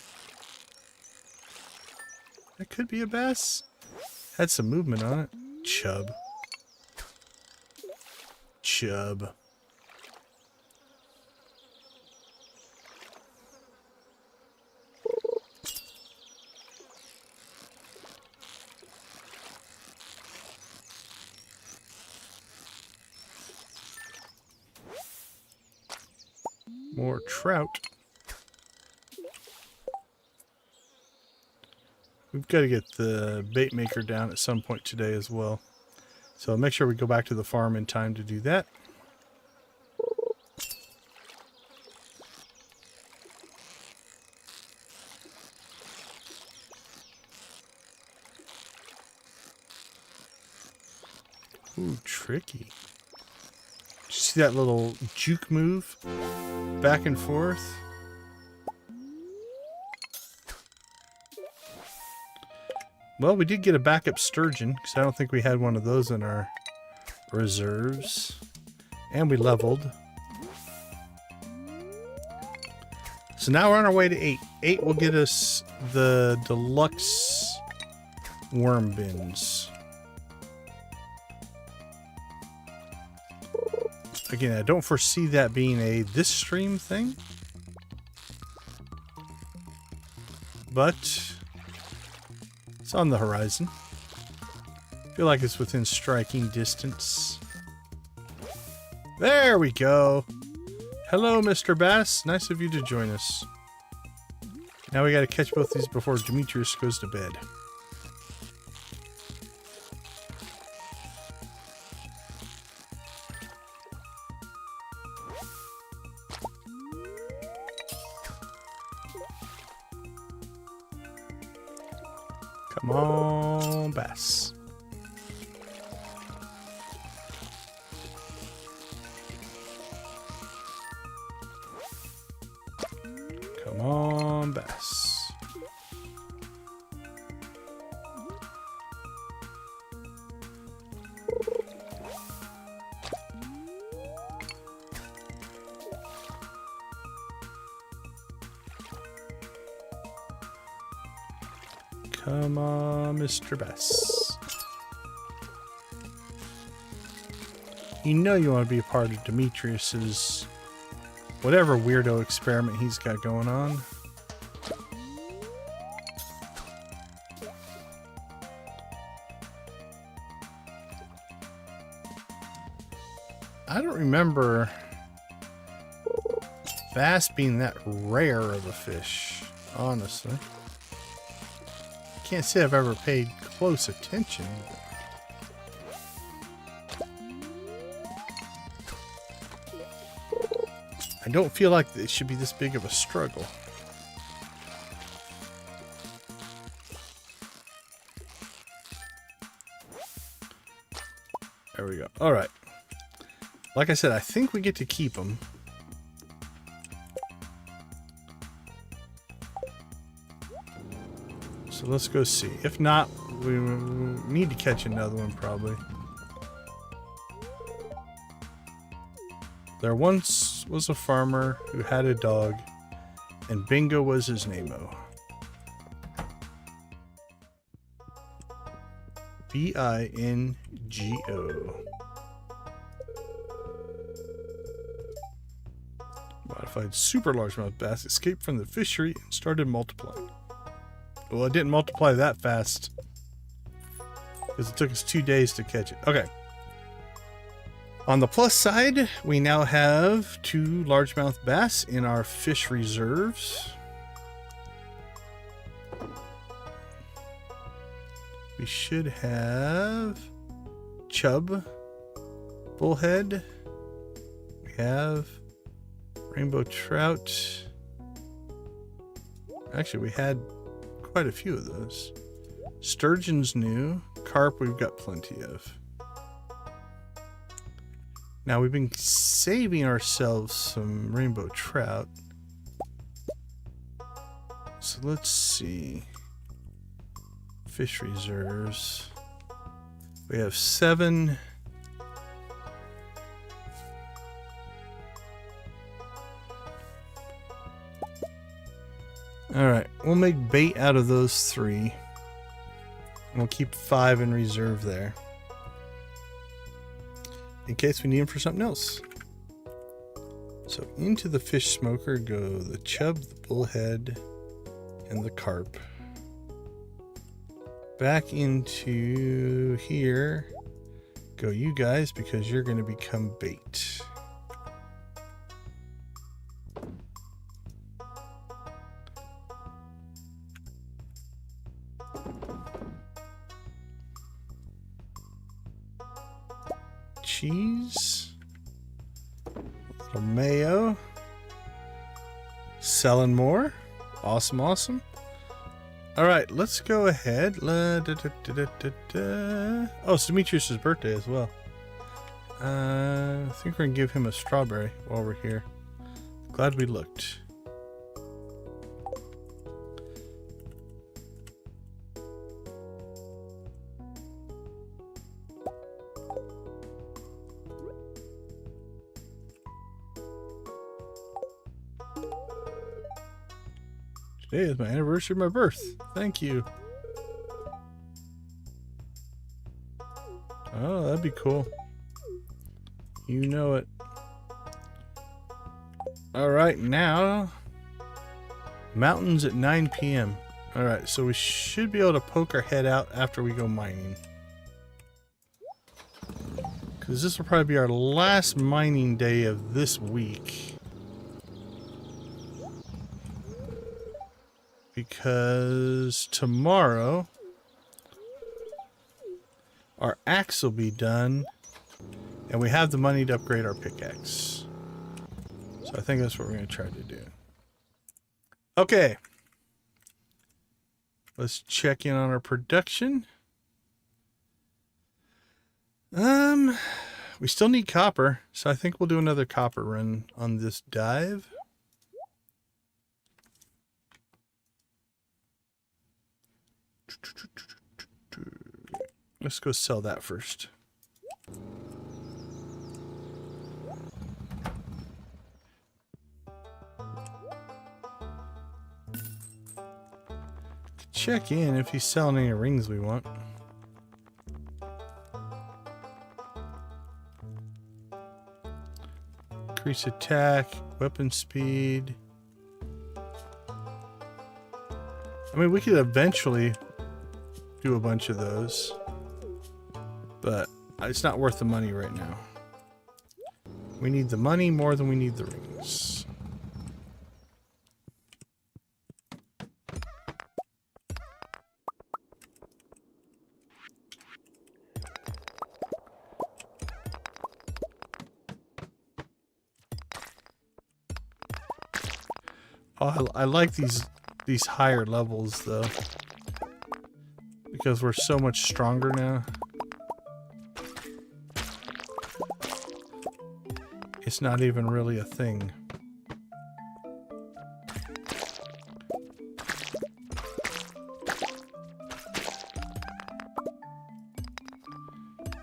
That could be a bass. Had some movement on it. Chub. Chub. More trout. We've got to get the bait maker down at some point today as well. So I'll make sure we go back to the farm in time to do that. Ooh, tricky. Did you see that little juke move? Back and forth. Well, we did get a backup sturgeon, because I don't think we had one of those in our reserves. And we leveled. So now we're on our way to 8. 8 will get us the deluxe worm bins. Again, I don't foresee that being a this stream thing. But it's on the horizon. I feel like it's within striking distance. There we go. Hello, Mr. Bass. Nice of you to join us. Now we got to catch both these before Demetrius goes to bed. Come on, bass. Come on, bass. Come on, Mr. Bass. You know you want to be a part of Demetrius's whatever weirdo experiment he's got going on. I don't remember bass being that rare of a fish, honestly. Can't say I've ever paid close attention. I don't feel like it should be this big of a struggle. There we go. All right. Like I said, I think we get to keep them. So let's go see. If not, we need to catch another one probably. There once was a farmer who had a dog, and Bingo was his name-o. B-I-N-G-O. Modified super largemouth bass escaped from the fishery and started multiplying. Well, it didn't multiply that fast because it took us 2 days to catch it. Okay. On the plus side, we now have 2 largemouth bass in our fish reserves. We should have chub, bullhead. We have rainbow trout. Actually, we had quite a few of those. Sturgeon's new. Carp we've got plenty of. Now we've been saving ourselves some rainbow trout. So let's see. Fish reserves. We have 7. Alright, we'll make bait out of those 3. And we'll keep 5 in reserve there, in case we need them for something else. So into the fish smoker go the chub, the bullhead, and the carp. Back into here go you guys, because you're going to become bait. Cheese, a little mayo, selling more. Awesome, awesome. All right, let's go ahead. Oh, it's Demetrius's birthday as well. I think we're gonna give him a strawberry while we're here. Glad we looked. Today is my anniversary of my birth. Thank you. Oh, that'd be cool. You know it. Alright, now mountains at 9 p.m. Alright, so we should be able to poke our head out after we go mining. Because this will probably be our last mining day of this week. Because tomorrow our axe will be done and we have the money to upgrade our pickaxe. So I think that's what we're going to try to do. Okay. Let's check in on our production. We still need copper, so I think we'll do another copper run on this dive. Let's go sell that first. Check in if he's selling any rings we want. Increase attack, weapon speed. I mean, we could eventually do a bunch of those, but it's not worth the money right now. We need the money more than we need the rings. Oh, I like these higher levels though, because we're so much stronger now. It's not even really a thing.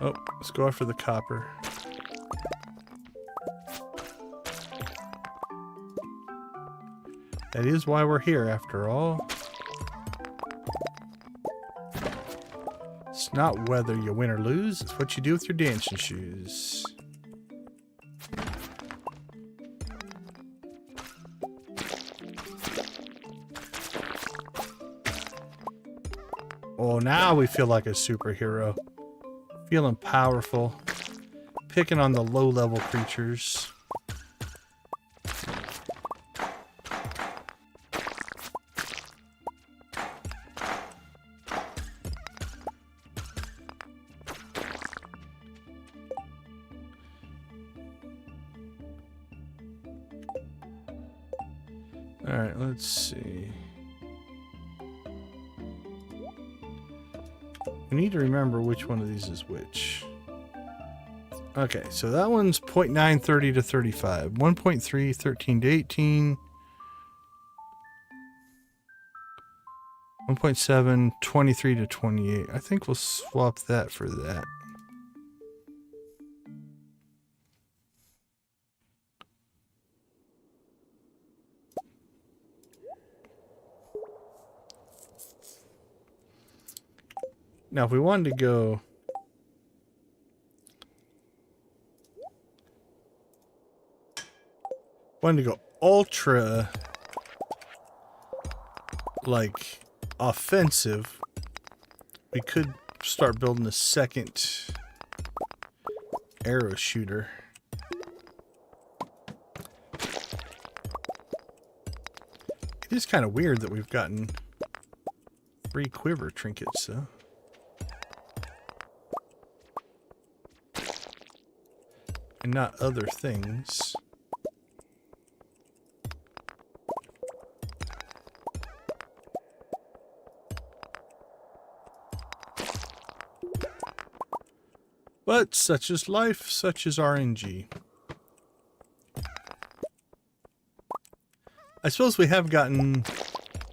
Oh, let's go after the copper. That is why we're here, after all. It's not whether you win or lose, it's what you do with your dancing shoes. Oh, now we feel like a superhero. Feeling powerful. Picking on the low-level creatures. Alright, let's see. We need to remember which one of these is which. Okay, so that one's 0.9, 30 to 35. 1.3, 13 to 18. 1.7, 23 to 28. I think we'll swap that for that. Now, if we wanted to go ultra, like, offensive, we could start building a second arrow shooter. It is kind of weird that we've gotten 3 quiver trinkets, though. And not other things. But such is life, such is RNG. I suppose we have gotten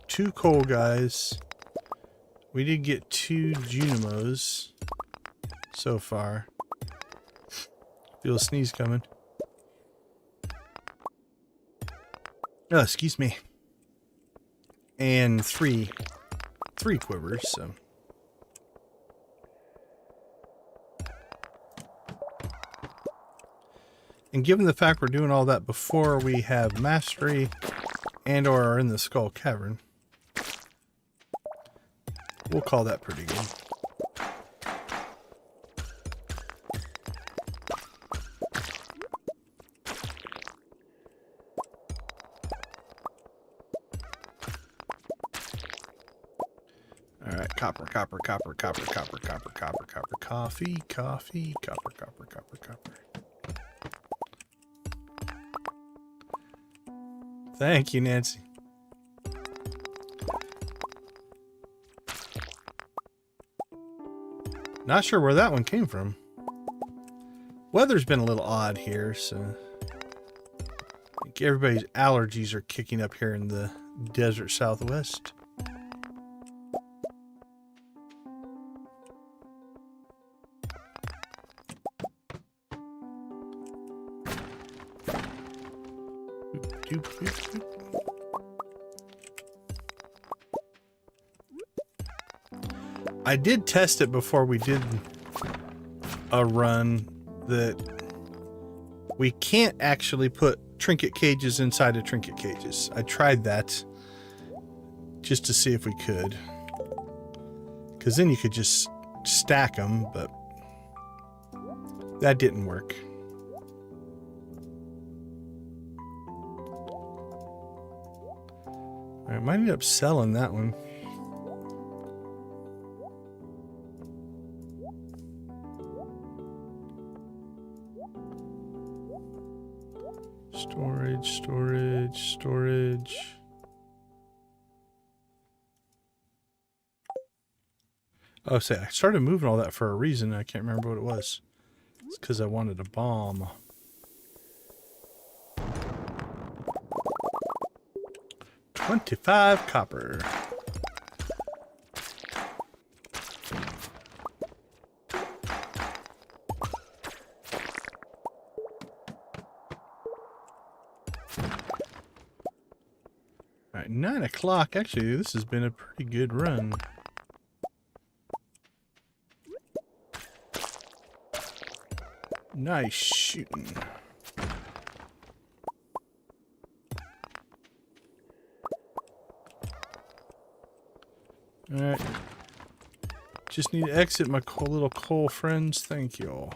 2 coal guys. We did get 2 Junimos so far. Feel a sneeze coming. Oh, excuse me. And 3 quivers, so. And given the fact we're doing all that before we have mastery and or are in the Skull Cavern, we'll call that pretty good. Copper, copper, copper, copper, copper, copper, copper, copper, coffee, coffee, copper, copper, copper, copper. Thank you, Nancy. Not sure where that one came from. Weather's been a little odd here, so I think everybody's allergies are kicking up here in the desert Southwest. I did test it before we did a run that we can't actually put trinket cages inside of trinket cages. I tried that just to see if we could, because then you could just stack them, but that didn't work. I might end up selling that one. Storage. Oh, say, I started moving all that for a reason. I can't remember what it was. It's because I wanted a bomb. $25 copper. Alright, 9 o'clock. Actually, this has been a pretty good run. Nice shooting. Alright. Just need to exit my little coal friends. Thank you all.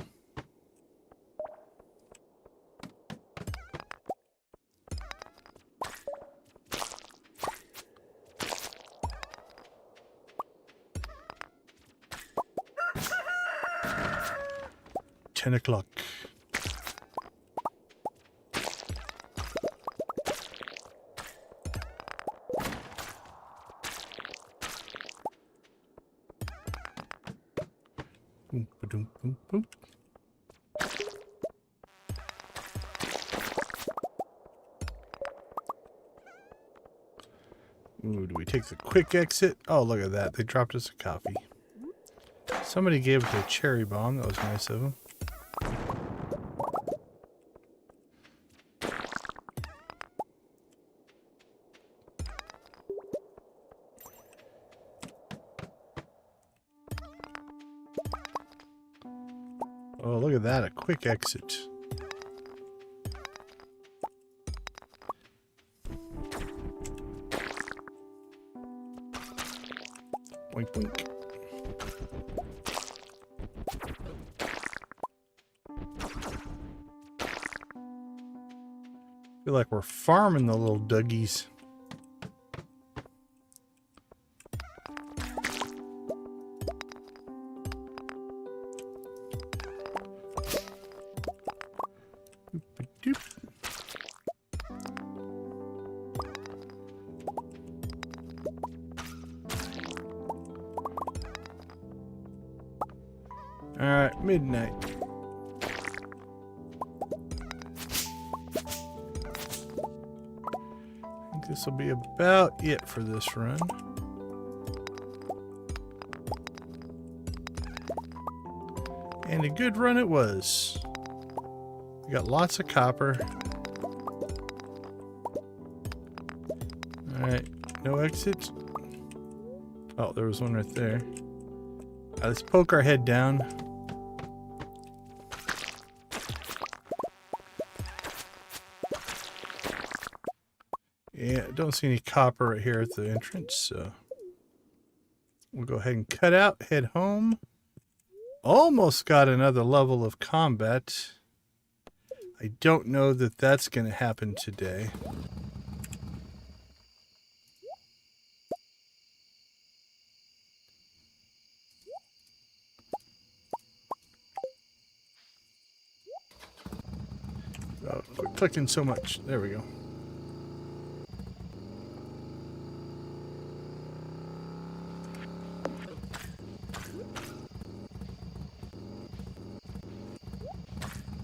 $10. Boom, boom, boom, boom. Ooh, do we take the quick exit? Oh, look at that. They dropped us a coffee. Somebody gave us a cherry bomb. That was nice of them. Oh, look at that, a quick exit. Boink, boink. Feel like we're farming the little duggies. Alright, midnight. I think this will be about it for this run. And a good run it was. We got lots of copper. Alright, no exits. Oh, there was one right there. Let's poke our head down. Yeah, don't see any copper right here at the entrance, so we'll go ahead and cut out, head home. Almost got another level of combat. I don't know that that's going to happen today. Oh, quit clicking so much. There we go.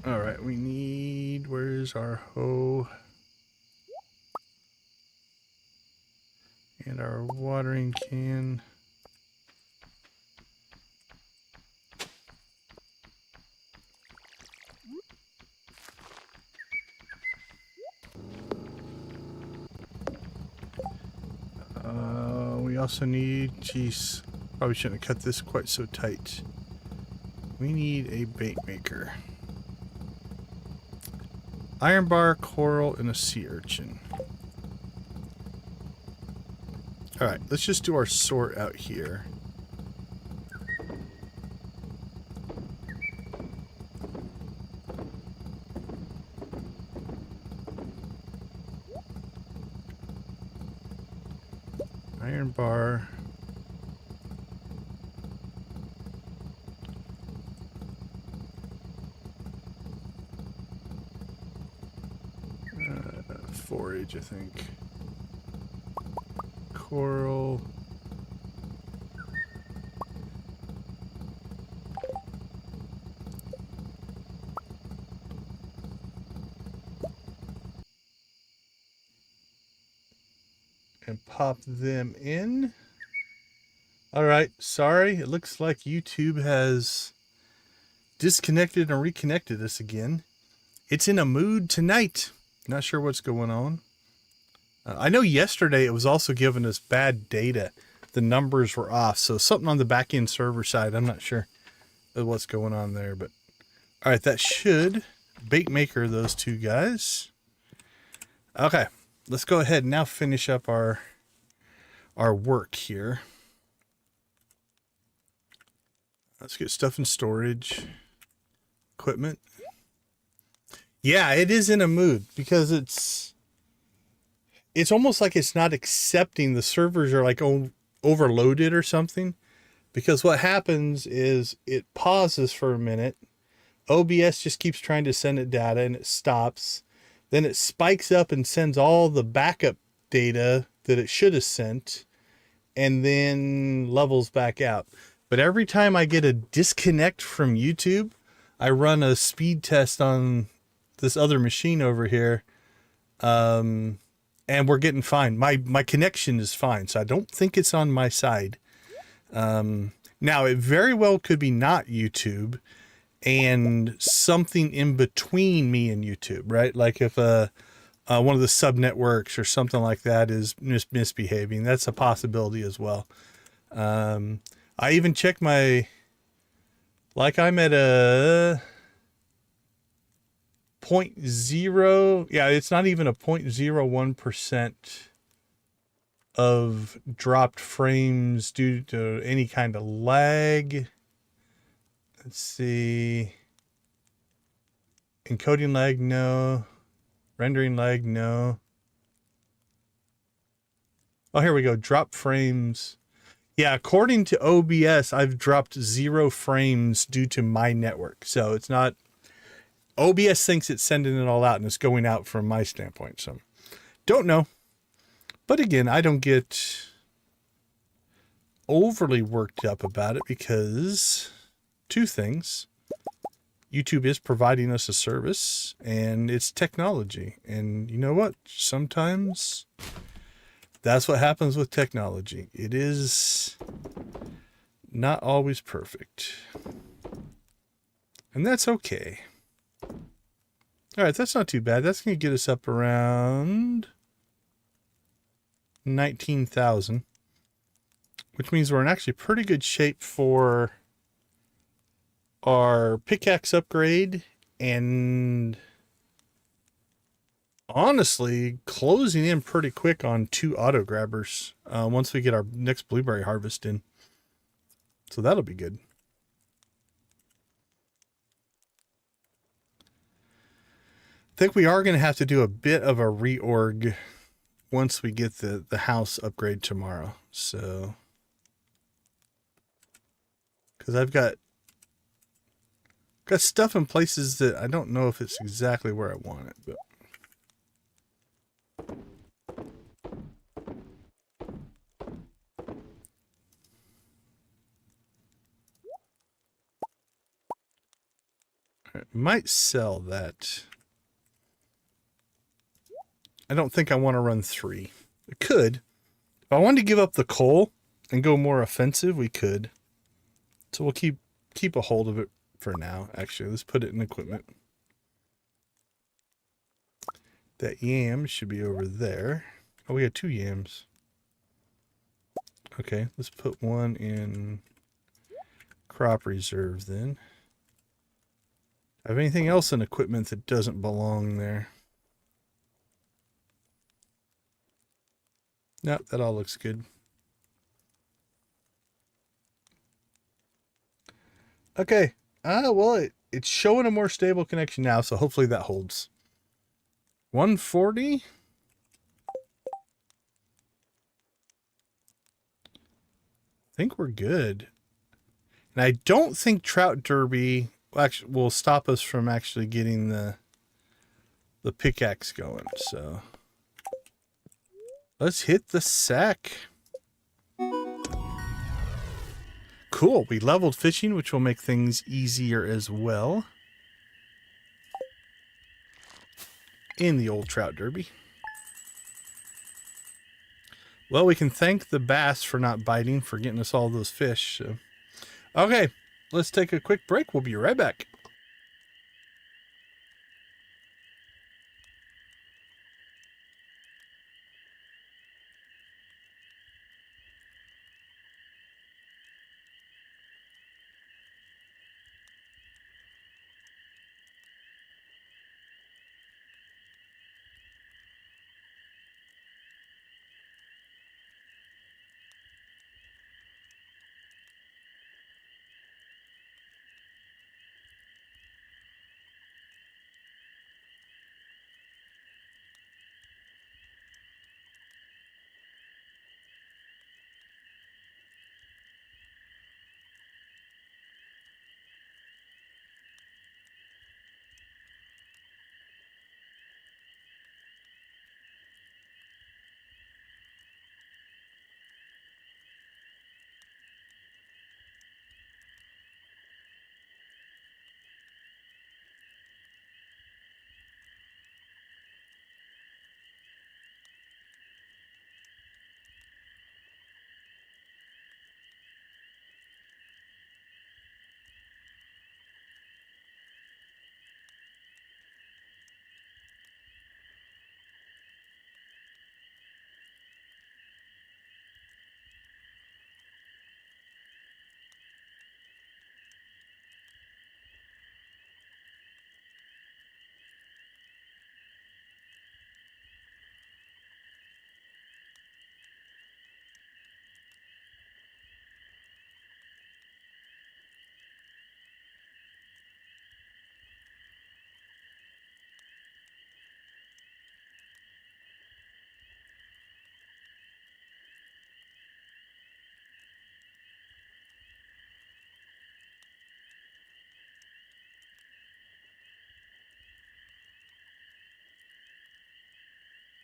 Alright, we need... Where's our hoe? And our watering can. We also need... Geez, probably shouldn't have cut this quite so tight. We need a bait maker. Iron bar, coral, and a sea urchin. Alright, let's just do our sort out here. Iron bar. Forage, I think. Coral. And pop them in. All right, sorry. It looks like YouTube has disconnected and reconnected us again. It's in a mood tonight. Not sure what's going on. I know yesterday it was also giving us bad data. The numbers were off, so something on the back-end server side. I'm not sure what's going on there, but all right, that should bait maker those two guys. Okay, let's go ahead and now finish up our work here. Let's get stuff in storage. Equipment. Yeah, it is in a mood because it's almost like it's not accepting. The servers are like overloaded or something, because what happens is it pauses for a minute. OBS just keeps trying to send it data and it stops. Then it spikes up and sends all the backup data that it should have sent and then levels back out. But every time I get a disconnect from YouTube, I run a speed test on this other machine over here. And we're getting fine. My connection is fine, so I don't think it's on my side. Now, it very well could be not YouTube and something in between me and YouTube, right? Like if one of the sub networks or something like that is misbehaving, that's a possibility as well. I even checked I'm at a 0.0, yeah, it's not even a 0.01% of dropped frames due to any kind of lag. Let's see. Encoding lag, no. Rendering lag, no. Oh, here we go. Drop frames. Yeah, according to OBS, I've dropped 0 frames due to my network. So it's not... OBS thinks it's sending it all out, and it's going out from my standpoint. So, don't know. But again, I don't get overly worked up about it because two things. YouTube is providing us a service, and it's technology. And you know what? Sometimes that's what happens with technology. It is not always perfect. And that's okay. All right, that's not too bad. That's going to get us up around 19,000, which means we're in actually pretty good shape for our pickaxe upgrade and honestly closing in pretty quick on 2 auto grabbers once we get our next blueberry harvest in. So that'll be good. I think we are going to have to do a bit of a reorg once we get the house upgrade tomorrow. So, because I've got stuff in places that I don't know if it's exactly where I want it, but I might sell that. I don't think I want to run 3. I could. If I wanted to give up the coal and go more offensive, we could. So we'll keep a hold of it for now. Actually, let's put it in equipment. That yam should be over there. Oh, we got 2 yams. Okay, let's put one in crop reserve then. Have anything else in equipment that doesn't belong there? Nope, that all looks good. Okay. Well, it's showing a more stable connection now, so hopefully that holds. 140. think we're good. And I don't think Trout Derby actually will stop us from actually getting the pickaxe going. So let's hit the sack. Cool. We leveled fishing, which will make things easier as well in the old Trout Derby. Well, we can thank the bass for not biting, for getting us all those fish. So. Okay, let's take a quick break. We'll be right back.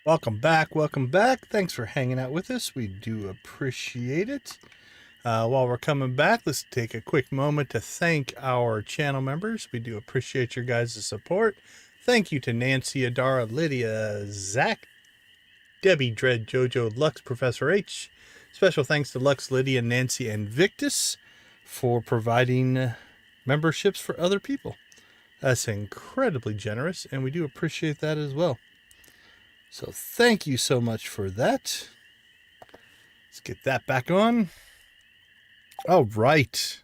Welcome back. Welcome back. Thanks for hanging out with us. We do appreciate it. While we're coming back, let's take a quick moment to thank our channel members. We do appreciate your guys' support. Thank you to Nancy, Adara, Lydia, Zach, Debbie, Dread, Jojo, Lux, Professor H. Special thanks to Lux, Lydia, Nancy, and Victus for providing memberships for other people. That's incredibly generous, and we do appreciate that as well. So thank you so much for that. Let's get that back on. All right.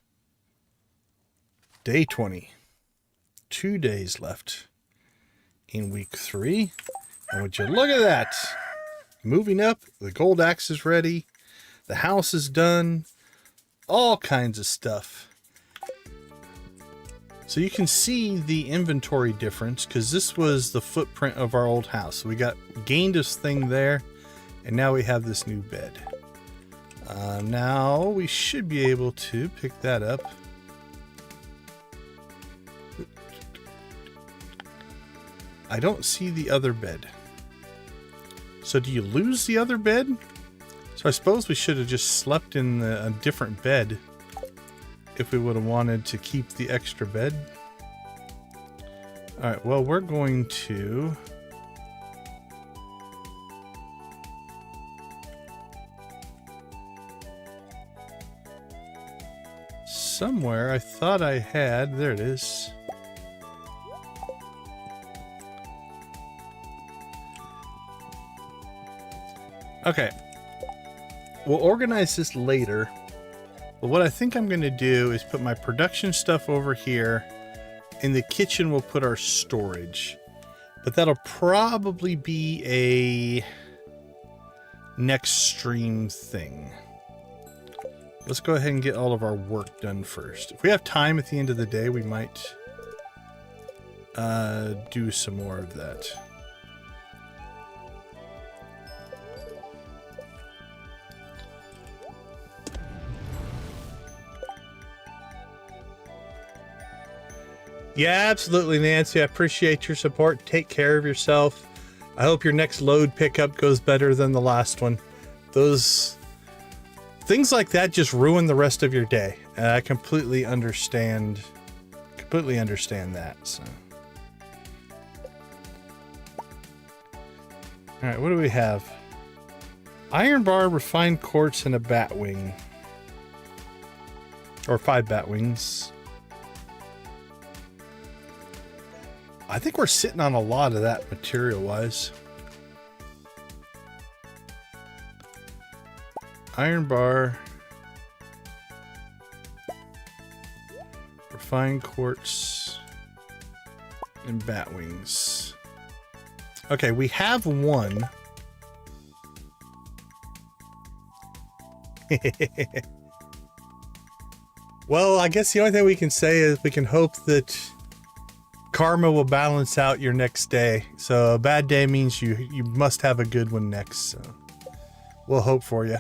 Day 20. 2 days left in week 3. And would you look at that? Moving up, the gold axe is ready. The house is done. All kinds of stuff. So you can see the inventory difference because this was the footprint of our old house. So we gained this thing there, and now we have this new bed. Now we should be able to pick that up. I don't see the other bed. So do you lose the other bed? So I suppose we should have just slept in a different bed if we would have wanted to keep the extra bed. All right, well, we're going to somewhere I thought I had, there it is. Okay, we'll organize this later. But what I think I'm going to do is put my production stuff over here. In the kitchen, we'll put our storage. But that'll probably be a next stream thing. Let's go ahead and get all of our work done first. If we have time at the end of the day, we might do some more of that. Yeah, absolutely, Nancy. I appreciate your support. Take care of yourself. I hope your next load pickup goes better than the last one. Those things like that just ruin the rest of your day. And I completely understand that. So, all right, what do we have? Iron bar, refined quartz, and a bat wing. Or 5 bat wings. I think we're sitting on a lot of that material-wise. Iron bar. Refined quartz. And bat wings. Okay, we have one. Well, I guess the only thing we can say is we can hope that karma will balance out your next day. So a bad day means you must have a good one next. So we'll hope for you.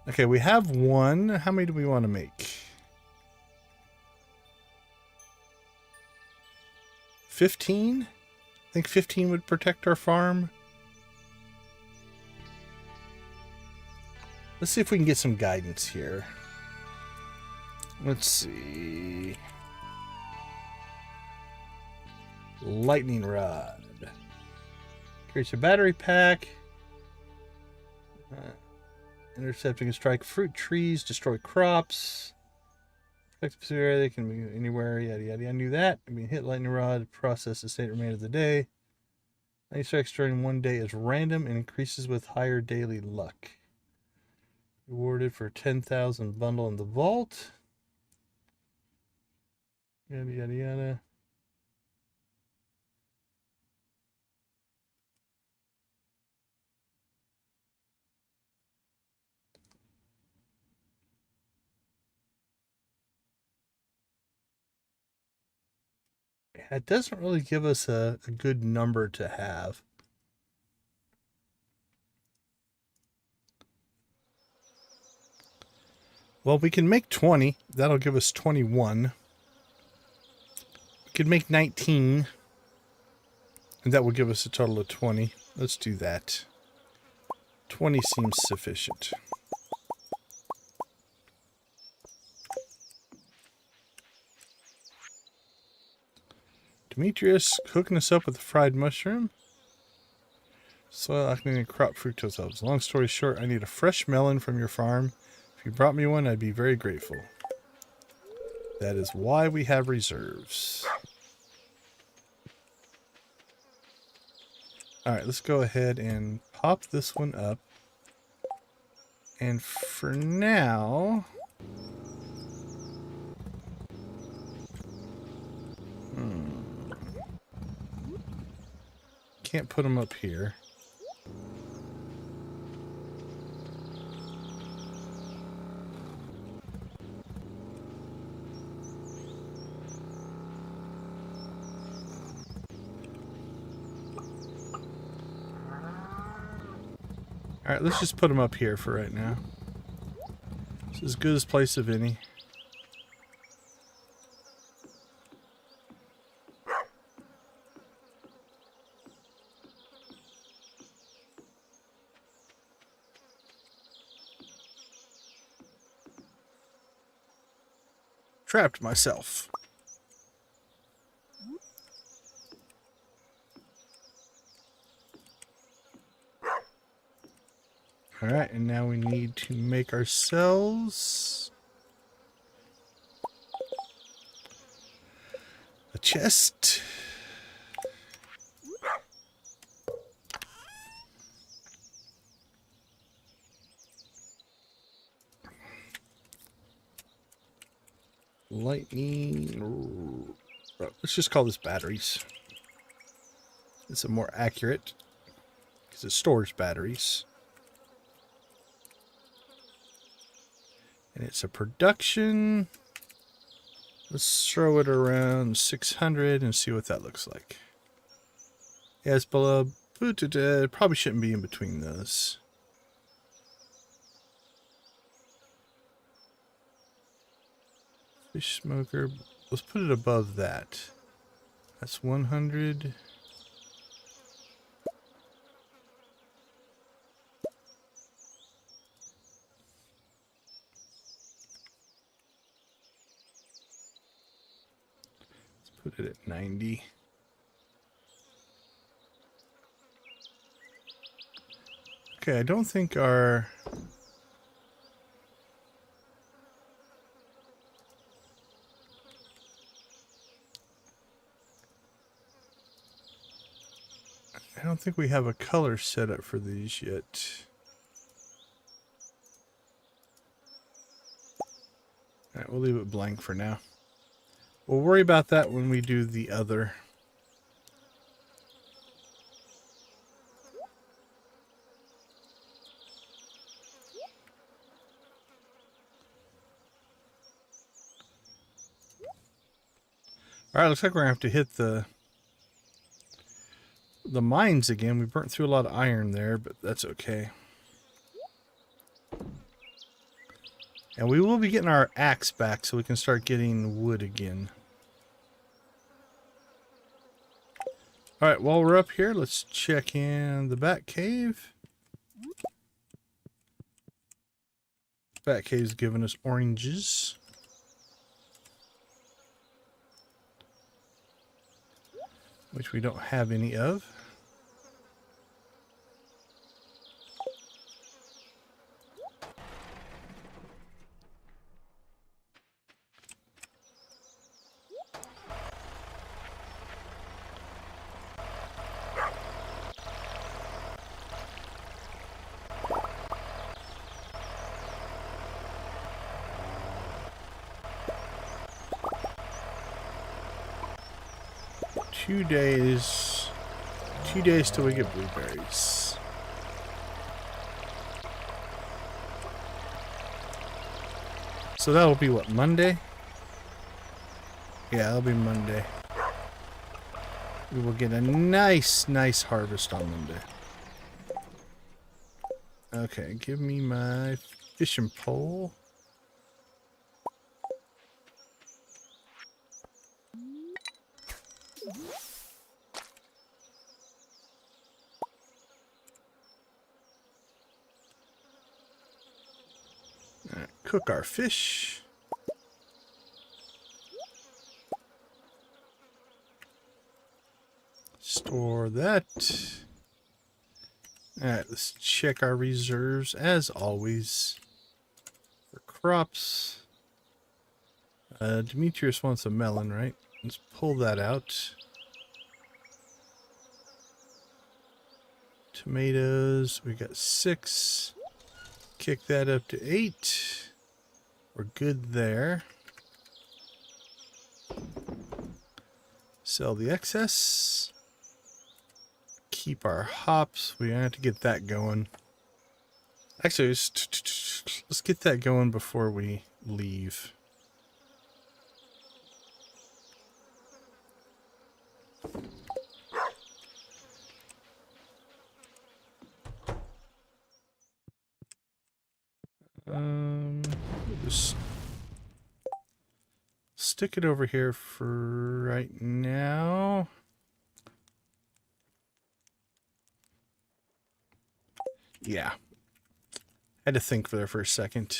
Okay, we have one. How many do we want to make? 15? I think 15 would protect our farm. Let's see if we can get some guidance here. Let's see. Lightning rod. Creates a battery pack. Intercepting and strike fruit trees, destroy crops. Protect the area, they can be anywhere, yada yada. I knew that. I mean, hit lightning rod, process the state remainder of the day. Lightning strikes during one day is random and increases with higher daily luck. Rewarded for 10,000 bundle in the vault. Yada yada yada. It doesn't really give us a good number to have. Well, we can make 20. That'll give us 21. We could make 19. And that will give us a total of 20. Let's do that. 20 seems sufficient. Demetrius cooking us up with a fried mushroom. Soil acne and crop fructose levels. Long story short, I need a fresh melon from your farm. If you brought me one, I'd be very grateful. That is why we have reserves. Alright, let's go ahead and pop this one up. And for now... Can't put them up here. Alright, let's just put them up here for right now. It's as good as place of any. Trapped myself. Alright, and now we need to make ourselves a chest. Lightning. Let's just call this batteries. It's a more accurate because it stores batteries. And it's a production. Let's throw it around 600 and see what that looks like. Yeah, it's below. Probably shouldn't be in between those. Fish smoker, let's put it above that. That's 100. Let's put it at 90. Okay, I don't think our... I don't think we have a color set up for these yet. Alright, we'll leave it blank for now. We'll worry about that when we do the other. Alright, looks like we're going to have to hit the mines again. We burnt through a lot of iron there, but that's okay. And we will be getting our axe back so we can start getting wood again. Alright, while we're up here, let's check in the Bat Cave. Bat Cave's giving us oranges. Which we don't have any of. Two days till we get blueberries. So that'll be what, Monday? Yeah, that'll be Monday. We will get a nice harvest on Monday. Okay, give me my fishing pole. Cook our fish. Store that. Alright, let's check our reserves as always. For crops. Demetrius wants a melon, right? Let's pull that out. Tomatoes, we got 6. Kick that up to 8. We're good there. Sell the excess. Keep our hops. We have to get that going. Actually, let's get that going before we leave. Just stick it over here for right now. Yeah. Had to think there for a second.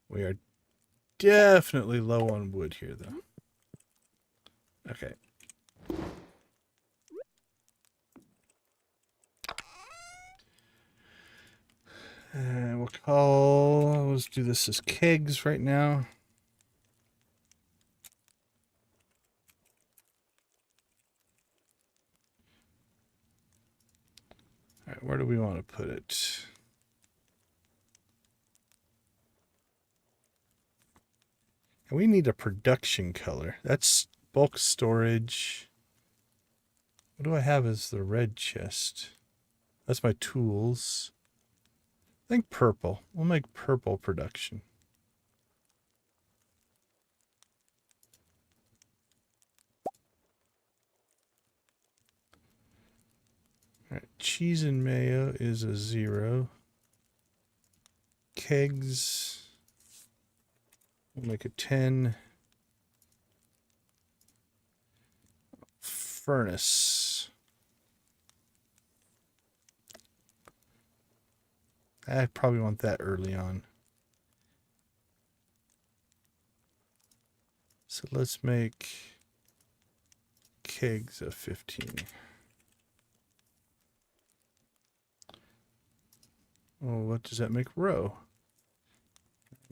We are definitely low on wood here, though. Okay. Let's do this as kegs right now. All right, where do we want to put it? And we need a production color. That's bulk storage. What do I have as the red chest? That's my tools. I think purple. We'll make purple production. All right, cheese and mayo is a 0. Kegs, we'll make a 10. Furnace. I probably want that early on. So let's make kegs a 15. Oh, what does that make row?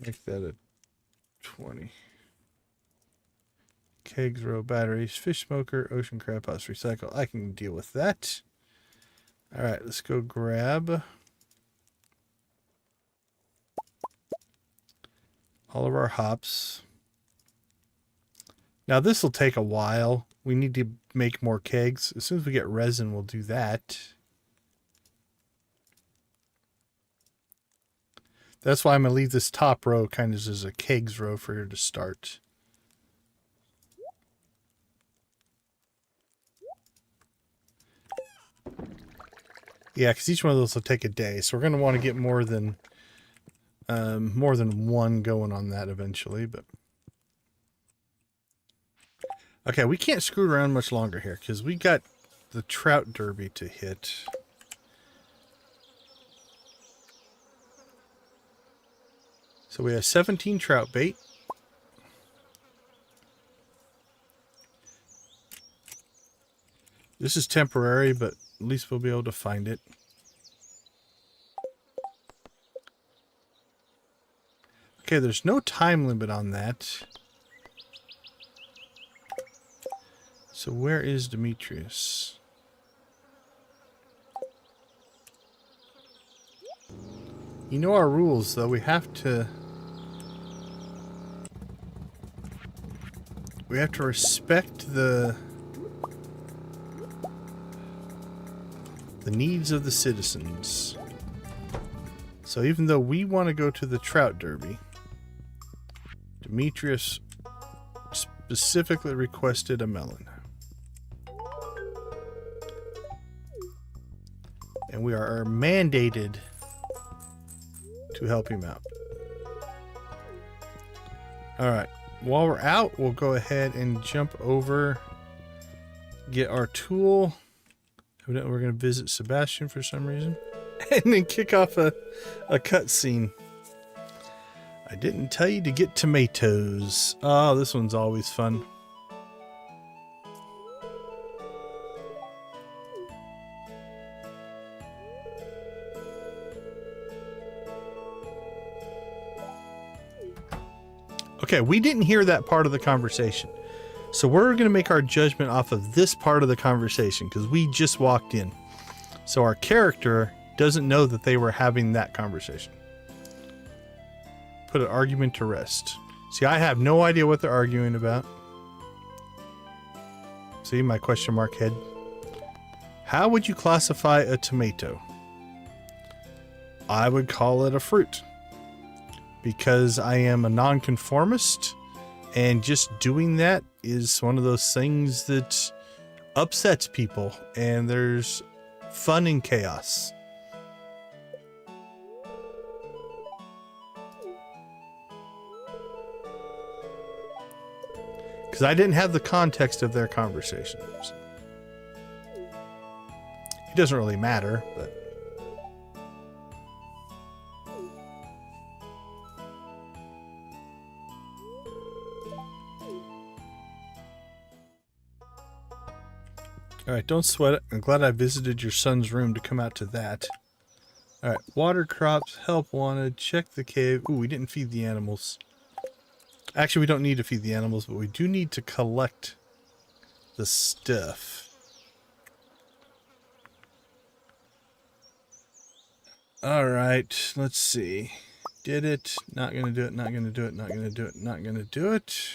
Make that a 20. Kegs, row, batteries, fish smoker, ocean crab house, recycle. I can deal with that. All right, let's go grab all of our hops. Now this will take a while. We need to make more kegs. As soon as we get resin, we'll do that. That's why I'm going to leave this top row kind of as a kegs row for you to start. Yeah, because each one of those will take a day. So we're going to want to get more than one going on that eventually. But okay, we can't screw around much longer here because we got the Trout Derby to hit. So we have 17 trout bait. This is temporary, but at least we'll be able to find it. Okay, there's no time limit on that. So where is Demetrius? You know our rules, though. We have to respect the needs of the citizens. So even though we want to go to the Trout Derby, Demetrius specifically requested a melon. And we are mandated to help him out. Alright, while we're out, we'll go ahead and jump over, get our tool. Evidently we're going to visit Sebastian for some reason. And then kick off a cutscene. I didn't tell you to get tomatoes. Oh, this one's always fun. Okay, we didn't hear that part of the conversation. So we're going to make our judgment off of this part of the conversation because we just walked in. So our character doesn't know that they were having that conversation. Put an argument to rest. See, I have no idea what they're arguing about. See my question mark head? How would you classify a tomato? I would call it a fruit. Because I am a nonconformist, and just doing that is one of those things that upsets people, and there's fun in chaos. Because I didn't have the context of their conversations. It doesn't really matter, but... Alright, don't sweat it. I'm glad I visited your son's room to come out to that. Alright, water crops, help wanted, check the cave. Ooh, we didn't feed the animals. Actually, we don't need to feed the animals, but we do need to collect the stuff. Alright, let's see. Did it. Not gonna do it, not gonna do it, not gonna do it, not gonna do it.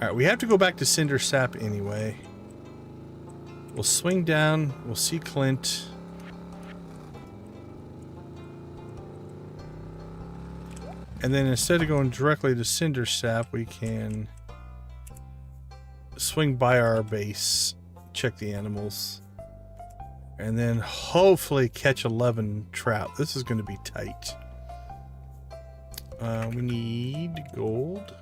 Alright, we have to go back to Cinder Sap anyway. We'll swing down, we'll see Clint. And then instead of going directly to Cinder Sap, we can swing by our base, check the animals, and then hopefully catch 11 trout. This is going to be tight. We need gold.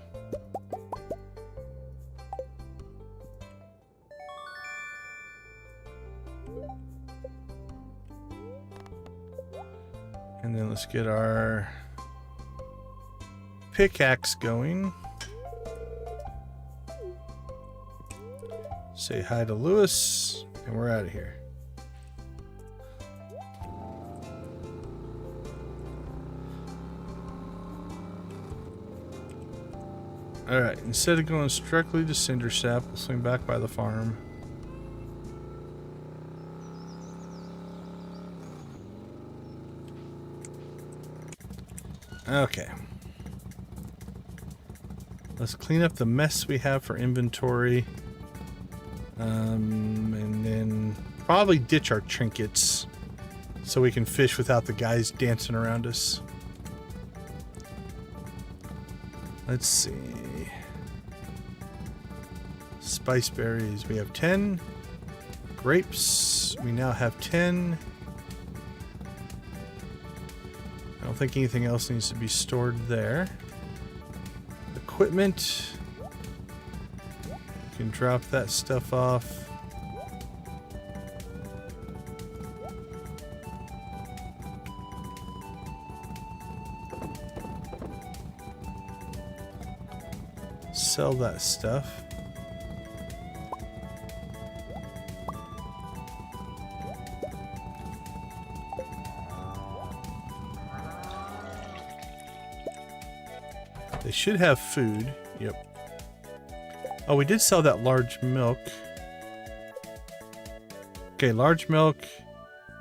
And then let's get our pickaxe going. Say hi to Lewis, and we're out of here. Alright, instead of going directly to Cindersap, we'll swing back by the farm. Okay. Let's clean up the mess we have for inventory. And then probably ditch our trinkets so we can fish without the guys dancing around us. Let's see. Spice berries, we have 10. Grapes, we now have 10. I don't think anything else needs to be stored there. Equipment. You can drop that stuff off. Sell that stuff. They should have food. Yep. Oh, we did sell that large milk. Okay, large milk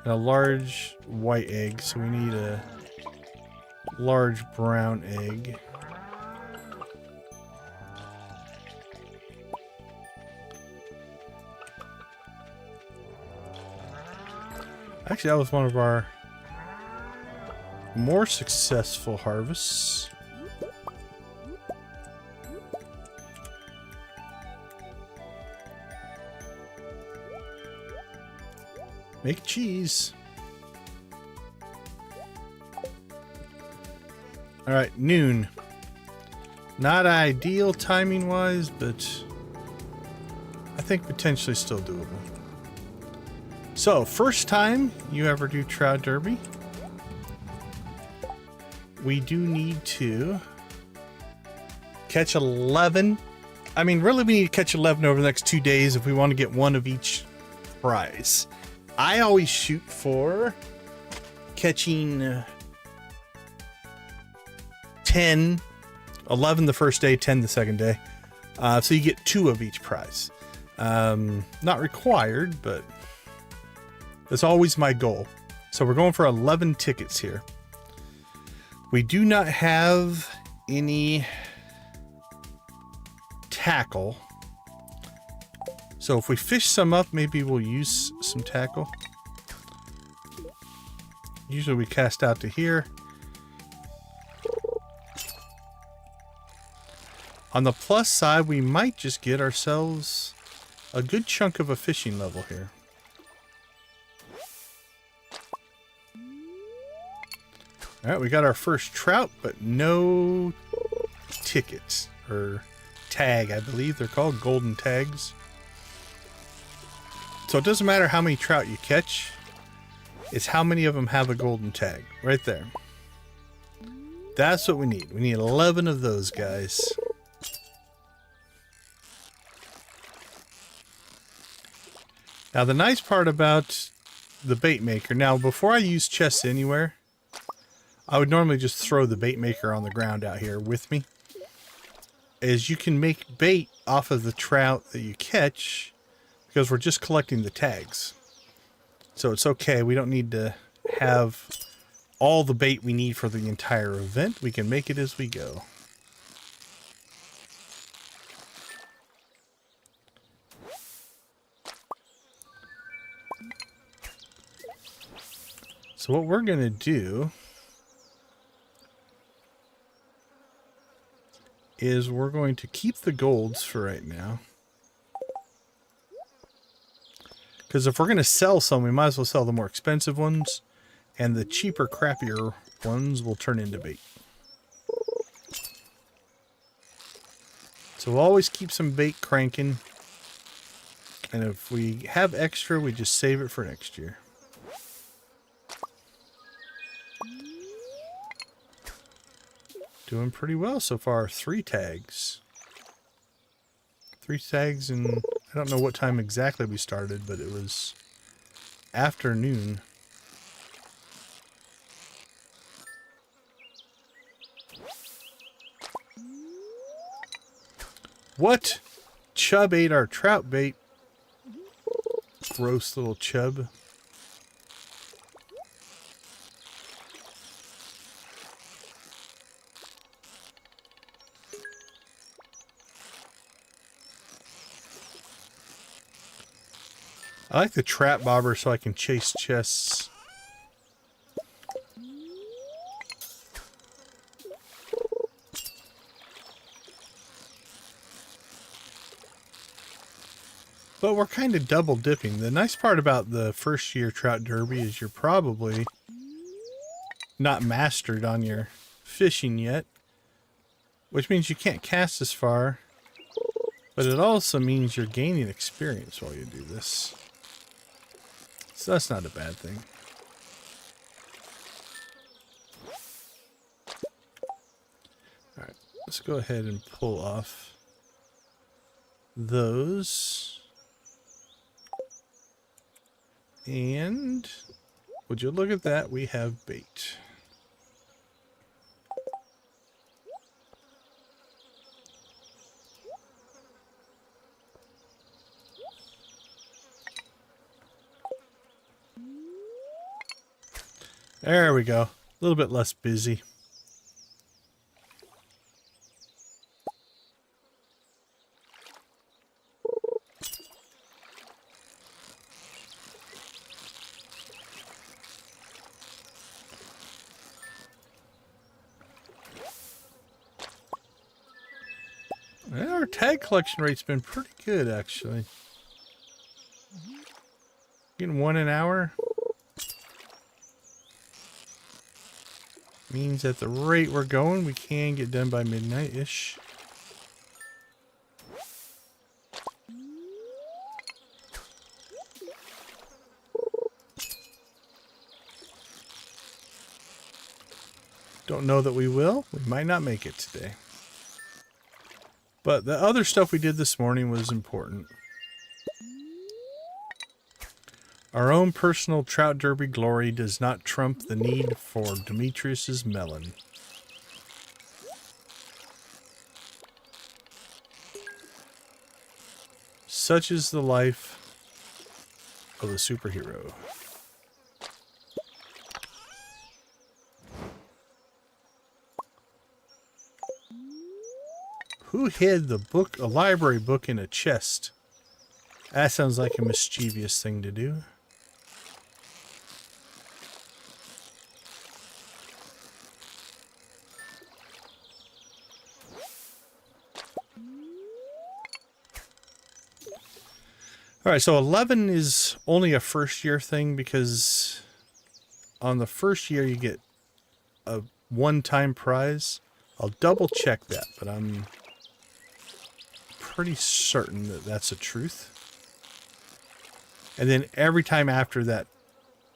and a large white egg. So we need a large brown egg. Actually, that was one of our more successful harvests. Make cheese. All right, noon. Not ideal timing wise, but I think potentially still doable. So, first time you ever do Trout Derby, we do need to catch 11. I mean, really we need to catch 11 over the next 2 days if we want to get one of each prize. I always shoot for catching 10, 11 the first day, 10 the second day. So you get 2 of each prize. Not required, but that's always my goal. So we're going for 11 tickets here. We do not have any tackle. So if we fish some up, maybe we'll use some tackle. Usually we cast out to here. On the plus side, we might just get ourselves a good chunk of a fishing level here. Alright, we got our first trout, but no tickets. Or tag, I believe. They're called golden tags. So it doesn't matter how many trout you catch. It's how many of them have a golden tag. Right there. That's what we need. We need 11 of those guys. Now the nice part about the bait maker. Now before I use chests anywhere, I would normally just throw the bait maker on the ground out here with me. Is you can make bait off of the trout that you catch because we're just collecting the tags. So it's okay. We don't need to have all the bait we need for the entire event. We can make it as we go. So what we're going to do is we're going to keep the golds for right now. Because if we're going to sell some, we might as well sell the more expensive ones. And the cheaper, crappier ones will turn into bait. So we'll always keep some bait cranking. And if we have extra, we just save it for next year. Doing pretty well so far. 3 tags. 3 tags, and I don't know what time exactly we started, but it was afternoon. What? Chub ate our trout bait. Gross little chub. I like the trap bobber so I can chase chests. But we're kind of double dipping. The nice part about the first year Trout Derby is you're probably not mastered on your fishing yet, which means you can't cast as far, but it also means you're gaining experience while you do this. So that's not a bad thing. Alright, let's go ahead and pull off those. And would you look at that, we have bait. There we go. A little bit less busy. Well, our tag collection rate's been pretty good, actually. Getting 1 an hour. Means at the rate we're going, we can get done by midnight-ish. Don't know that we will. We might not make it today. But the other stuff we did this morning was important. Our own personal Trout Derby glory does not trump the need for Demetrius's melon. Such is the life of a superhero. Who hid the book, a library book, in a chest? That sounds like a mischievous thing to do. Alright, so 11 is only a first year thing because on the first year you get a one-time prize. I'll double check that, but I'm pretty certain that that's the truth. And then every time after that,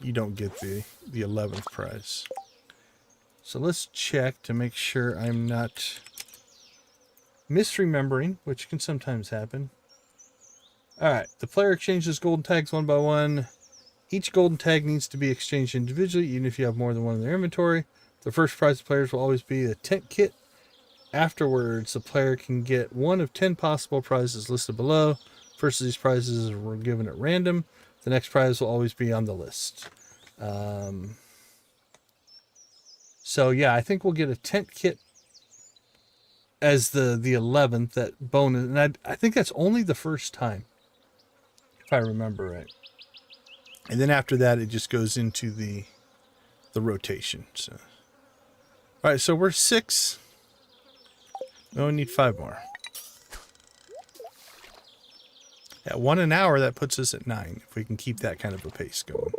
you don't get the 11th prize. So let's check to make sure I'm not misremembering, which can sometimes happen. Alright, the player exchanges golden tags 1 by 1. Each golden tag needs to be exchanged individually, even if you have more than one in their inventory. The first prize of players will always be a tent kit. Afterwards, the player can get one of 10 possible prizes listed below. First of these prizes were given at random. The next prize will always be on the list. So yeah, I think we'll get a tent kit as the 11th, that bonus. And I think that's only the first time, if I remember right. And then after that, it just goes into the rotation. So, all right, so we're 6. We only need 5 more. At 1 an hour, that puts us at 9, if we can keep that kind of a pace going.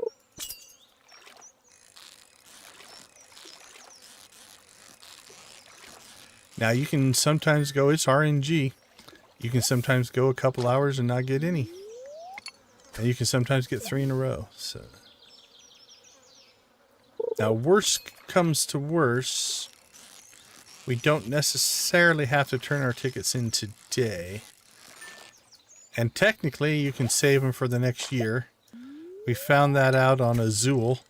Now, you can sometimes go, it's RNG. You can sometimes go a couple hours and not get any. And you can sometimes get 3 in a row. So, now, worst comes to worse, we don't necessarily have to turn our tickets in today. And technically, you can save them for the next year. We found that out on Azul.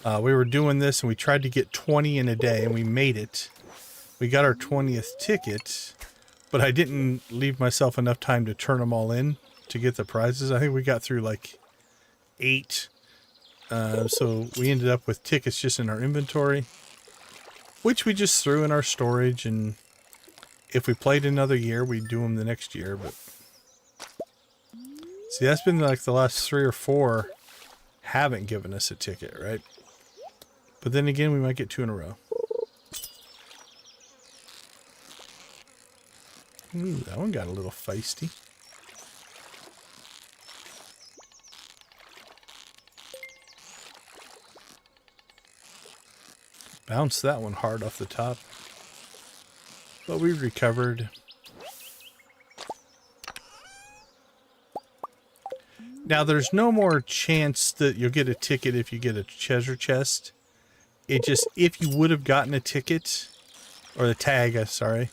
We were doing this and we tried to get 20 in a day and we made it. We got our 20th ticket, but I didn't leave myself enough time to turn them all in to get the prizes. I think we got through like 8. So we ended up with tickets just in our inventory, which we just threw in our storage. And if we played another year, we'd do them the next year. But see, that's been like the last 3 or 4 haven't given us a ticket, right? But then again, we might get 2 in a row. Ooh, that one got a little feisty. Bounced that one hard off the top. But we recovered. Now, there's no more chance that you'll get a ticket if you get a treasure chest. It just, if you would have gotten a ticket, or the tag, sorry,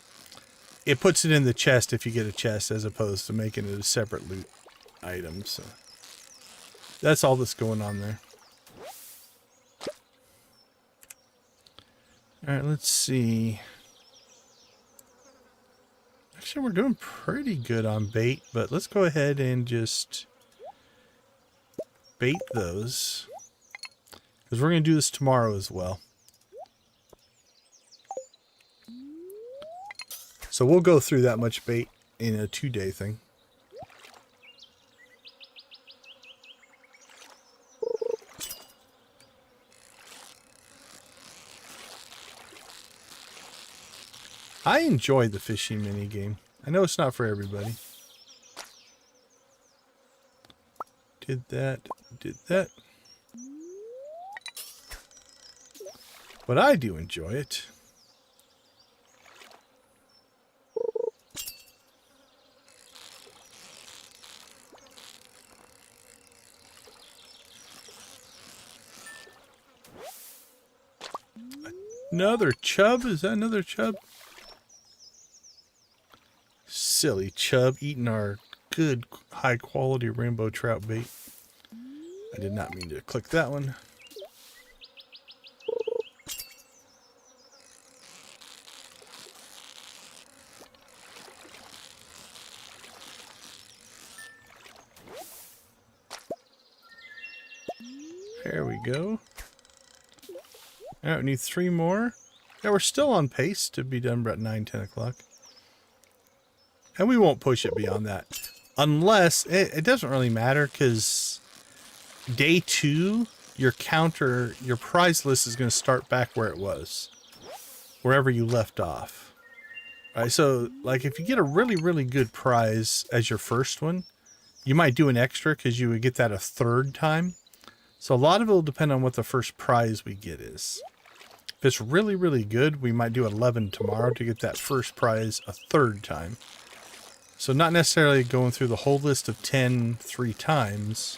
it puts it in the chest if you get a chest as opposed to making it a separate loot item. So that's all that's going on there. All right, let's see. Actually, we're doing pretty good on bait, but let's go ahead and just bait those, because we're going to do this tomorrow as well. So we'll go through that much bait in a 2-day thing. I enjoy the fishing mini game. I know it's not for everybody. Did that. But I do enjoy it. Another chub? Is that another chub? Silly chub eating our good high quality rainbow trout bait. I did not mean to click that one. There we go. All right, we need 3 more. Yeah, we're still on pace to be done about 9, 10 o'clock. And we won't push it beyond that. Unless, it doesn't really matter, because day 2, your prize list is going to start back where it was. Wherever you left off. All right, so, like, if you get a really, really good prize as your first one, you might do an extra, because you would get that a 3rd time. So a lot of it will depend on what the first prize we get is. If it's really, really good, we might do 11 tomorrow to get that first prize a 3rd time. So not necessarily going through the whole list of 10 3 times,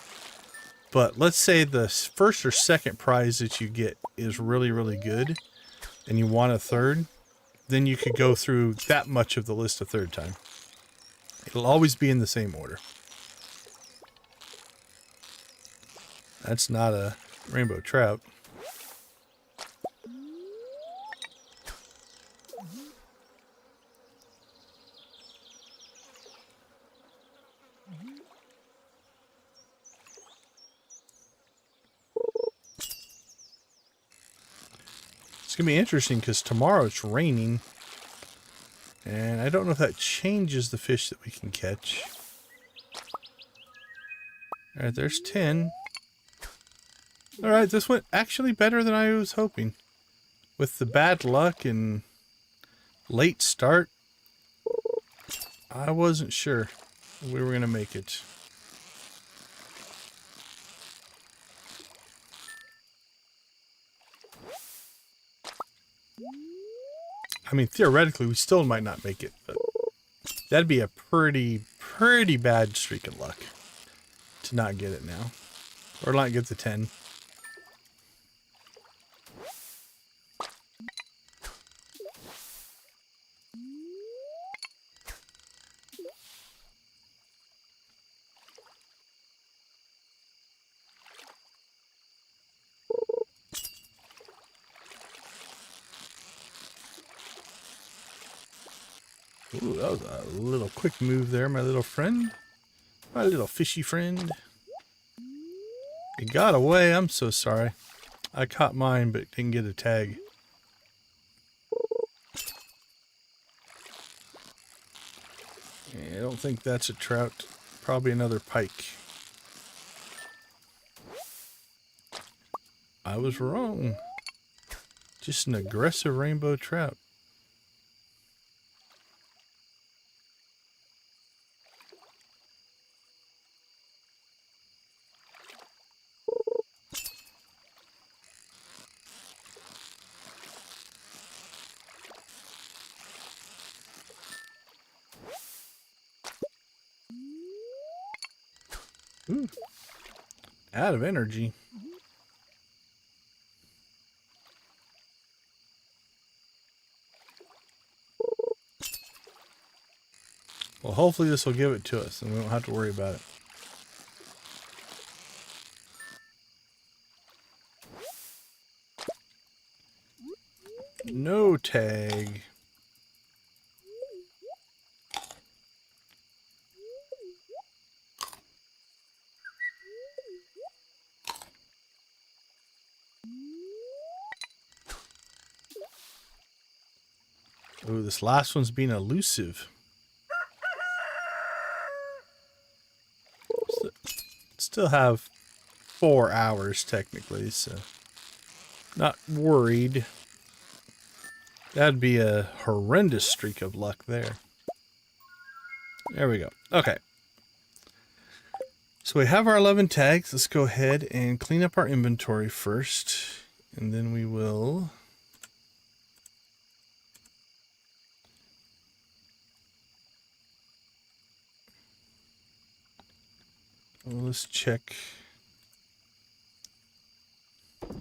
but let's say the first or second prize that you get is really, really good, and you want a 3rd, then you could go through that much of the list a 3rd time. It'll always be in the same order. That's not a rainbow trout. It's going to be interesting because tomorrow it's raining. And I don't know if that changes the fish that we can catch. Alright, there's 10. Alright, this went actually better than I was hoping. With the bad luck and late start, I wasn't sure we were going to make it. I mean, theoretically, we still might not make it, but that'd be a pretty bad streak of luck to not get it now. Or not get the 10. Ooh, that was a little quick move there, my little friend. My little fishy friend. He got away. I'm so sorry. I caught mine, but didn't get a tag. Yeah, I don't think that's a trout. Probably another pike. I was wrong. Just an aggressive rainbow trout. Ooh. Out of energy. Well, hopefully this will give it to us and we won't have to worry about it. No tag. Ooh, this last one's being elusive. Still have 4 hours technically, so not worried. That'd be a horrendous streak of luck there. There we go. Okay. So we have our 11 tags. Let's go ahead and clean up our inventory first, and then we will let's check. Do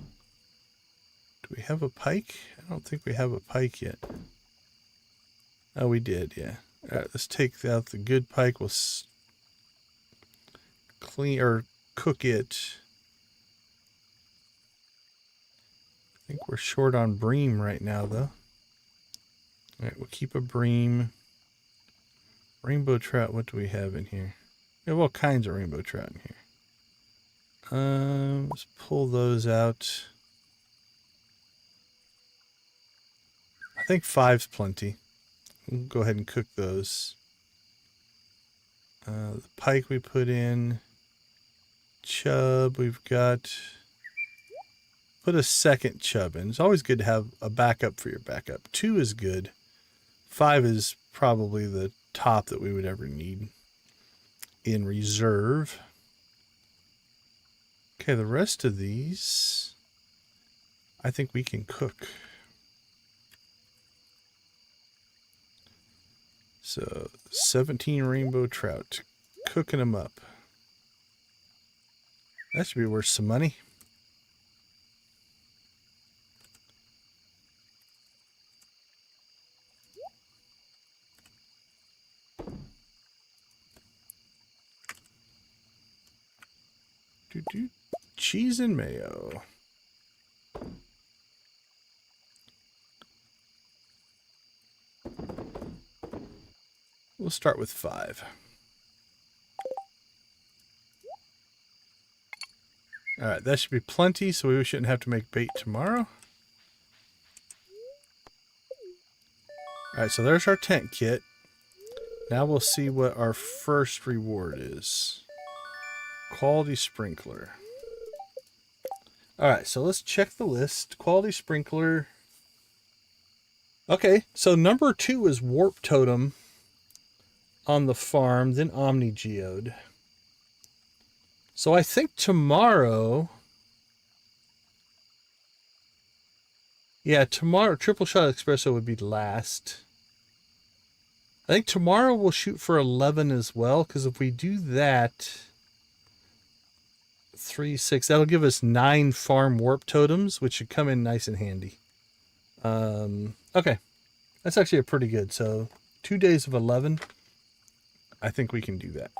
we have a pike? I don't think we have a pike yet. Oh, we did, yeah. All right, let's take out the good pike. We'll clean or cook it. I think we're short on bream right now, though. All right, we'll keep a bream. Rainbow trout, what do we have in here? We have all kinds of rainbow trout in here. Let's pull those out. I think 5's plenty. We'll go ahead and cook those. The pike we put in. Chub we've got. Put a second chub in. It's always good to have a backup for your backup. 2 is good. 5 is probably the top that we would ever need in reserve. Okay, the rest of these I think we can cook. So 17 rainbow trout, cooking them up. That should be worth some money. Cheese and mayo. We'll start with 5. Alright, that should be plenty, so we shouldn't have to make bait tomorrow. Alright, so there's our tent kit. Now we'll see what our first reward is. Quality sprinkler. Alright, so let's check the list. Quality sprinkler. Okay, so number 2 is warp totem on the farm, then Omni Geode. So I think tomorrow... Yeah, tomorrow, triple shot espresso would be last. I think tomorrow we'll shoot for 11 as well, because if we do that, 3, 6, that'll give us 9 farm warp totems, which should come in nice and handy. Okay, that's actually a pretty good. So 2 days of 11, I think we can do that.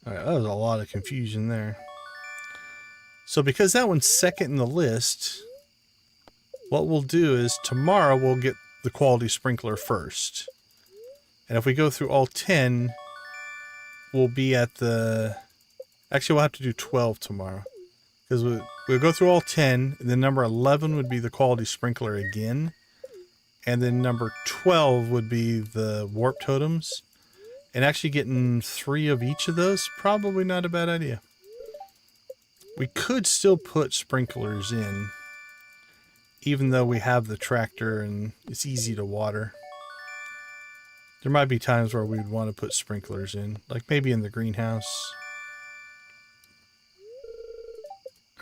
All right, that was a lot of confusion there. So because that one's second in the list, what we'll do is tomorrow we'll get the quality sprinkler first. And if we go through all 10, we'll be at the... Actually, we'll have to do 12 tomorrow. Because we'll go through all 10, and then number 11 would be the quality sprinkler again. And then number 12 would be the warp totems. And actually getting 3 of each of those, probably not a bad idea. We could still put sprinklers in, even though we have the tractor and it's easy to water. There might be times where we'd want to put sprinklers in, like maybe in the greenhouse.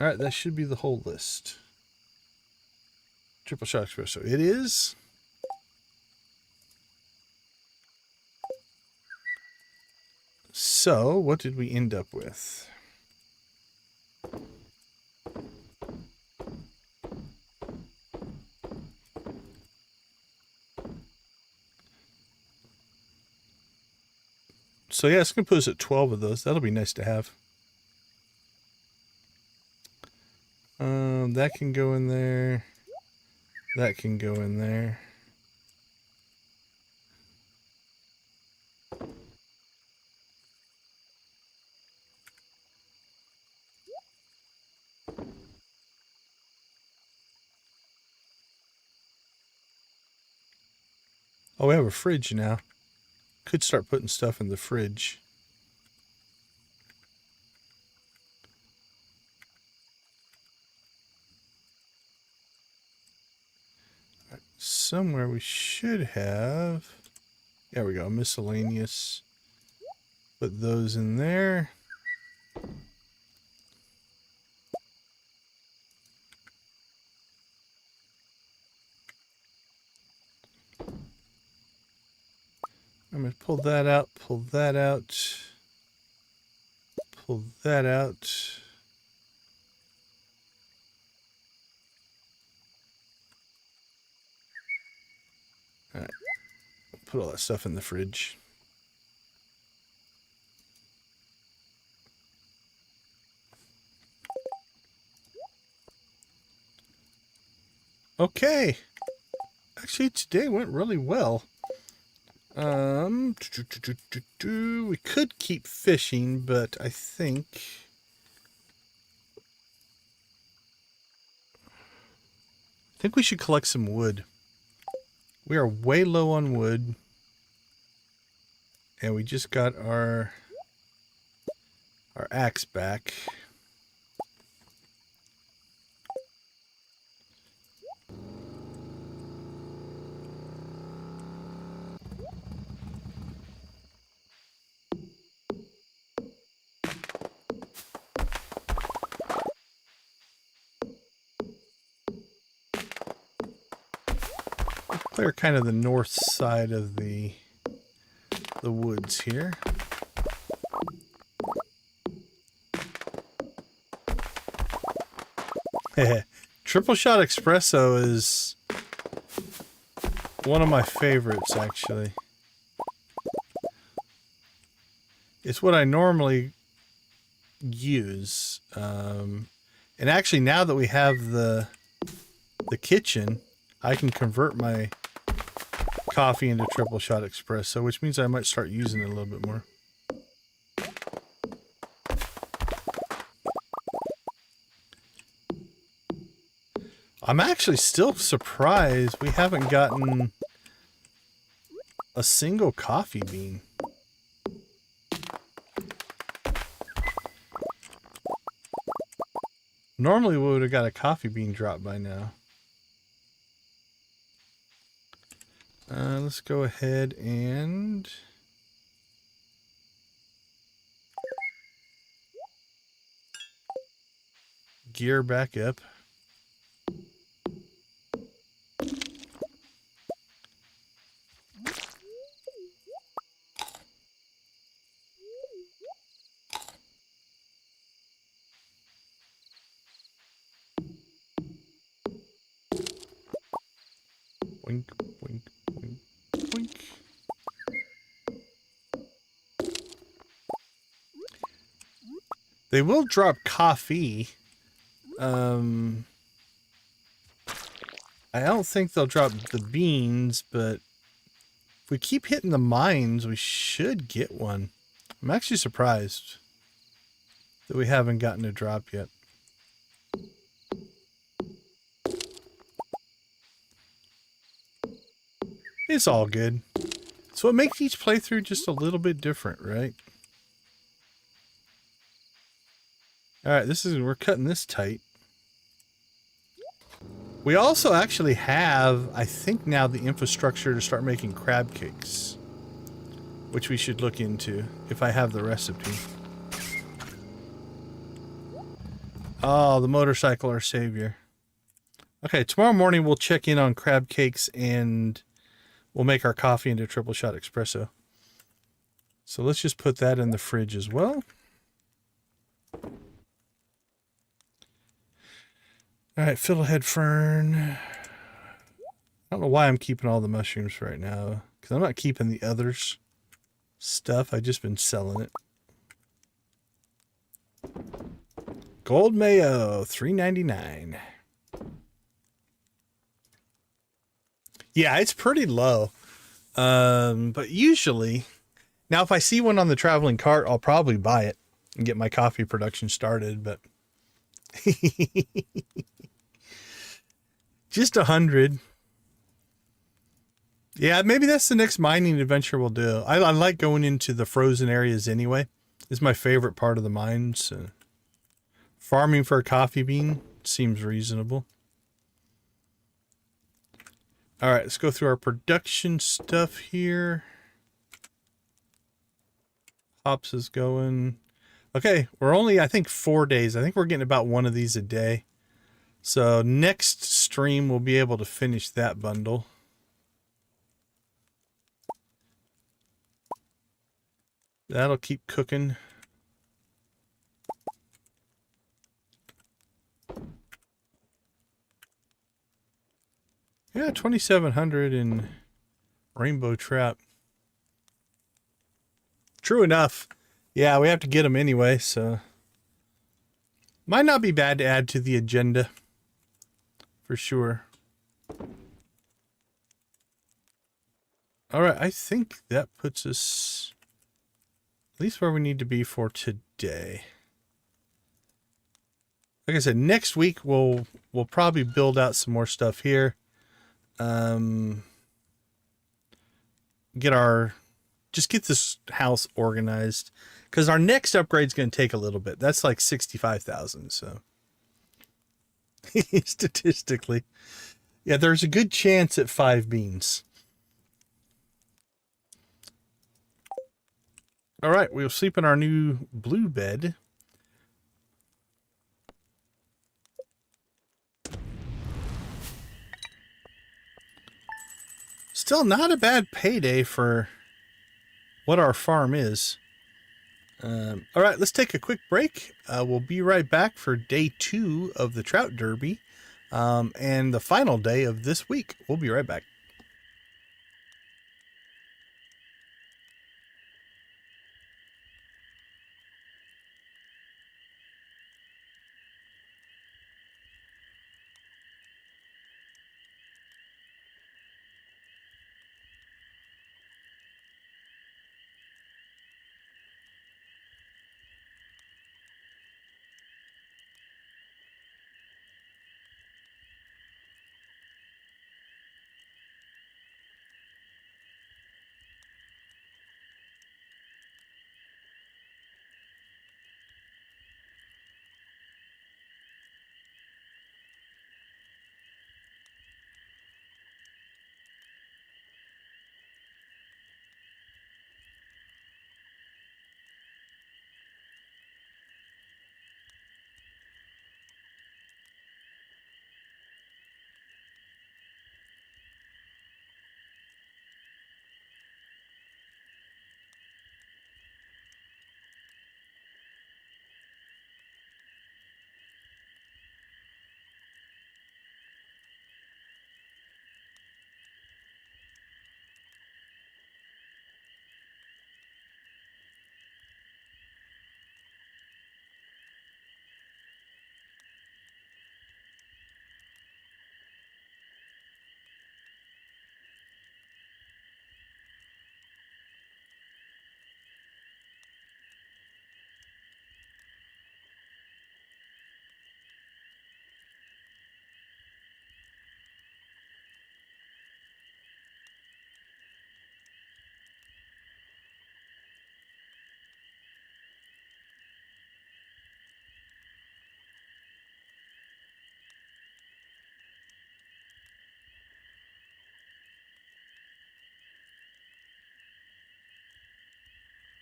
Alright, that should be the whole list. Triple shot espresso. It is. So, what did we end up with? So yeah, it's going to put us at 12 of those. That'll be nice to have. That can go in there. That can go in there. Oh, we have a fridge now. Could start putting stuff in the fridge. Somewhere we should have... There we go, miscellaneous. Put those in there. I'm going to pull that out, pull that out, pull that out. All right, put all that stuff in the fridge. Okay. Actually, today went really well. We could keep fishing, but I think we should collect some wood. We are way low on wood, and we just got our axe back. Clear kind of the north side of the woods here. Triple shot espresso is one of my favorites, actually. It's what I normally use. And actually, now that we have the kitchen, I can convert my coffee into triple shot espresso, which means I might start using it a little bit more. I'm actually still surprised we haven't gotten a single coffee bean. Normally we would have got a coffee bean drop by now. Let's go ahead and... gear back up. Boink, boink, boink, boink. They will drop coffee. I don't think they'll drop the beans, but if we keep hitting the mines, we should get one. I'm actually surprised that we haven't gotten a drop yet. It's all good. So it makes each playthrough just a little bit different, right? Alright, we're cutting this tight. We also actually have, I think now, the infrastructure to start making crab cakes, which we should look into if I have the recipe. Oh, the motorcycle, our savior. Okay, tomorrow morning we'll check in on crab cakes and we'll make our coffee into triple shot espresso. So let's just put that in the fridge as well. Alright, fiddlehead fern. I don't know why I'm keeping all the mushrooms right now, because I'm not keeping the others stuff. I've just been selling it. Gold mayo, $3.99. Yeah, it's pretty low. But usually, now if I see one on the traveling cart, I'll probably buy it and get my coffee production started, but just 100. Yeah, maybe that's the next mining adventure we'll do. I like going into the frozen areas anyway. It's my favorite part of the mines. Farming for a coffee bean seems reasonable. All right, let's go through our production stuff here. Hops is going. Okay, we're only, I think, 4 days. I think we're getting about one of these a day. So next stream, we'll be able to finish that bundle. That'll keep cooking. Yeah, 2,700 in rainbow trout. True enough. Yeah, we have to get them anyway, so might not be bad to add to the agenda for sure. All right, I think that puts us at least where we need to be for today. Like I said, next week we'll probably build out some more stuff here. Get this house organized, because our next upgrade is going to take a little bit. That's like 65,000. So statistically, yeah, there's a good chance at 5 beans. All right, we'll sleep in our new blue bed. Still not a bad payday for what our farm is. All right, let's take a quick break. We'll be right back for day 2 of the Trout Derby and the final day of this week. We'll be right back.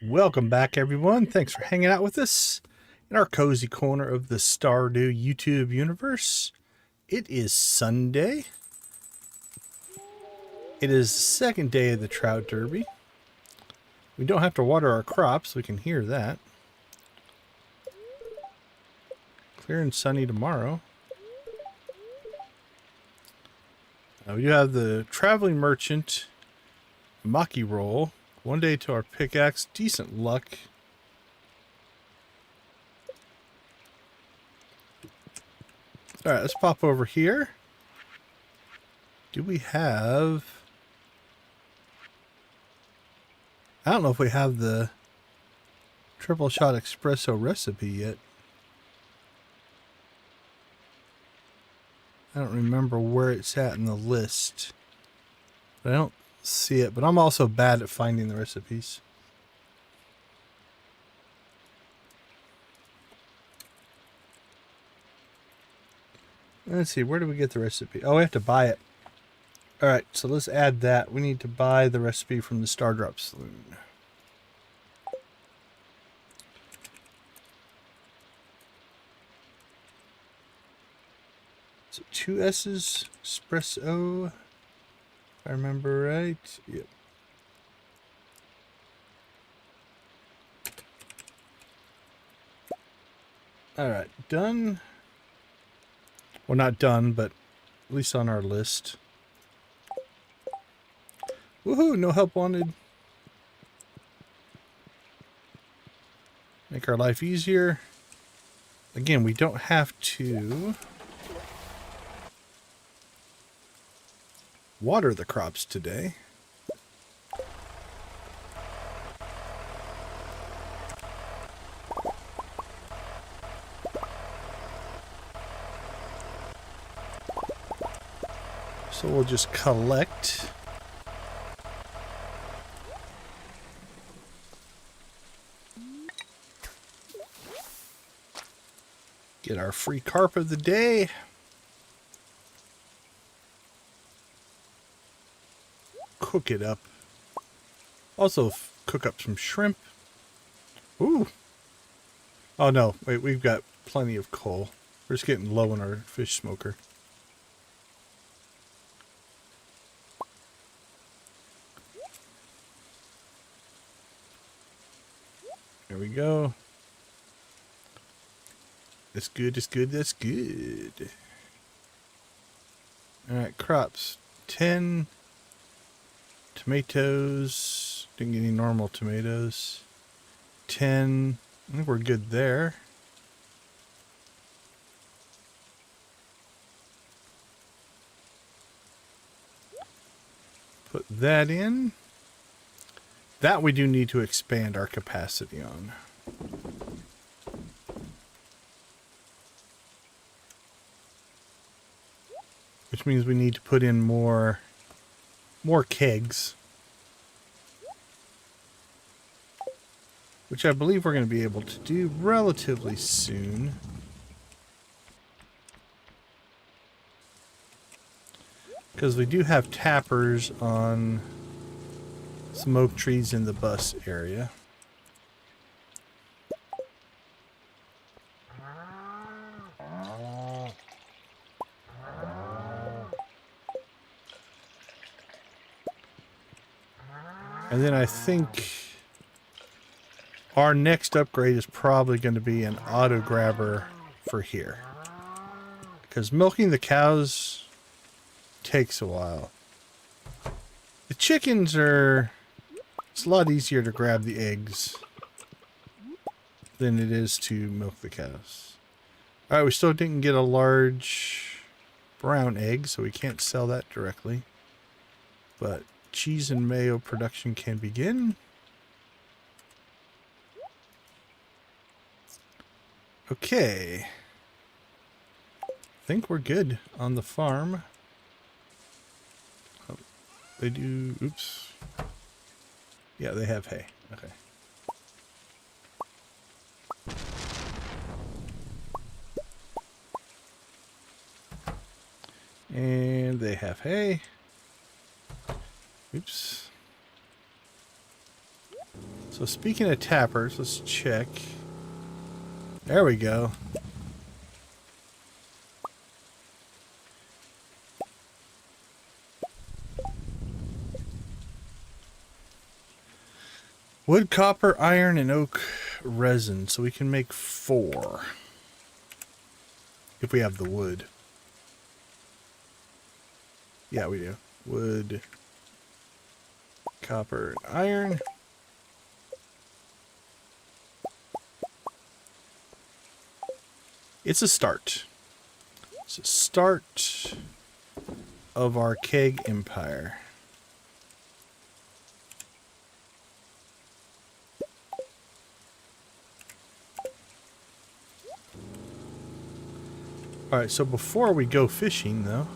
Welcome back, everyone. Thanks for hanging out with us in our cozy corner of the Stardew YouTube universe. It is Sunday. It is the second day of the Trout Derby. We don't have to water our crops. We can hear that. Clear and sunny tomorrow. We do have the Traveling Merchant Maki roll. One day to our pickaxe. Decent luck. Alright, let's pop over here. Do we have... I don't know if we have the triple shot espresso recipe yet. I don't remember where it's at in the list. But I don't see it, but I'm also bad at finding the recipes. Let's see, where do we get the recipe? Oh, we have to buy it. Alright, so let's add that. We need to buy the recipe from the Star Drop Saloon. So 2 S's, espresso, if I remember right. Yep. Alright, done. Well, not done, but at least on our list. Woohoo, no help wanted. Make our life easier. Again, we don't have to water the crops today. So we'll just collect. Get our free carp of the day. Cook it up. Also cook up some shrimp. Ooh. Oh no, wait, we've got plenty of coal. We're just getting low on our fish smoker. There we go. That's good, that's good, that's good. Alright, crops. 10 tomatoes. Didn't get any normal tomatoes. 10. I think we're good there. Put that in. That we do need to expand our capacity on. Which means we need to put in more kegs. Which I believe we're going to be able to do relatively soon. Because we do have tappers on some oak trees in the bus area. And then I think our next upgrade is probably going to be an auto grabber for here. Because milking the cows takes a while. The chickens are... It's a lot easier to grab the eggs than it is to milk the cows. Alright, we still didn't get a large brown egg, so we can't sell that directly. But cheese and mayo production can begin. Okay. I think we're good on the farm. Oh, they do... Oops. Yeah, they have hay. Okay. And they have hay. Oops. So So speaking of tappers, let's check. There we go. Wood, copper, iron, and oak resin. So we can make 4. If we have the wood. Yeah, we do. Wood, copper, and iron. It's a start. It's a start of our keg empire. Alright, so before we go fishing, though,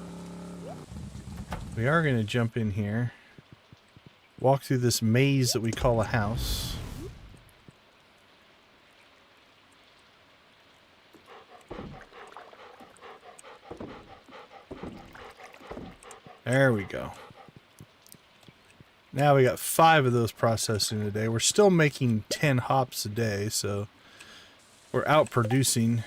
we are going to jump in here, walk through this maze that we call a house. There we go. Now we got 5 of those processing a day. We're still making 10 hops a day, so we're out producing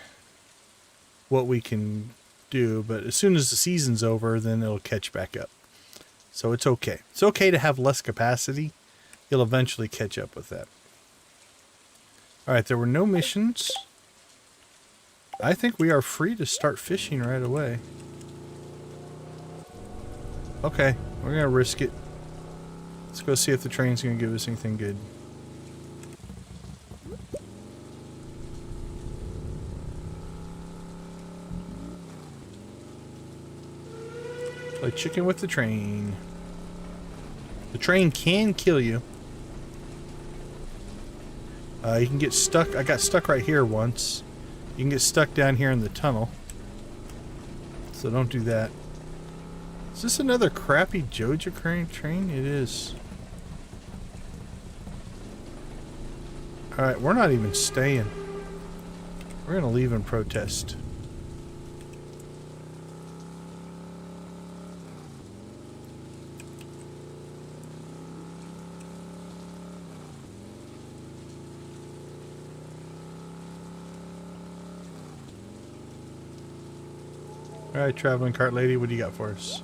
what we can do, but as soon as the season's over, then it'll catch back up. So it's okay. It's okay to have less capacity. You'll eventually catch up with that. Alright, there were no missions. I think we are free to start fishing right away. Okay, we're gonna risk it. Let's go see if the train's gonna give us anything good. Play chicken with the train. The train can kill you. You can get stuck. I got stuck right here once. You can get stuck down here in the tunnel. So don't do that. Is this another crappy Joja train? It is. Alright, we're not even staying. We're gonna leave in protest. Alright, traveling cart lady, what do you got for us?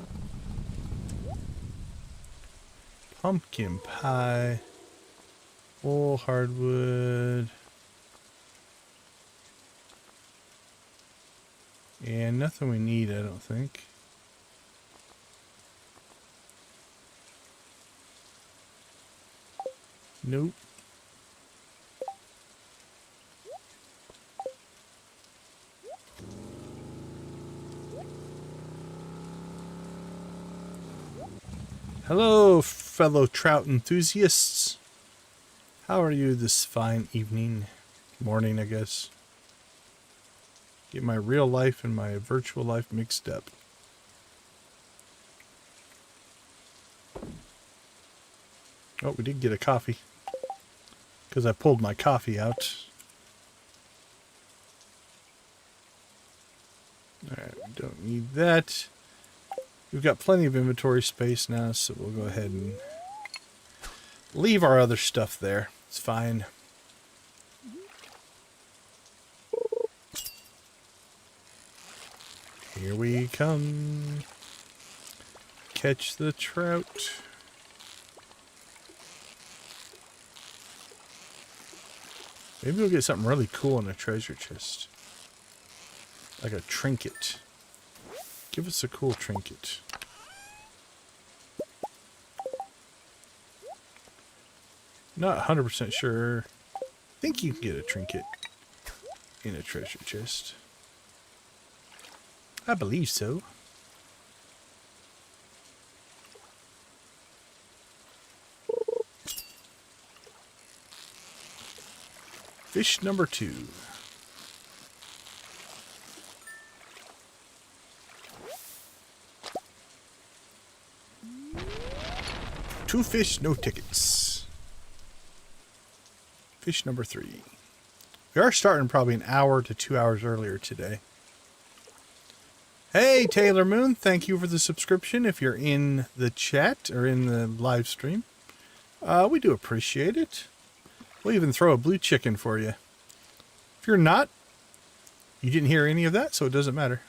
Pumpkin pie. Wool, hardwood. And nothing we need, I don't think. Nope. Hello, fellow trout enthusiasts. How are you this fine evening? Morning, I guess. Get my real life and my virtual life mixed up. Oh, we did get a coffee. Because I pulled my coffee out. Alright, we don't need that. We've got plenty of inventory space now, so we'll go ahead and leave our other stuff there. It's fine. Here we come. Catch the trout. Maybe we'll get something really cool in a treasure chest. Like a trinket. Give us a cool trinket. Not 100% sure. I think you can get a trinket in a treasure chest. I believe so. Fish number 2. Two fish, no tickets. Fish number 3. We are starting probably an hour to 2 hours earlier today. Hey, Taylor Moon, thank you for the subscription. If you're in the chat or in the live stream, we do appreciate it. We'll even throw a blue chicken for you. If you're not, you didn't hear any of that, so it doesn't matter.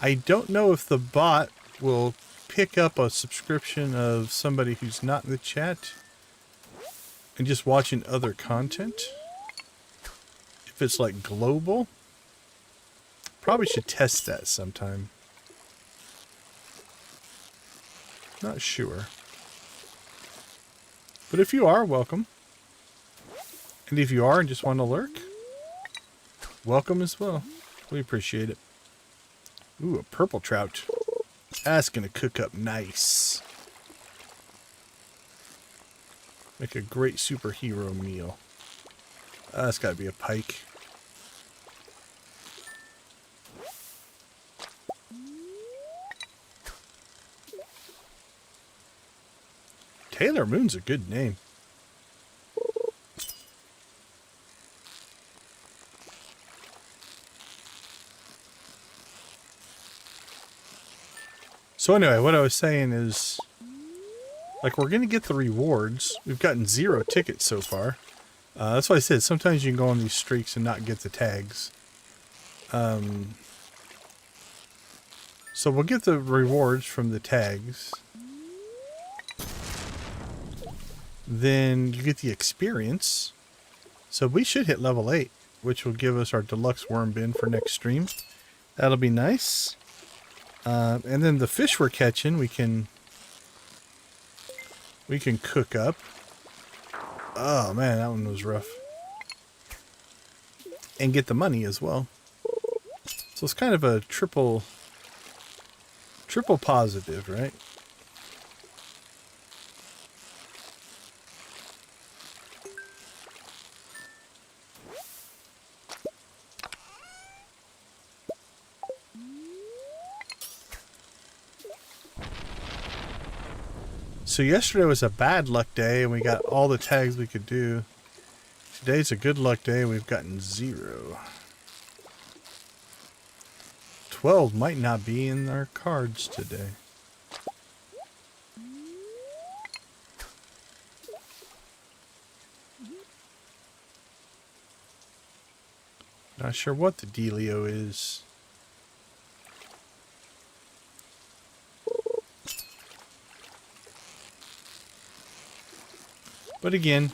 I don't know if the bot will pick up a subscription of somebody who's not in the chat and just watching other content. If it's like global, probably should test that sometime. Not sure. But if you are, welcome. And if you are and just want to lurk, welcome as well. We appreciate it. Ooh, a purple trout. That's going to cook up nice. Make a great superhero meal. That's got to be a pike. Taylor Moon's a good name. So anyway, what I was saying is, like, we're going to get the rewards. We've gotten 0 tickets so far. That's why I said sometimes you can go on these streaks and not get the tags. So we'll get the rewards from the tags. Then you get the experience. So we should hit level 8, which will give us our deluxe worm bin for next stream. That'll be nice. And then the fish we're catching, we can cook up. Oh man, that one was rough. And get the money as well. So it's kind of a triple positive, right? So yesterday was a bad luck day and we got all the tags we could do. Today's a good luck day and we've gotten 0. 12 might not be in our cards today. Not sure what the dealio is. But again,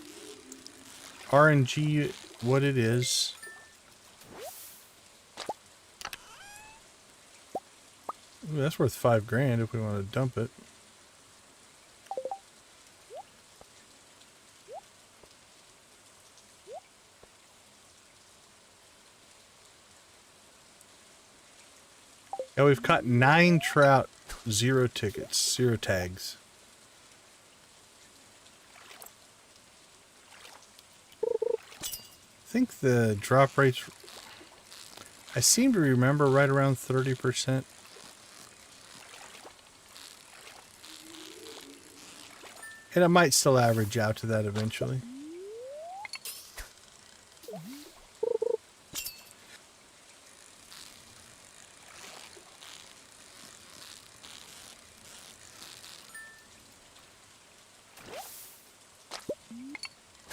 RNG what it is. Ooh, that's worth $5,000 if we want to dump it. Yeah, we've caught 9 trout, 0 tickets, 0 tags. I think the drop rates, I seem to remember right around 30%. And it might still average out to that eventually.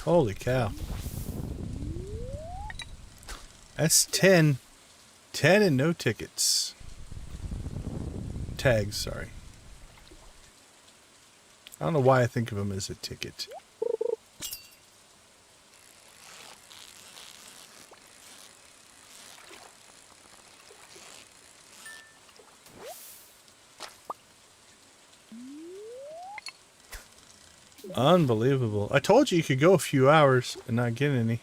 Holy cow. That's 10. 10 and no tickets. Tags, sorry. I don't know why I think of them as a ticket. Unbelievable. I told you could go a few hours and not get any.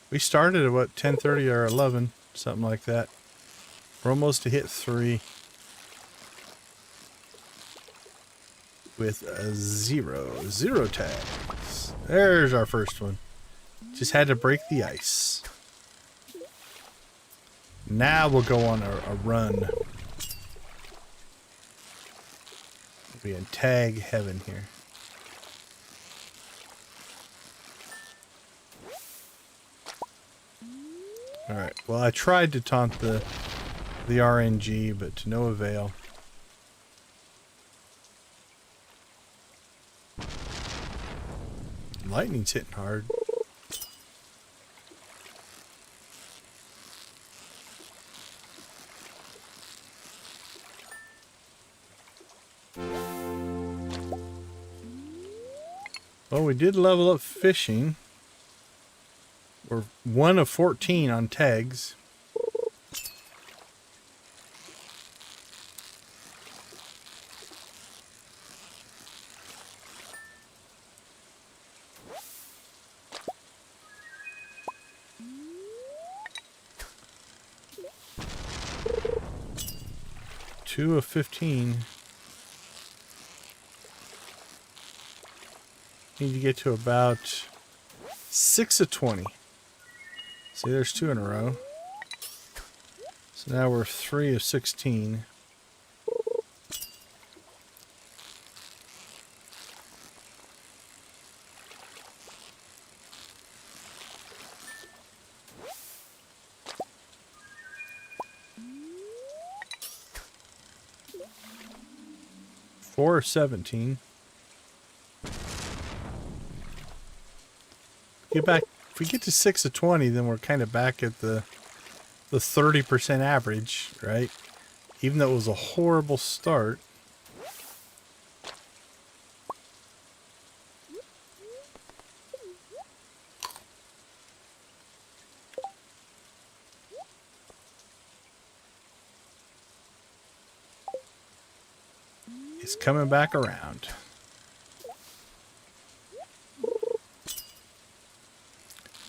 We started at what, 10:30 or 11, something like that. We're almost to hit 3 with a 0 tags. There's our first one. Just had to break the ice. Now we'll go on a run. We'll be in tag heaven here. Alright, well I tried to taunt the RNG, but to no avail. lightning's hitting hard. Well, we did level up fishing. We're 1 of 14 on tags. Two of 15. Need to get to about 6 of 20. See, there's 2 in a row. So now we're 3 of 16. Four of 17. Get back. If we get to 6 of 20, then we're kind of back at the 30% average, right? Even though it was a horrible start. It's coming back around.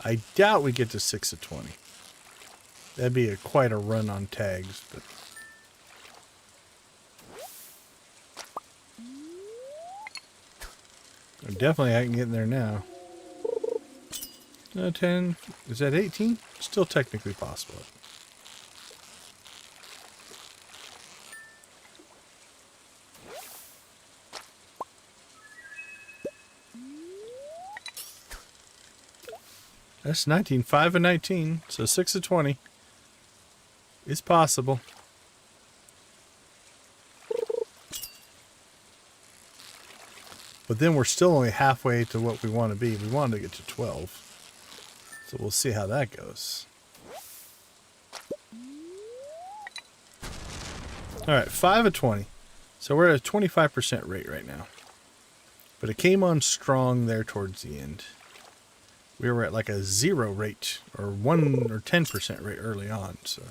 I doubt we get to 6 of 20. That'd be quite a run on tags, but definitely I can get in there now. 10, is that 18? Still technically possible. That's 19, 5 of 19, so 6 of 20. It's possible. But then we're still only halfway to what we want to be. We wanted to get to 12. So we'll see how that goes. Alright, 5 of 20. So we're at a 25% rate right now. But it came on strong there towards the end. We were at like a 0 rate, or 1 or 10% rate early on, so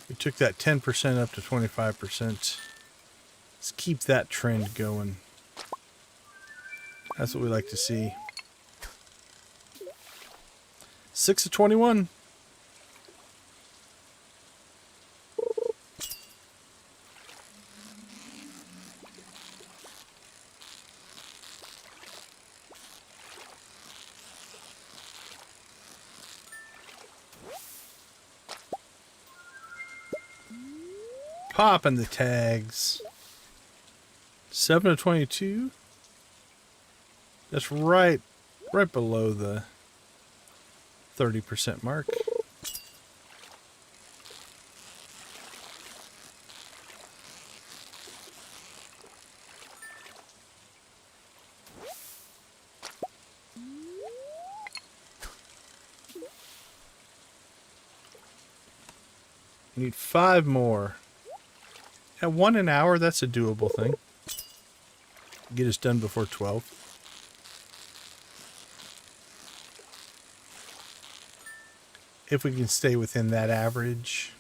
we took that 10% up to 25%. Let's keep that trend going. That's what we like to see. 6 of 21. Popping the tags. 7 of 22. That's right below the 30% mark. Need 5 more. At 1 an hour, that's a doable thing. Get us done before 12. If we can stay within that average.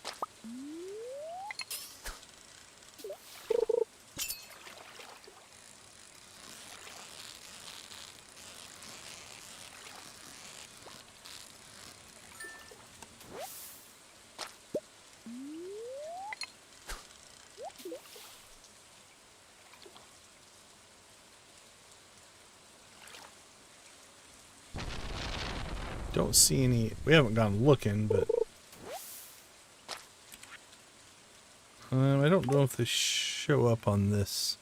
Don't see any. We haven't gone looking, but I don't know if they show up on this.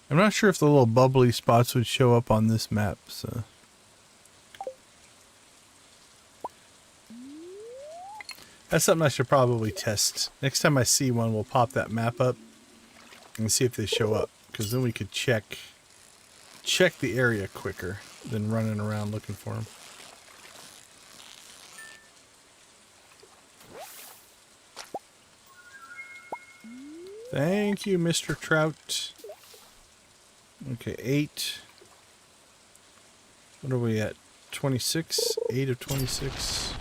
I'm not sure if the little bubbly spots would show up on this map, so That's something I should probably test. Next time I see one, we'll pop that map up and see if they show up. Because then we could check the area quicker than running around looking for them. Thank you, Mr. Trout. Okay, 8. What are we at? 26? 8 of 26.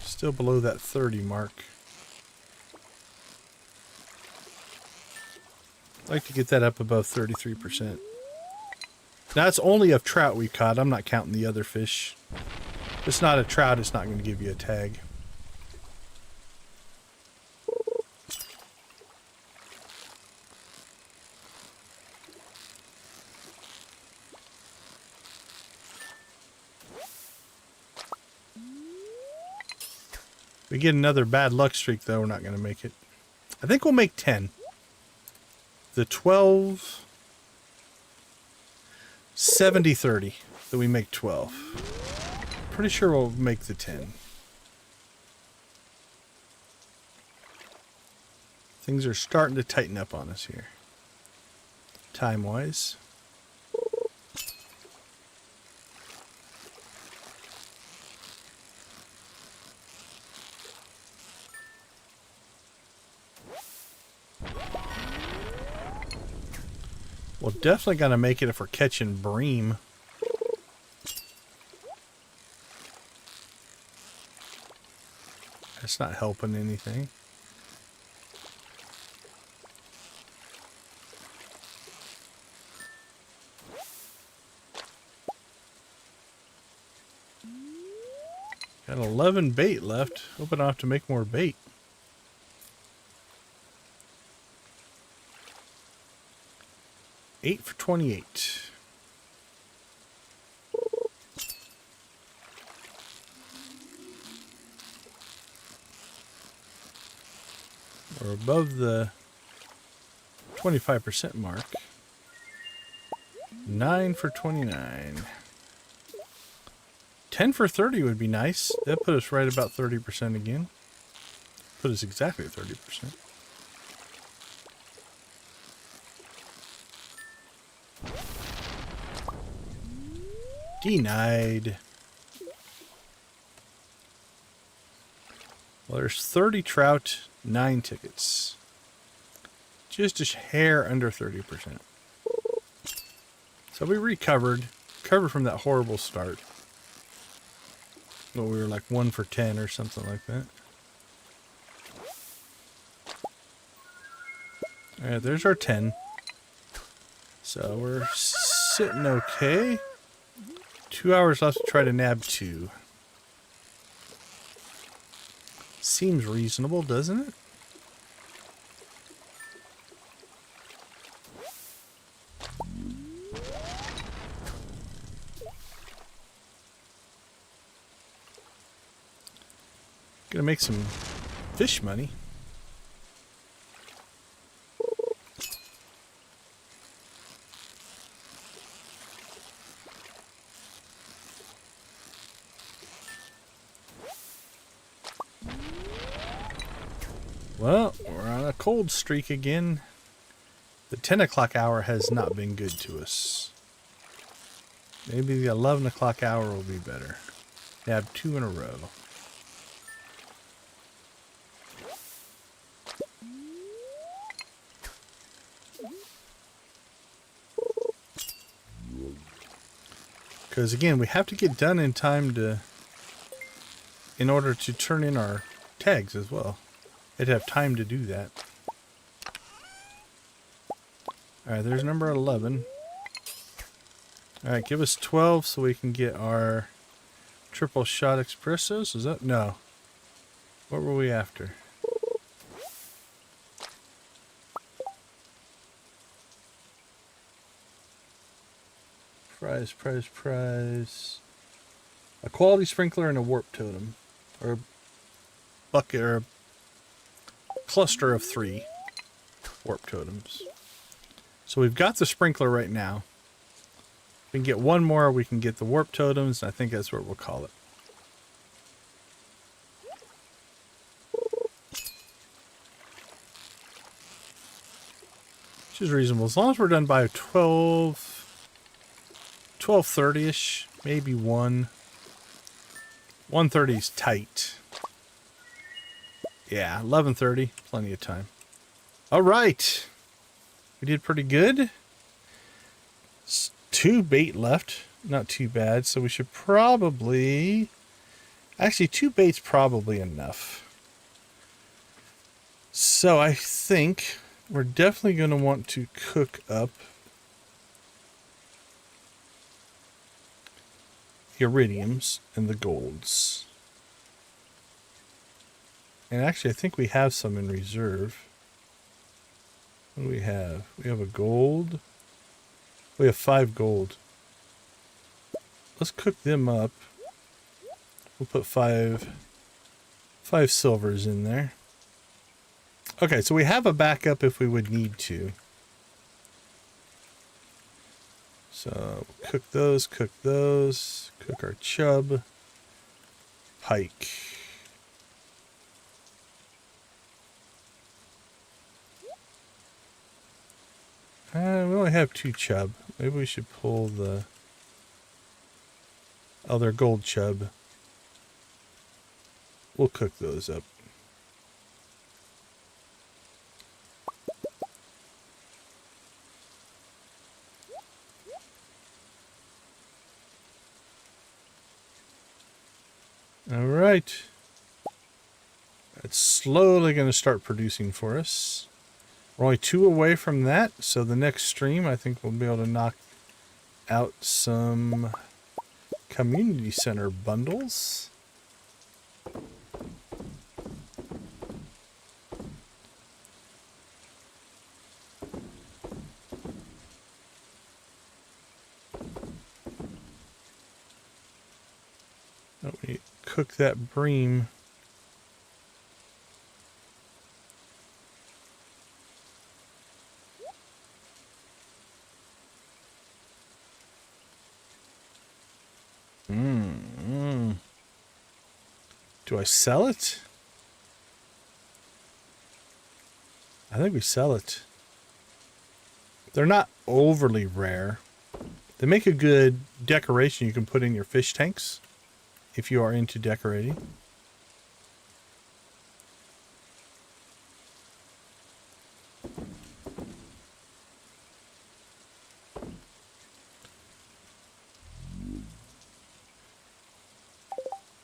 Still below that 30 mark. I'd like to get that up above 33%. Now, it's only of trout we caught. I'm not counting the other fish. If it's not a trout, it's not going to give you a tag. If we get another bad luck streak, though, we're not going to make it. I think we'll make 10. The 12... 70-30. That we make 12. Pretty sure we'll make the 10. Things are starting to tighten up on us here. Time-wise. We're definitely gonna make it if we're catching bream. That's not helping anything. Got 11 bait left. Hope I don't have to make more bait. Eight for 28. We're above the 25% mark. 9 for 29. 10 for 30 would be nice. That put us right about 30% again. Put us exactly at 30%. Denied. Well, there's 30 trout, 9 tickets. Just a hair under 30%. So we recovered from that horrible start. Well, we were like 1 for 10 or something like that. Alright, there's our 10. So we're sitting okay. 2 hours left to try to nab 2. Seems reasonable, doesn't it? Gonna make some fish money. Well, we're on a cold streak again. The 10 o'clock hour has not been good to us. Maybe the 11 o'clock hour will be better. Nab 2 in a row. Because again, we have to get done in time in order to turn in our tags as well. I'd have time to do that. Alright, there's number 11. Alright, give us 12 so we can get our triple shot espressos. Is that? No. What were we after? Prize. A quality sprinkler and a warp totem. Or a bucket or a cluster of 3 warp totems. So we've got the sprinkler right now. If we can get one more, we can get the warp totems. I think that's what we'll call it. which is reasonable. As long as we're done by 12:30ish, maybe 1. 1:30 is tight. Yeah, 11:30, plenty of time. All right. We did pretty good. 2 bait left. Not too bad. So we should probably... Actually, 2 bait's probably enough. So I think we're definitely going to want to cook up the iridiums and the golds. And actually, I think we have some in reserve. What do we have? We have a gold. We have 5 gold. Let's cook them up. We'll put 5 silvers in there. Okay, so we have a backup if we would need to. So cook those, cook our chub, pike. We only have 2 chub. Maybe we should pull the other gold chub. We'll cook those up. All right. It's slowly going to start producing for us. We're only 2 away from that, so the next stream I think we'll be able to knock out some community center bundles. Oh, we cook that bream. Do I sell it? I think we sell it. They're not overly rare. They make a good decoration you can put in your fish tanks if you are into decorating.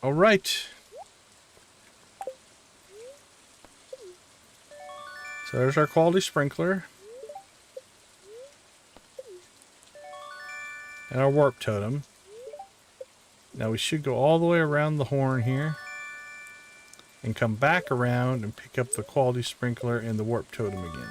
All right. So there's our quality sprinkler. And our warp totem. Now we should go all the way around the horn here. And come back around and pick up the quality sprinkler and the warp totem again.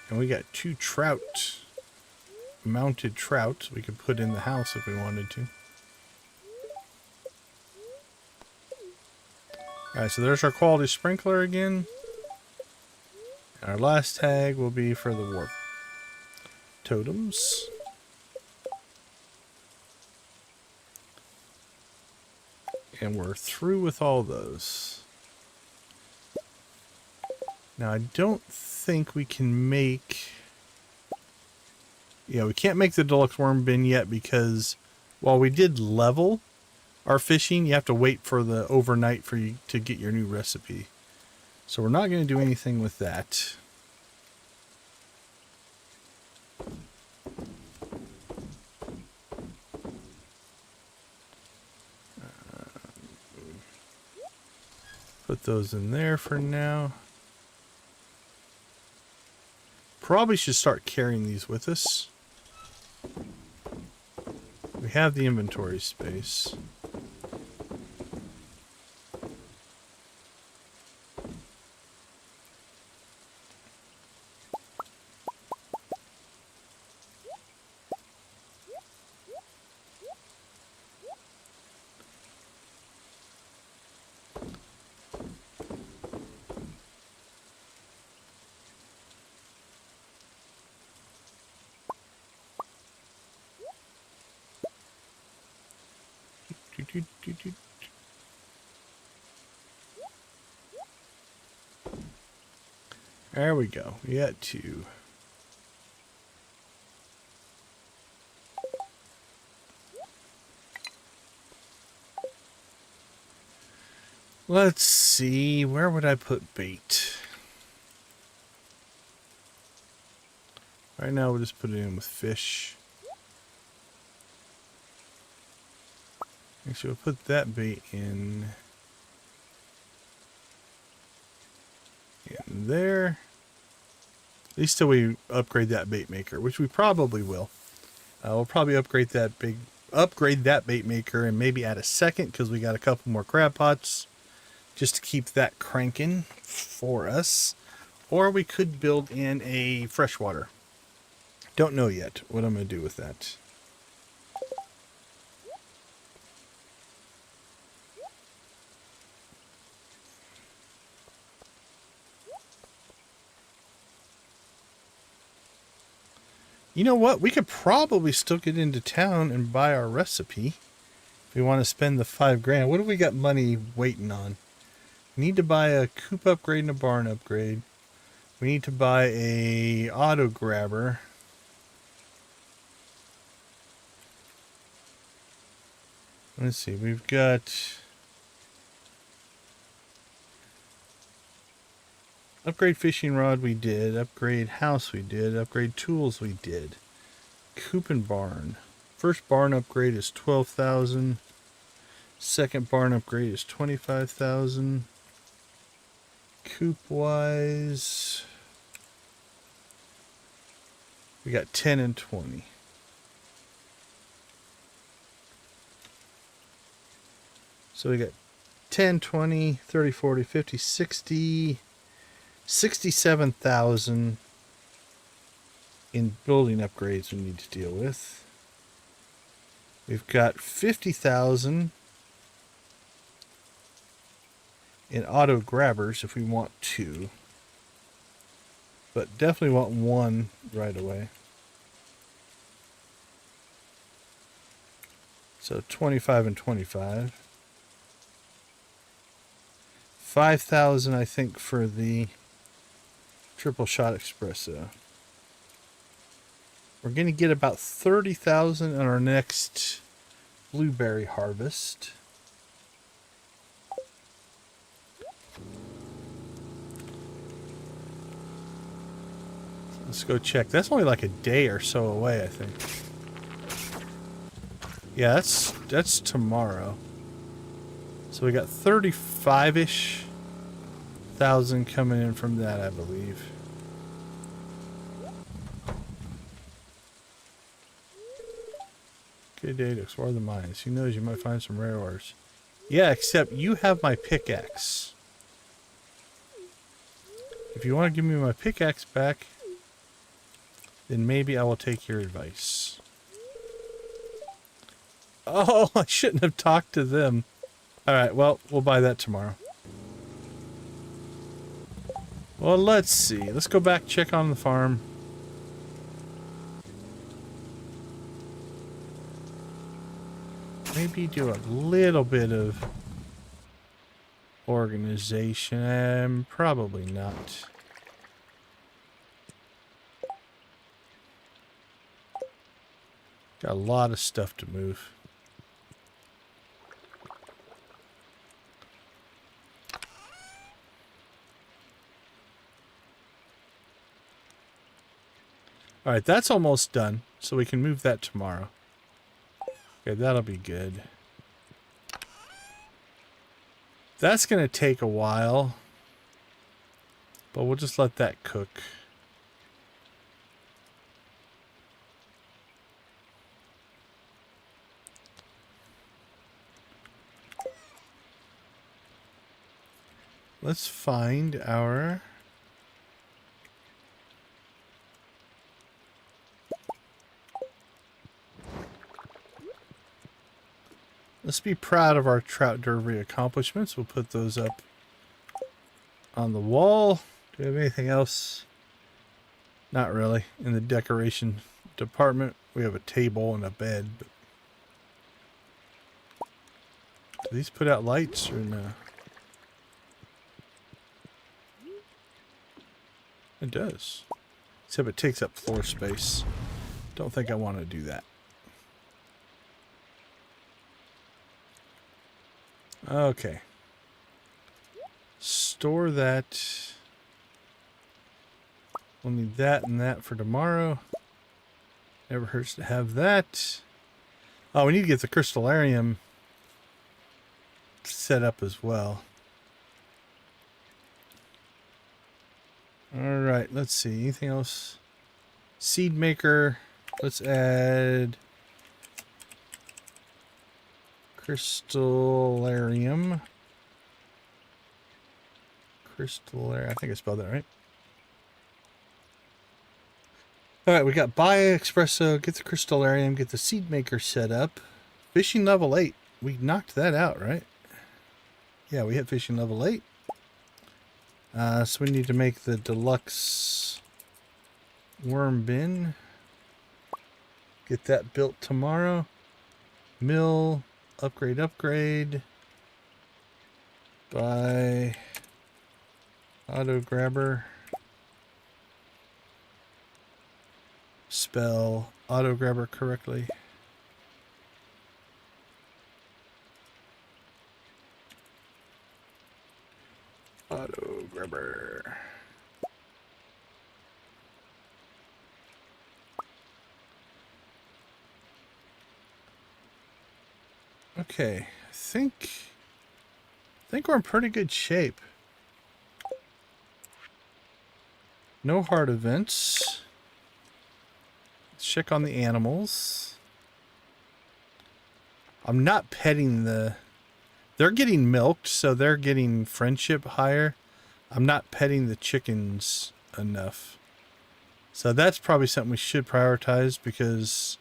And we got 2 trout, mounted trout we could put in the house if we wanted to. Alright, so there's our quality sprinkler again. And our last tag will be for the warp totems. And we're through with all those. Now I don't think we can make... Yeah, we can't make the deluxe worm bin yet because while we did level our fishing, you have to wait for the overnight for you to get your new recipe. So we're not going to do anything with that. Put those in there for now. Probably should start carrying these with us. We have the inventory space. There we go. We got 2. Let's see. Where would I put bait? Right now, we'll just put it in with fish. Actually, we'll put that bait in there. At least till we upgrade that bait maker, which we probably will. We'll probably upgrade that bait maker and maybe add a second because we got a couple more crab pots just to keep that cranking for us. Or we could build in a freshwater. Don't know yet what I'm going to do with that. You know what? We could probably still get into town and buy our recipe. If we want to spend the $5,000. What do we got money waiting on? We need to buy a coop upgrade and a barn upgrade. We need to buy a auto grabber. Let's see. We've got upgrade fishing rod we did, upgrade house we did, upgrade tools we did. Coop and barn. First barn upgrade is 12,000. Second barn upgrade is 25,000. Coop wise, we got 10 and 20. So we got 10, 20, 30, 40, 50, 60, 67,000 in building upgrades we need to deal with. We've got 50,000 in auto grabbers if we want 2. But definitely want 1 right away. So 25 and 25. 5,000 I think for the triple shot espresso. We're going to get about 30,000 on our next blueberry harvest. Let's go check. That's only like a day or so away, I think. Yeah, that's tomorrow. So we got 35-ish thousand coming in from that, I believe. Good day to explore the mines. Who knows, you might find some rare ores. Yeah, except you have my pickaxe. If you want to give me my pickaxe back, then maybe I will take your advice. Oh, I shouldn't have talked to them. Alright, well, we'll buy that tomorrow. Well, let's see. Let's go back, check on the farm. Maybe do a little bit of organization. Probably not. Got a lot of stuff to move. Alright, that's almost done, so we can move that tomorrow. Okay, that'll be good. That's going to take a while, but we'll just let that cook. Let's find our... Let's be proud of our Trout Derby accomplishments. We'll put those up on the wall. Do we have anything else? Not really. In the decoration department, we have a table and a bed. But Do these put out lights or no? It does. Except it takes up floor space. Don't think I want to do that. Okay. Store that. We'll need that and that for tomorrow. Never hurts to have that. Oh, we need to get the crystallarium set up as well. Alright, let's see. Anything else? Seed maker. Let's add crystallarium. Crystallarium. I think I spelled that right. Alright, we got buy espresso, get the crystallarium, get the seed maker set up. Fishing level 8. We knocked that out, right? Yeah, we hit fishing level 8. So we need to make the deluxe worm bin. Get that built tomorrow. Mill, upgrade. Buy auto grabber. Spell auto grabber correctly. Auto grabber. Okay, I think we're in pretty good shape. No hard events. Let's check on the animals. I'm not petting the... They're getting milked, so they're getting friendship higher. I'm not petting the chickens enough. So that's probably something we should prioritize, because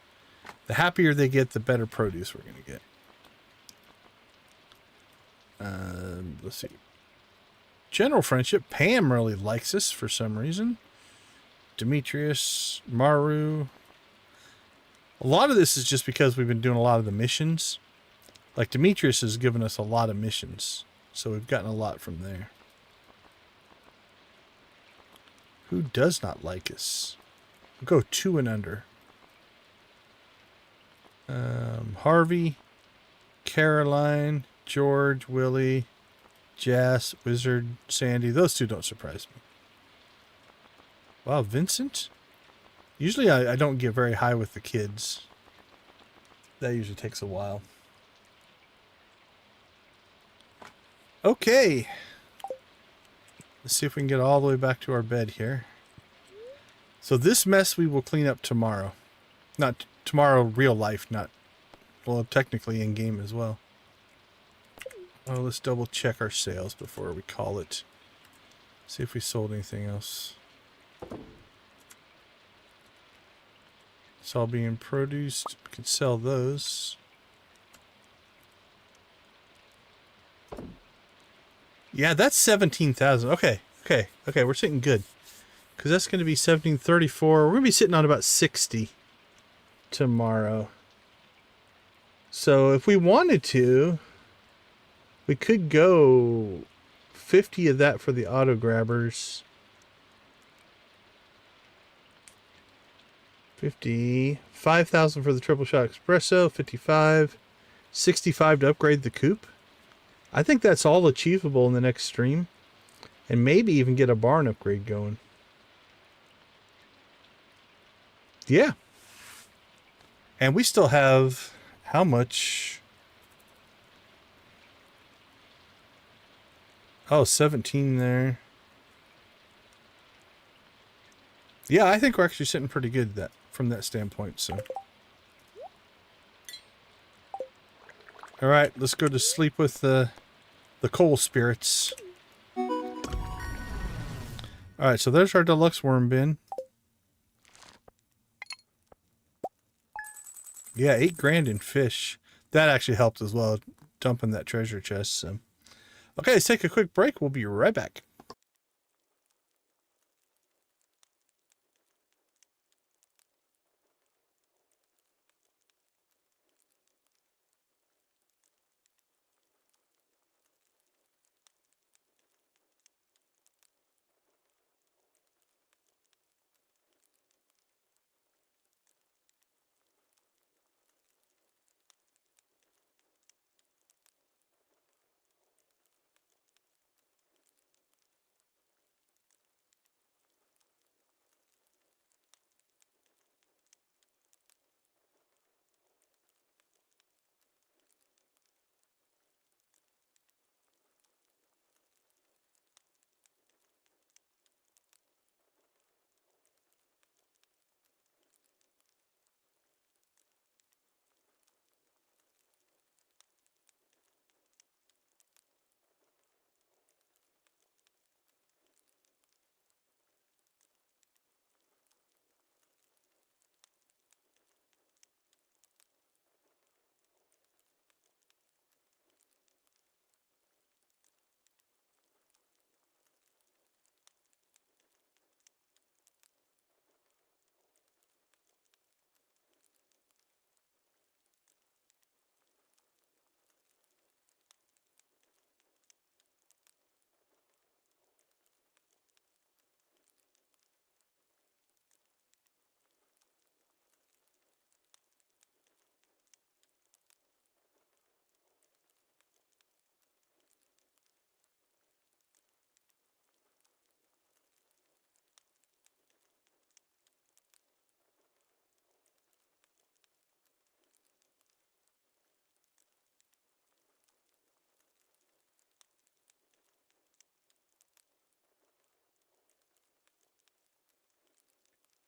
the happier they get, the better produce we're going to get. Let's see. General friendship. Pam really likes us for some reason. Demetrius, Maru. A lot of this is just because we've been doing a lot of the missions. Like Demetrius has given us a lot of missions, so we've gotten a lot from there. Who does not like us? We'll go 2 and under. Harvey, Caroline, George, Willie, Jas, Wizard, Sandy. Those 2 don't surprise me. Wow, Vincent? Usually I don't get very high with the kids. That usually takes a while. Okay. Let's see if we can get all the way back to our bed here. So this mess we will clean up tomorrow. Not tomorrow, real life, not... Well, technically in-game as well. Oh, let's double check our sales before we call it. See if we sold anything else. It's all being produced. We can sell those. Yeah, that's 17,000. Okay. We're sitting good. Because that's going to be 1734. We're going to be sitting on about 60 tomorrow. So if we wanted to, we could go 50 of that for the auto grabbers. 50. 5,000 for the triple shot espresso. 55. 65 to upgrade the coupe. I think that's all achievable in the next stream. And maybe even get a barn upgrade going. Yeah. And we still have... How much? Oh, 17 there. Yeah, I think we're actually sitting pretty good from that standpoint, so. Alright, let's go to sleep with the coal spirits. Alright, so there's our deluxe worm bin. Yeah, 8 grand in fish. That actually helped as well, dumping that treasure chest. So. Okay, let's take a quick break. We'll be right back.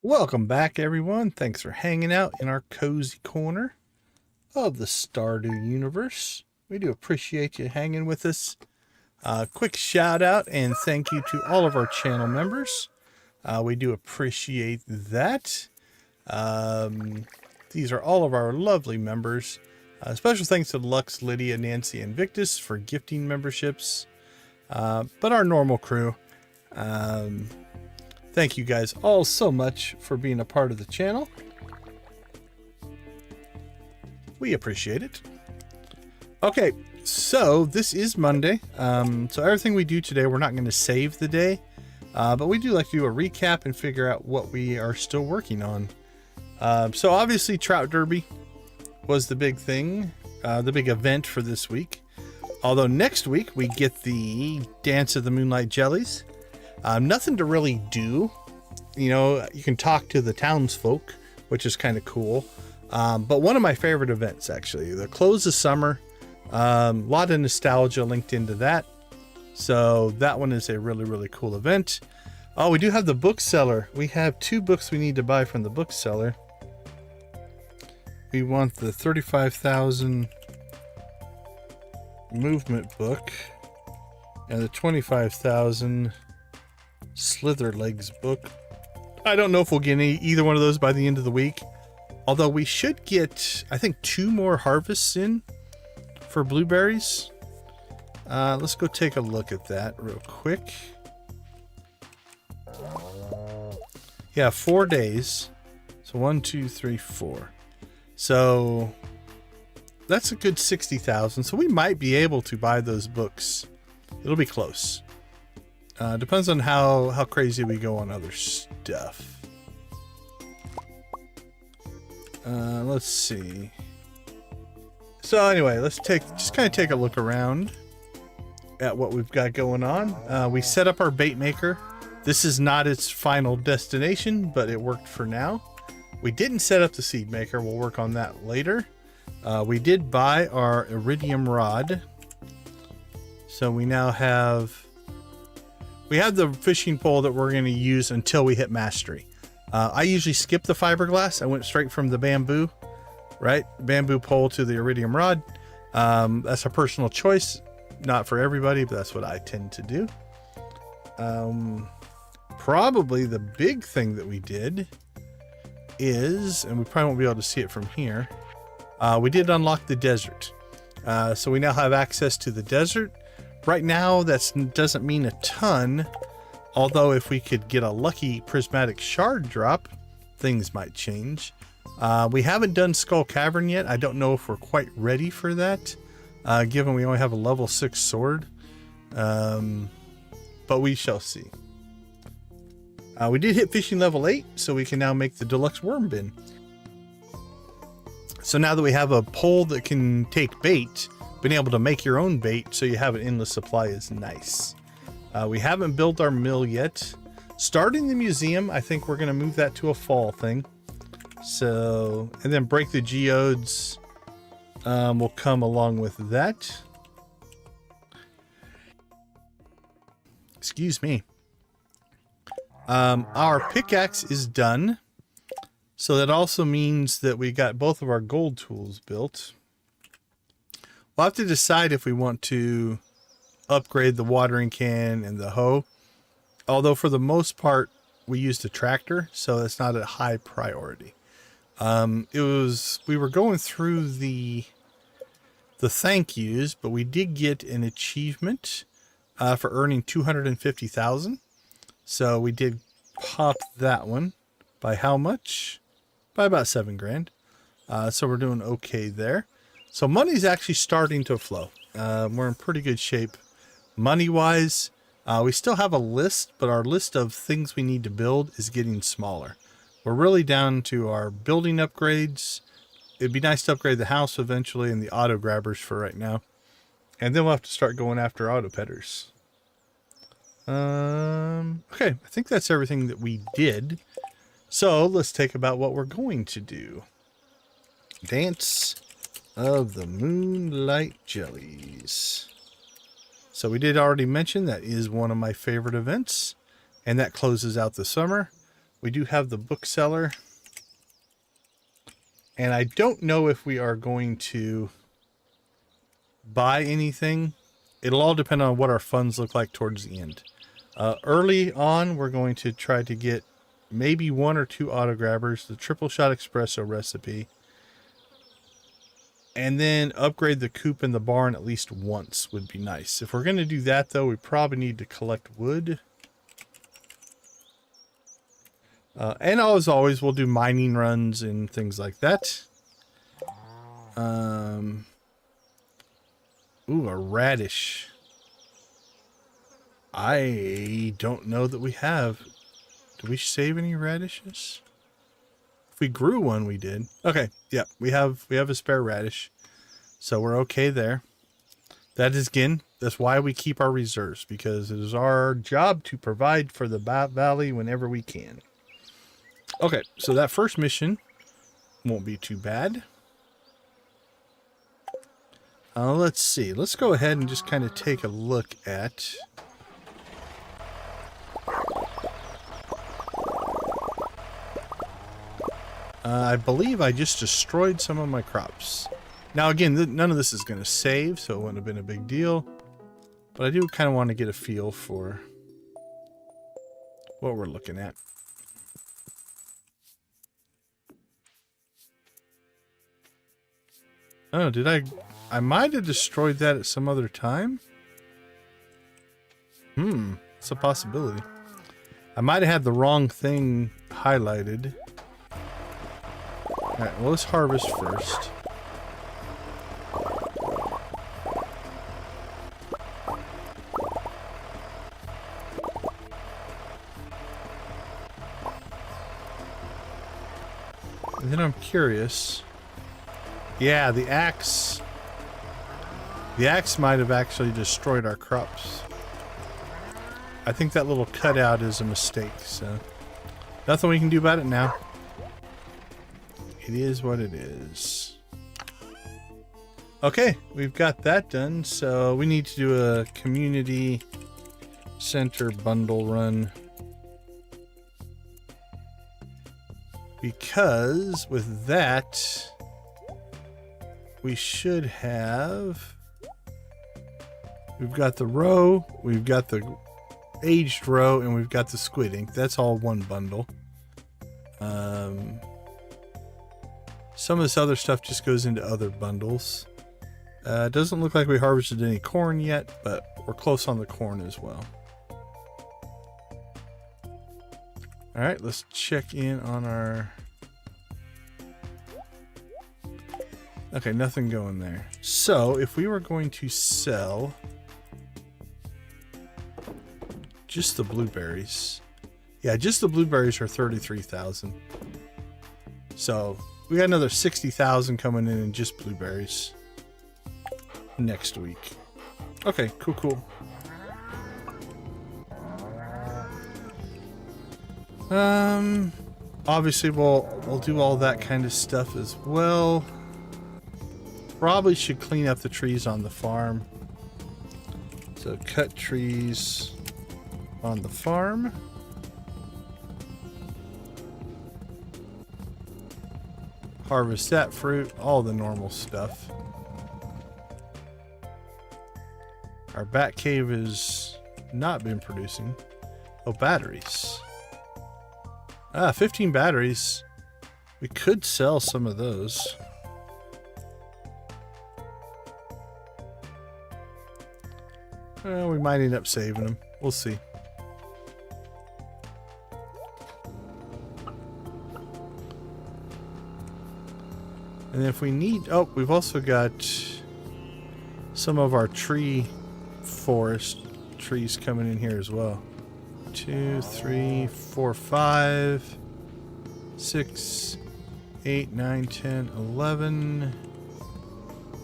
Welcome back, everyone. Thanks for hanging out in our cozy corner of the Stardew universe. We do appreciate you hanging with us. Quick shout out and thank you to all of our channel members. We do appreciate that. These are all of our lovely members. Special thanks to Lux, Lydia, Nancy, and Victus for gifting memberships. But our normal crew, thank you guys all so much for being a part of the channel. We appreciate it. Okay, so this is Monday. So everything we do today, we're not going to save the day, but we do like to do a recap and figure out what we are still working on. So obviously Trout Derby was the big thing, the big event for this week. Although next week we get the Dance of the Moonlight Jellies. Nothing to really do. You know, you can talk to the townsfolk, which is kind of cool. But one of my favorite events, actually, the close of summer. A lot of nostalgia linked into that. So that one is a really, really cool event. Oh, we do have the bookseller. We have 2 books we need to buy from the bookseller. We want the 35,000 movement book and the 25,000 Slitherlegs book. I don't know if we'll get either one of those by the end of the week. Although we should get, I think, 2 more harvests in for blueberries. Let's go take a look at that real quick. Yeah, 4 days. So 1, 2, 3, 4. So that's a good 60,000. So we might be able to buy those books. It'll be close. Depends on how crazy we go on other stuff. Let's see. So anyway, let's just kind of take a look around at what we've got going on. We set up our bait maker. This is not its final destination, but it worked for now. We didn't set up the seed maker. We'll work on that later. We did buy our Iridium rod. So we now have the fishing pole that we're going to use until we hit mastery. I usually skip the fiberglass. I went straight from the bamboo, right? Bamboo pole to the Iridium rod. That's a personal choice. Not for everybody, but that's what I tend to do. Probably the big thing that we did is, and we probably won't be able to see it from here, we did unlock the desert. So we now have access to the desert. Right now, that doesn't mean a ton, although if we could get a lucky prismatic shard drop, things might change. We haven't done Skull Cavern yet. I don't know if we're quite ready for that, given we only have a level 6 sword, but we shall see. We did hit fishing level 8, so we can now make the deluxe worm bin. So now that we have a pole that can take bait, being able to make your own bait so you have an endless supply is nice. We haven't built our mill yet. Starting the museum, I think we're going to move that to a fall thing. So, and then break the geodes will come along with that. Excuse me. Our pickaxe is done. So that also means that we got both of our gold tools built. We'll have to decide if we want to upgrade the watering can and the hoe. Although for the most part, we used a tractor, so it's not a high priority. We were going through the thank yous, but we did get an achievement for earning 250,000. So we did pop that one. By how much? By about 7 grand. So we're doing okay there. So money's actually starting to flow. We're in pretty good shape money-wise. We still have a list, but our list of things we need to build is getting smaller. We're really down to our building upgrades. It'd be nice to upgrade the house eventually and the auto grabbers for right now. And then we'll have to start going after auto petters. Okay, I think that's everything that we did. So let's take about what we're going to do. Dance of the Moonlight Jellies. So we did already mention that is one of my favorite events, and that closes out the summer. We do have the bookseller. And I don't know if we are going to buy anything. It'll all depend on what our funds look like towards the end. Early on, we're going to try to get maybe 1 or 2 auto grabbers, the triple shot espresso recipe, and then upgrade the coop and the barn at least once would be nice. If we're going to do that, though, we probably need to collect wood. And as always, we'll do mining runs and things like that. Ooh, a radish. I don't know that we have. Did we save any radishes? If we grew one, we did. Okay, yeah, we have a spare radish. So we're okay there. That is, again, that's why we keep our reserves, because it is our job to provide for the valley whenever we can. Okay, so that first mission won't be too bad. Let's see. Let's go ahead and just kind of take a look at... I believe I just destroyed some of my crops. Now, again, none of this is going to save, so it wouldn't have been a big deal. But I do kind of want to get a feel for what we're looking at. Oh, did I might have destroyed that at some other time? It's a possibility. I might have had the wrong thing highlighted. Alright, well, let's harvest first. And then I'm curious. Yeah, the axe. The axe might have actually destroyed our crops. I think that little cutout is a mistake, so nothing we can do about it now. It is what it is. Okay, we've got that done, so we need to do a community center bundle run. Because with that, we should have... We've got the roe, we've got the aged roe, and we've got the squid ink. That's all one bundle. Some of this other stuff just goes into other bundles. Doesn't look like we harvested any corn yet, but we're close on the corn as well. Alright, let's check in on our... Okay, nothing going there. So, if we were going to sell just the blueberries. Yeah, just the blueberries are 33,000. So, we got another 60,000 coming in just blueberries next week. Okay, cool. Obviously we'll do all that kind of stuff as well. Probably should clean up the trees on the farm. So cut trees on the farm. Harvest that fruit, all the normal stuff. Our bat cave has not been producing. Oh, batteries. 15 batteries. We could sell some of those. Well, we might end up saving them. We'll see. And if we need... Oh, we've also got some of our tree forest trees coming in here as well. 2, 3, 4, 5, 6, 8, 9, 10, 11.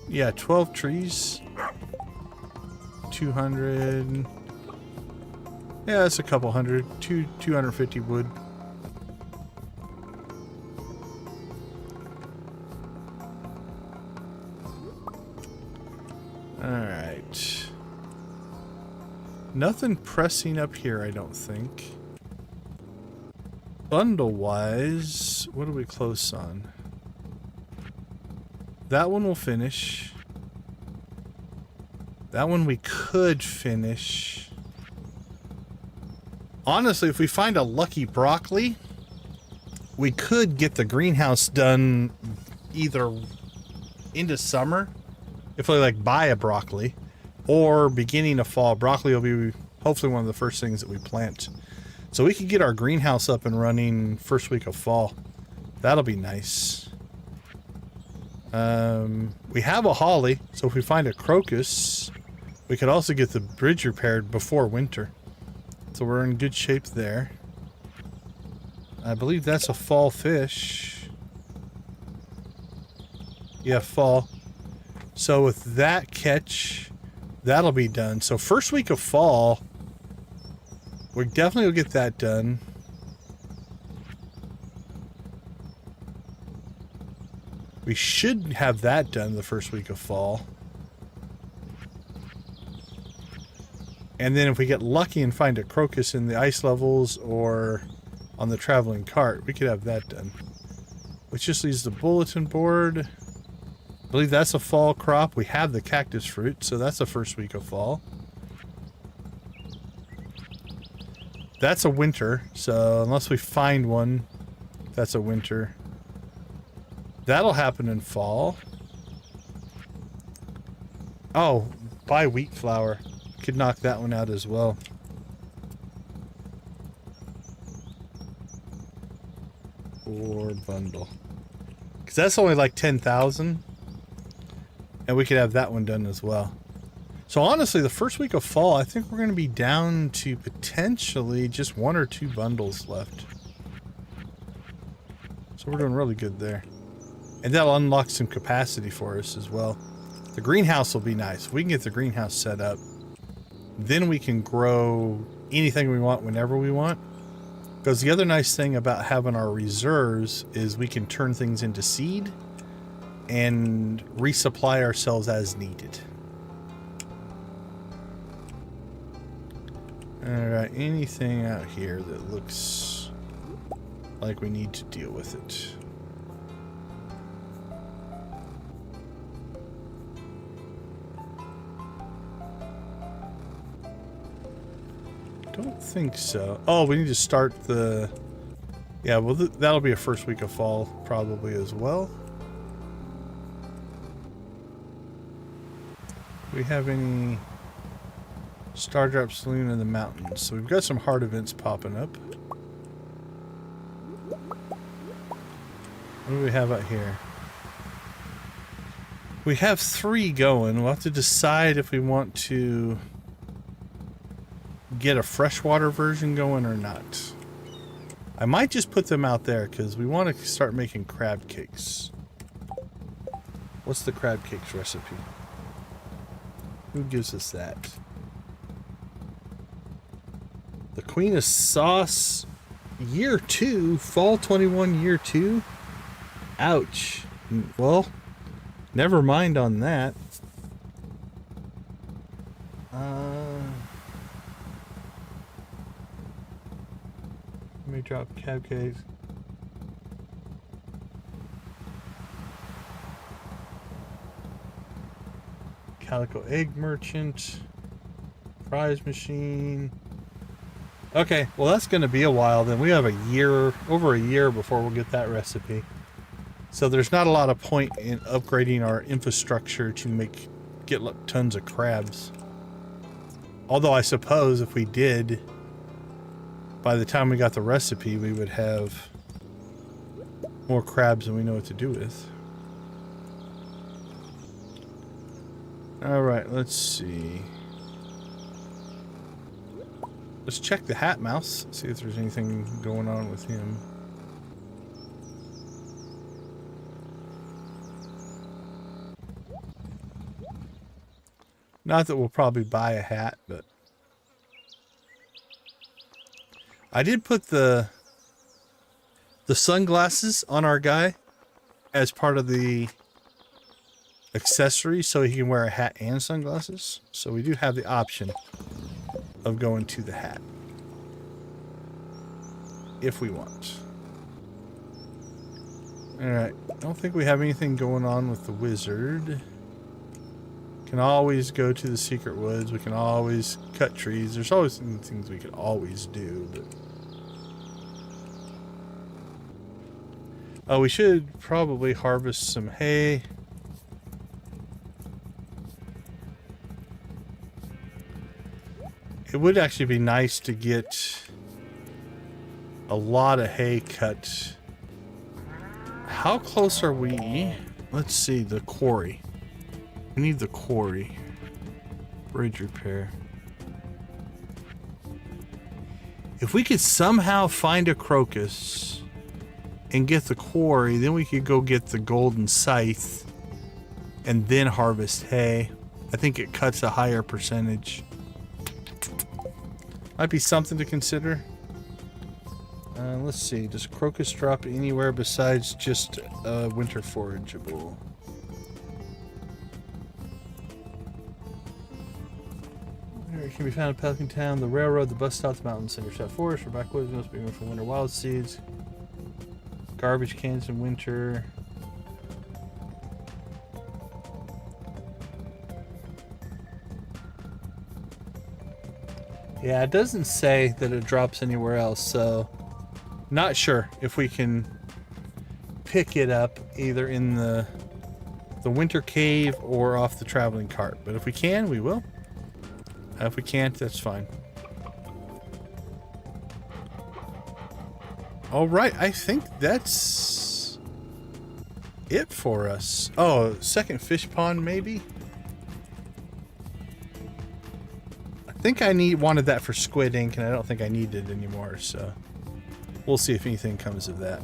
Yeah, 12 trees. 200. Yeah, that's a couple hundred. 250 wood. Alright. Nothing pressing up here, I don't think. Bundle wise, what are we close on? That one will finish. That one we could finish. Honestly, if we find a lucky broccoli, we could get the greenhouse done either into summer, if we like buy a broccoli, or beginning of fall. Broccoli will be hopefully one of the first things that we plant. So we could get our greenhouse up and running first week of fall. That'll be nice. We have a holly, so if we find a crocus, we could also get the bridge repaired before winter. So we're in good shape there. I believe that's a fall fish. Yeah, fall. So with that catch, that'll be done. So first week of fall, we definitely will get that done. We should have that done the first week of fall. And then if we get lucky and find a crocus in the ice levels or on the traveling cart, we could have that done. Which just leaves the bulletin board. I believe that's a fall crop. We have the cactus fruit, so that's the first week of fall. That's a winter, so unless we find one, that's a winter. That'll happen in fall. Oh, buy wheat flour. Could knock that one out as well. Or bundle. Because that's only like 10,000. And we could have that one done as well. So honestly, the first week of fall, I think we're going to be down to potentially just 1 or 2 bundles left. So we're doing really good there. And that'll unlock some capacity for us as well. The greenhouse will be nice. If we can get the greenhouse set up, then we can grow anything we want whenever we want. Because the other nice thing about having our reserves is we can turn things into seed and resupply ourselves as needed. Alright, anything out here that looks like we need to deal with it? Don't think so. Oh, we need to start the... Yeah, well, that'll be a first week of fall probably as well. Do we have any Stardrop Saloon in the mountains? So we've got some hard events popping up. What do we have out here? We have 3 going. We'll have to decide if we want to get a freshwater version going or not. I might just put them out there because we want to start making crab cakes. What's the crab cakes recipe? Who gives us that? The Queen of Sauce year 2, fall 21 year 2. Ouch. Well, never mind on that. Let me drop crab cakes. Calico Egg Merchant. Prize Machine. Okay, well that's going to be a while then. We have a year, over a year before we'll get that recipe. So there's not a lot of point in upgrading our infrastructure to get tons of crabs. Although I suppose if we did, by the time we got the recipe, we would have more crabs than we know what to do with. Alright, let's see. Let's check the Hat Mouse, see if there's anything going on with him. Not that we'll probably buy a hat, but I did put the sunglasses on our guy as part of the accessory so he can wear a hat and sunglasses. So we do have the option of going to the hat. if we want. Alright, I don't think we have anything going on with the wizard. Can always go to the secret woods. We can always cut trees. There's always things we could always do. But we should probably harvest some hay. It would actually be nice to get a lot of hay cut. How close are we? Let's see, the quarry. We need the quarry. Bridge repair. If we could somehow find a crocus and get the quarry, then we could go get the golden scythe and then harvest hay. I think it cuts a higher percentage. Might be something to consider. Let's see. Does crocus drop anywhere besides just winter forageable? It can be found in Pelican Town, the railroad, the bus stop, the mountain center, set forest, for backwoods, must be room for winter wild seeds, garbage cans in winter. Yeah, it doesn't say that it drops anywhere else, so not sure if we can pick it up either in the winter cave or off the traveling cart. But if we can, we will. If we can't, that's fine. All right, I think that's it for us. Oh, second fish pond, maybe? I think I wanted that for squid ink, and I don't think I need it anymore, so we'll see if anything comes of that.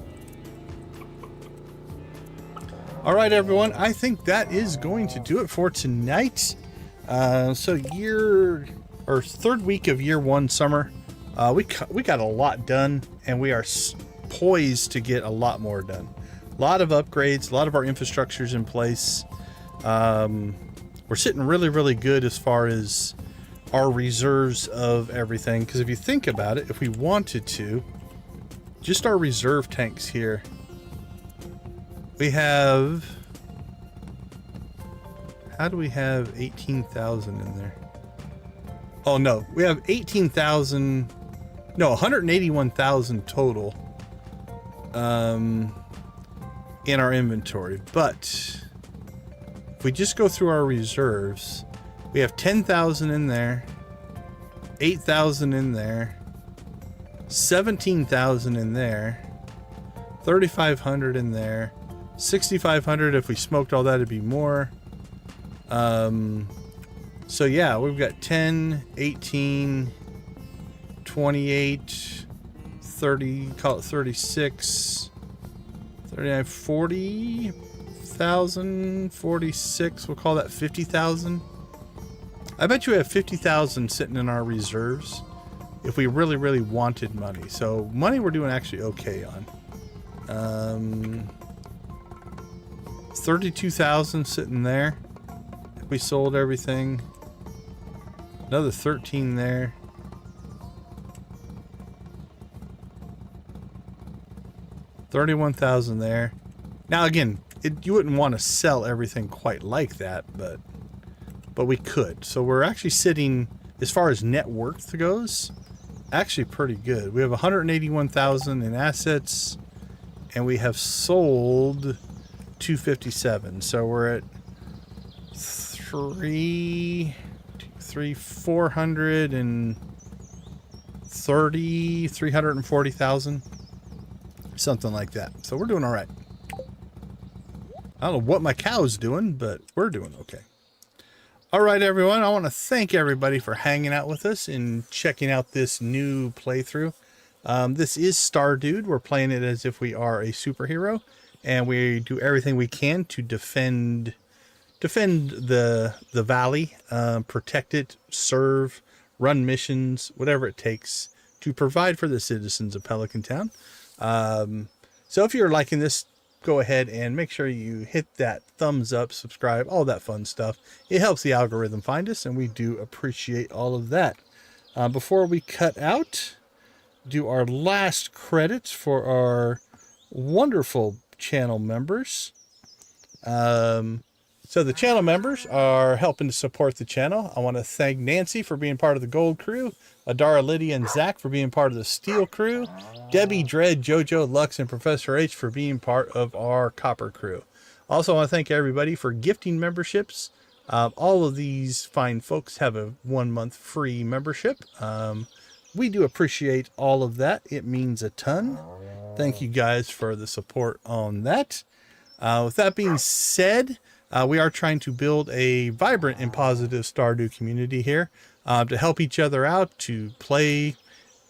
All right, everyone, I think that is going to do it for tonight. So third week of year one summer, we got a lot done, and we are poised to get a lot more done. A lot of upgrades, a lot of our infrastructure's in place. We're sitting really, really good as far as our reserves of everything, because if you think about it, if we wanted to, just our reserve tanks here, we have, how do we have 18,000 in there? Oh no, we have 18,000, no, 181,000 total in our inventory. But if we just go through our reserves, we have 10,000 in there, 8,000 in there, 17,000 in there, 3,500 in there, 6,500. If we smoked all that, it'd be more. So yeah, we've got 10, 18, 28, 30, call it 36, 39, 40,000, 46, we'll call that 50,000. I bet you we have 50,000 sitting in our reserves if we really, really wanted money. So money we're doing actually okay on. 32,000 sitting there. If we sold everything. Another 13 there. $31,000 there. Now again, you wouldn't want to sell everything quite like that, but we could. So we're actually sitting, as far as net worth goes, actually pretty good. We have 181,000 in assets, and we have sold 257. So we're at 340,000, something like that. So we're doing all right. I don't know what my cow's doing, but we're doing okay. All right, everyone. I want to thank everybody for hanging out with us and checking out this new playthrough. This is Stardewd. We're playing it as if we are a superhero, and we do everything we can to defend the valley, protect it, serve, run missions, whatever it takes to provide for the citizens of Pelican Town. So if you're liking this, go ahead and make sure you hit that thumbs up, subscribe, all that fun stuff. It helps the algorithm find us, and we do appreciate all of that. Before we cut out, do our last credits for our wonderful channel members. So the channel members are helping to support the channel. I want to thank Nancy for being part of the Gold crew, Adara, Lydia, and Zach for being part of the Steel crew, Debbie, Dredd, Jojo, Lux, and Professor H for being part of our Copper crew. Also, I want to thank everybody for gifting memberships. All of these fine folks have a 1-month free membership. We do appreciate all of that. It means a ton. Thank you guys for the support on that. With that being said, we are trying to build a vibrant and positive Stardew community here to help each other out, to play,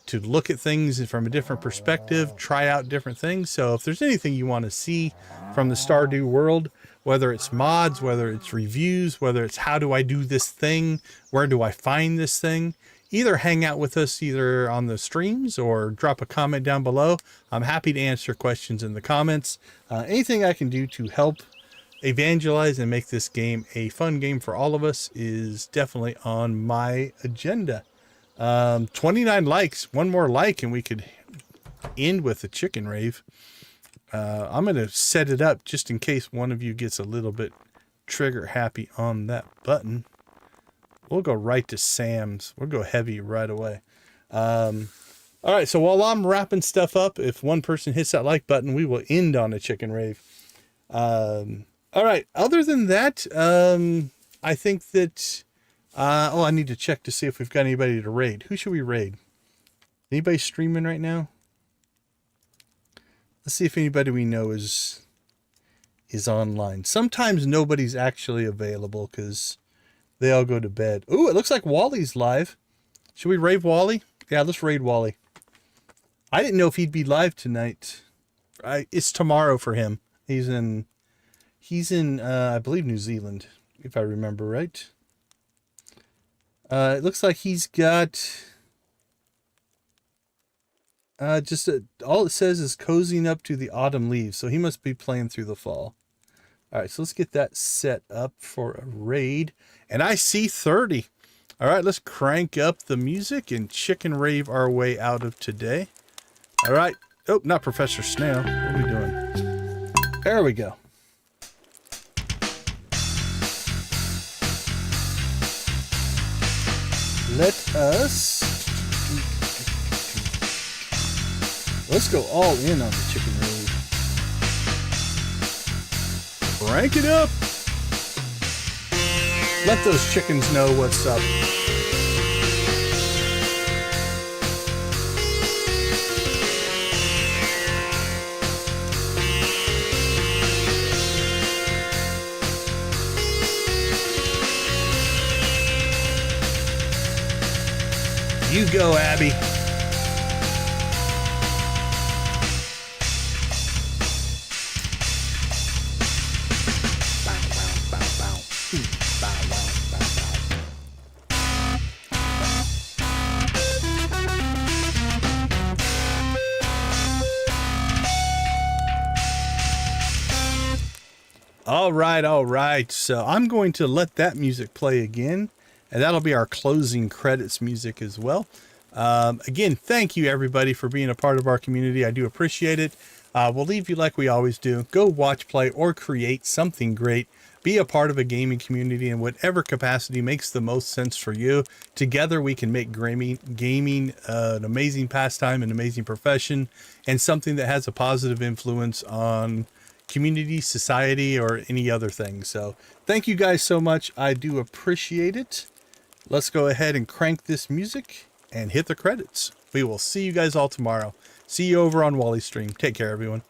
to look at things from a different perspective, try out different things. So if there's anything you want to see from the Stardew world, whether it's mods, whether it's reviews, whether it's how do I do this thing, where do I find this thing, either hang out with us either on the streams or drop a comment down below. I'm happy to answer questions in the comments. Anything I can do to help evangelize and make this game a fun game for all of us is definitely on my agenda. 29 likes, one more like and we could end with a chicken rave. I'm going to set it up just in case one of you gets a little bit trigger happy on that button. We'll go right to Sam's. We'll go heavy right away. All right, so while I'm wrapping stuff up, if one person hits that like button, we will end on a chicken rave. All right, other than that, I think that... oh, I need to check to see if we've got anybody to raid. Who should we raid? Anybody streaming right now? Let's see if anybody we know is online. Sometimes nobody's actually available because they all go to bed. Ooh, it looks like Wally's live. Should we raid Wally? Yeah, let's raid Wally. I didn't know if he'd be live tonight. It's tomorrow for him. He's in I believe New Zealand, if I remember right. It looks like he's got all it says is cozying up to the autumn leaves, so he must be playing through the fall. All right, so let's get that set up for a raid. And I see 30. All right, let's crank up the music and chicken rave our way out of today. All right. Oh, not Professor Snail. What are we doing? There we go. Let's go all in on the chicken rave. Crank it up. Let those chickens know what's up. You go, Abby. All right. So I'm going to let that music play again, and that'll be our closing credits music as well. Again, thank you everybody for being a part of our community. I do appreciate it. We'll leave you like we always do. Go watch, play, or create something great. Be a part of a gaming community in whatever capacity makes the most sense for you. Together we can make gaming an amazing pastime, an amazing profession, and something that has a positive influence on community, society, or any other thing. So thank you guys so much. I do appreciate it. Let's go ahead and crank this music and hit the credits. We will see you guys all tomorrow. See you over on Wally's stream. Take care, everyone.